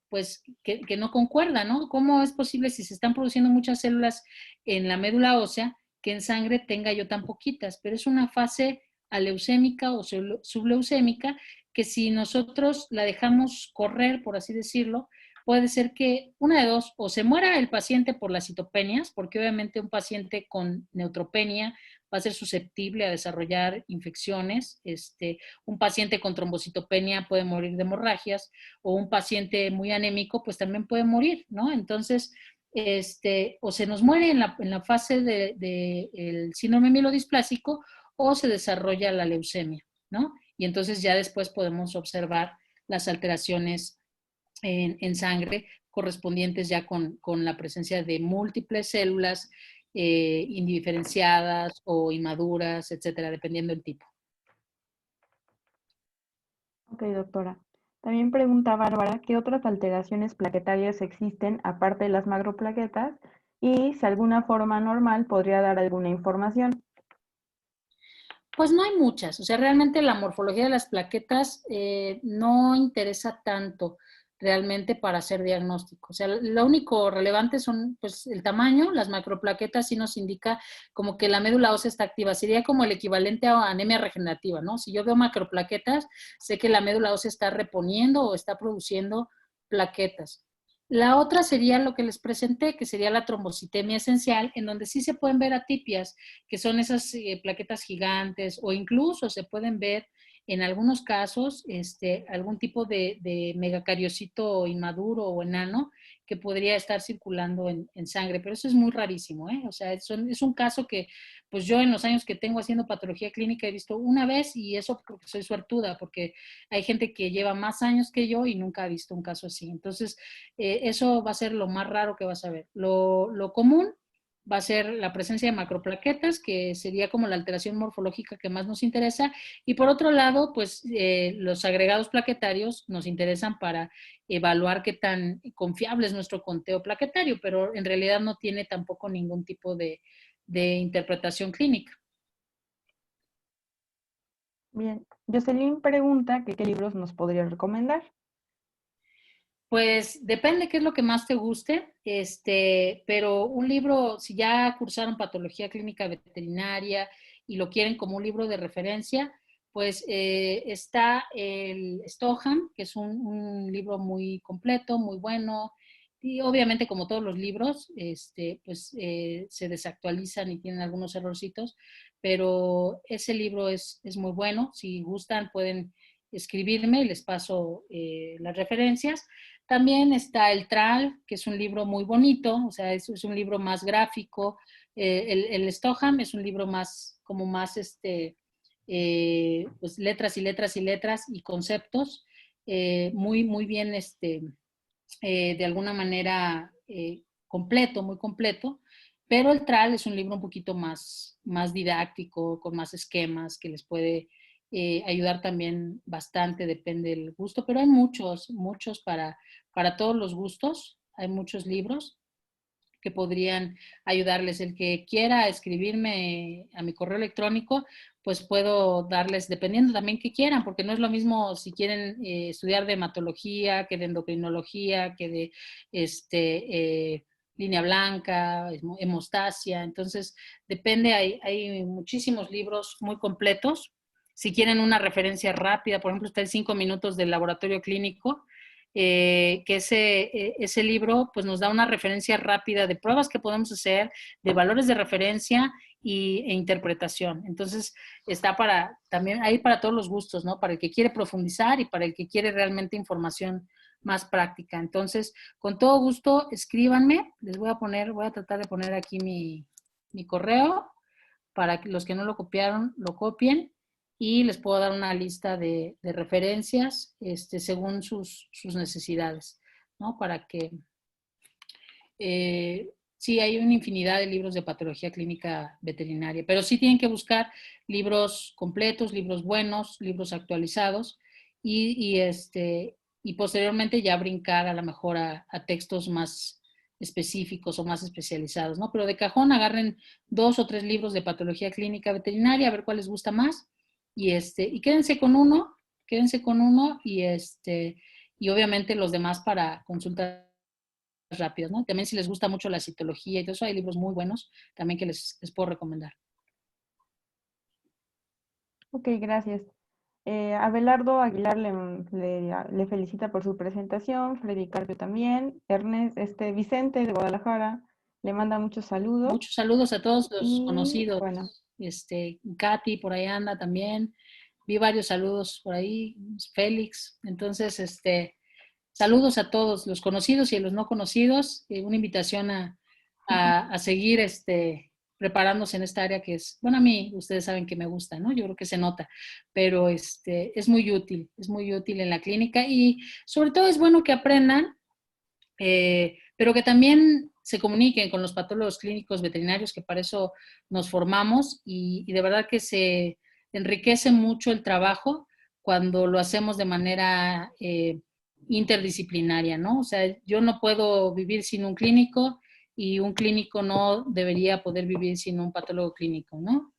pues que no concuerda, ¿no? ¿Cómo es posible si se están produciendo muchas células en la médula ósea que en sangre tenga yo tan poquitas? Pero es una fase aleucémica o subleucémica que si nosotros la dejamos correr, por así decirlo, puede ser que una de dos, o se muera el paciente por las citopenias, porque obviamente un paciente con neutropenia va a ser susceptible a desarrollar infecciones. Un paciente con trombocitopenia puede morir de hemorragias, o un paciente muy anémico, pues también puede morir, ¿no? Entonces, o se nos muere en la fase del síndrome mielodisplásico, o se desarrolla la leucemia, ¿no? Y entonces ya después podemos observar las alteraciones en sangre correspondientes ya con la presencia de múltiples células indiferenciadas o inmaduras, etcétera, dependiendo del tipo. Ok, doctora. También pregunta Bárbara, ¿qué otras alteraciones plaquetarias existen aparte de las macroplaquetas? Y si alguna forma normal podría dar alguna información. Pues no hay muchas, o sea, realmente la morfología de las plaquetas no interesa tanto realmente para hacer diagnóstico. O sea, lo único relevante son pues el tamaño, las macroplaquetas sí nos indica como que la médula ósea está activa, sería como el equivalente a anemia regenerativa, ¿no? Si yo veo macroplaquetas, sé que la médula ósea está reponiendo o está produciendo plaquetas. La otra sería lo que les presenté, que sería la trombocitemia esencial, en donde sí se pueden ver atipias, que son esas plaquetas gigantes, o incluso se pueden ver en algunos casos algún tipo de megacariocito inmaduro o enano que podría estar circulando en sangre, pero eso es muy rarísimo, ¿eh? O sea, es un caso que pues yo en los años que tengo haciendo patología clínica he visto una vez, y eso porque soy suertuda, porque hay gente que lleva más años que yo y nunca ha visto un caso así. Entonces, eso va a ser lo más raro que vas a ver. Lo común va a ser la presencia de macroplaquetas, que sería como la alteración morfológica que más nos interesa. Y por otro lado, pues los agregados plaquetarios nos interesan para evaluar qué tan confiable es nuestro conteo plaquetario, pero en realidad no tiene tampoco ningún tipo de interpretación clínica. Bien, Jocelyn pregunta que qué libros nos podría recomendar. Pues depende qué es lo que más te guste, pero un libro, si ya cursaron patología clínica veterinaria y lo quieren como un libro de referencia, pues está el Stoham, que es un libro muy completo, muy bueno, y obviamente como todos los libros, pues se desactualizan y tienen algunos errorcitos, pero ese libro es muy bueno. Si gustan pueden escribirme y les paso las referencias. También está el TRAL, que es un libro muy bonito, o sea, es un libro más gráfico. El Stoham es un libro más, como más, pues letras y letras y letras y conceptos, muy, muy bien, de alguna manera completo, muy completo. Pero el TRAL es un libro un poquito más didáctico, con más esquemas, que les puede ayudar también bastante, depende del gusto, pero hay muchos para todos los gustos, hay muchos libros que podrían ayudarles. El que quiera escribirme a mi correo electrónico, pues puedo darles, dependiendo también que quieran, porque no es lo mismo si quieren estudiar de hematología, que de endocrinología, que de línea blanca, hemostasia. Entonces, depende, hay muchísimos libros muy completos. Si quieren una referencia rápida, por ejemplo, está el 5 minutos del laboratorio clínico, que ese libro pues nos da una referencia rápida de pruebas que podemos hacer, de valores de referencia e interpretación. Entonces está también ahí para todos los gustos, ¿no? Para el que quiere profundizar y para el que quiere realmente información más práctica. Entonces, con todo gusto, escríbanme. Voy a tratar de poner aquí mi correo para que los que no lo copiaron, lo copien, y les puedo dar una lista de referencias según sus necesidades, ¿no? Para que, sí, hay una infinidad de libros de patología clínica veterinaria, pero sí tienen que buscar libros completos, libros buenos, libros actualizados, y y posteriormente ya brincar a lo mejor a textos más específicos o más especializados, ¿no? Pero de cajón agarren 2 o 3 libros de patología clínica veterinaria, a ver cuál les gusta más, y quédense con uno y obviamente los demás para consultas rápidas, ¿no? También si les gusta mucho la citología y todo eso, hay libros muy buenos también que les puedo recomendar. Ok, gracias. Abelardo Aguilar le felicita por su presentación, Freddy Carpio también, Vicente de Guadalajara le manda muchos saludos Muchos saludos a todos los y conocidos. bueno, Katy por ahí anda también. Vi varios saludos por ahí, Félix. Entonces, saludos a todos los conocidos y a los no conocidos. Una invitación a seguir preparándose en esta área que es, bueno, a mí ustedes saben que me gusta, ¿no? Yo creo que se nota, pero es muy útil en la clínica y sobre todo es bueno que aprendan, pero que también se comuniquen con los patólogos clínicos veterinarios, que para eso nos formamos y de verdad que se enriquece mucho el trabajo cuando lo hacemos de manera interdisciplinaria, ¿no? O sea, yo no puedo vivir sin un clínico y un clínico no debería poder vivir sin un patólogo clínico, ¿no?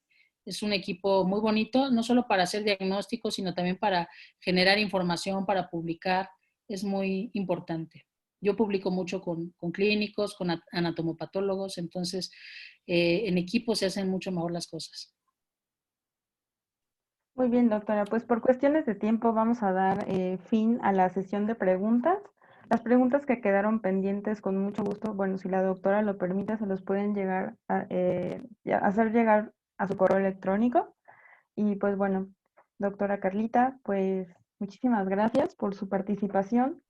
Es un equipo muy bonito, no solo para hacer diagnósticos, sino también para generar información, para publicar. Es muy importante. Yo publico mucho con clínicos, con anatomopatólogos, entonces en equipo se hacen mucho mejor las cosas. muy bien, doctora. Pues por cuestiones de tiempo vamos a dar fin a la sesión de preguntas. Las preguntas que quedaron pendientes, con mucho gusto, bueno, si la doctora lo permite, se los pueden hacer llegar a su correo electrónico. Y pues bueno, doctora Carlita, pues muchísimas gracias por su participación.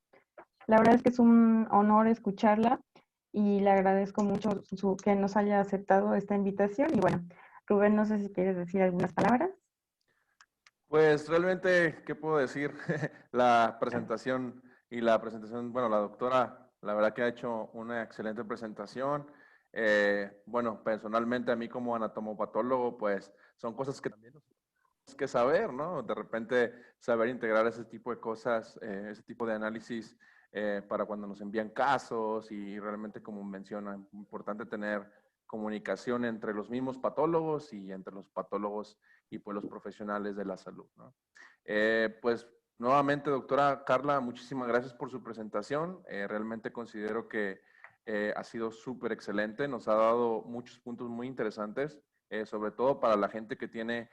La verdad es que es un honor escucharla y le agradezco mucho que nos haya aceptado esta invitación. Y bueno, Rubén, no sé si quieres decir algunas palabras. Pues realmente, ¿qué puedo decir? La presentación, bueno, la doctora, la verdad que ha hecho una excelente presentación. Bueno, personalmente a mí como anatomopatólogo, pues son cosas que también tenemos que saber, ¿no? De repente saber integrar ese tipo de cosas, ese tipo de análisis para cuando nos envían casos y realmente, como mencionan, importante tener comunicación entre los mismos patólogos y entre los patólogos y pues los profesionales de la salud, ¿no? Pues nuevamente, doctora Carla, muchísimas gracias por su presentación. Realmente considero que ha sido súper excelente, nos ha dado muchos puntos muy interesantes, sobre todo para la gente que tiene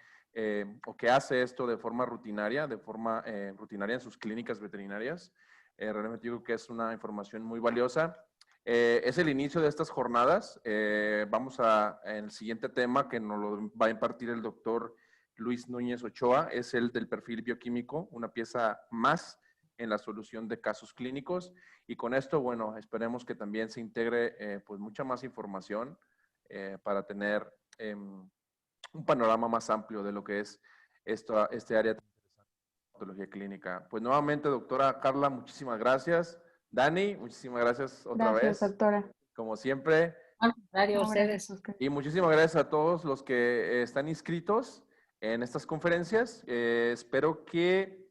o que hace esto de forma rutinaria en sus clínicas veterinarias. Realmente digo que es una información muy valiosa. Es el inicio de estas jornadas. Vamos en el siguiente tema que nos lo va a impartir el doctor Luis Núñez Ochoa, es el del perfil bioquímico, una pieza más en la solución de casos clínicos. Y con esto, bueno, esperemos que también se integre pues mucha más información para tener un panorama más amplio de lo que es este área de patología clínica. Pues nuevamente, doctora Carla, muchísimas gracias. Dani, muchísimas gracias otra Gracias, vez, doctora. como siempre. Al contrario, No, gracias ustedes. a usted. Y muchísimas gracias a todos los que están inscritos en estas conferencias. Espero que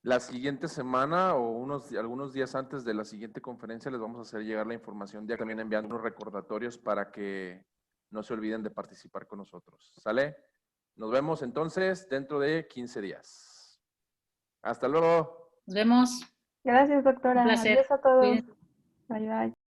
la siguiente semana o algunos días antes de la siguiente conferencia les vamos a hacer llegar la información, ya también enviando unos recordatorios para que no se olviden de participar con nosotros. ¿Sale? Nos vemos entonces dentro de 15 días. Hasta luego. Nos vemos. Gracias, Un doctora. placer. Adiós a todos. Cuídense. Bye, bye.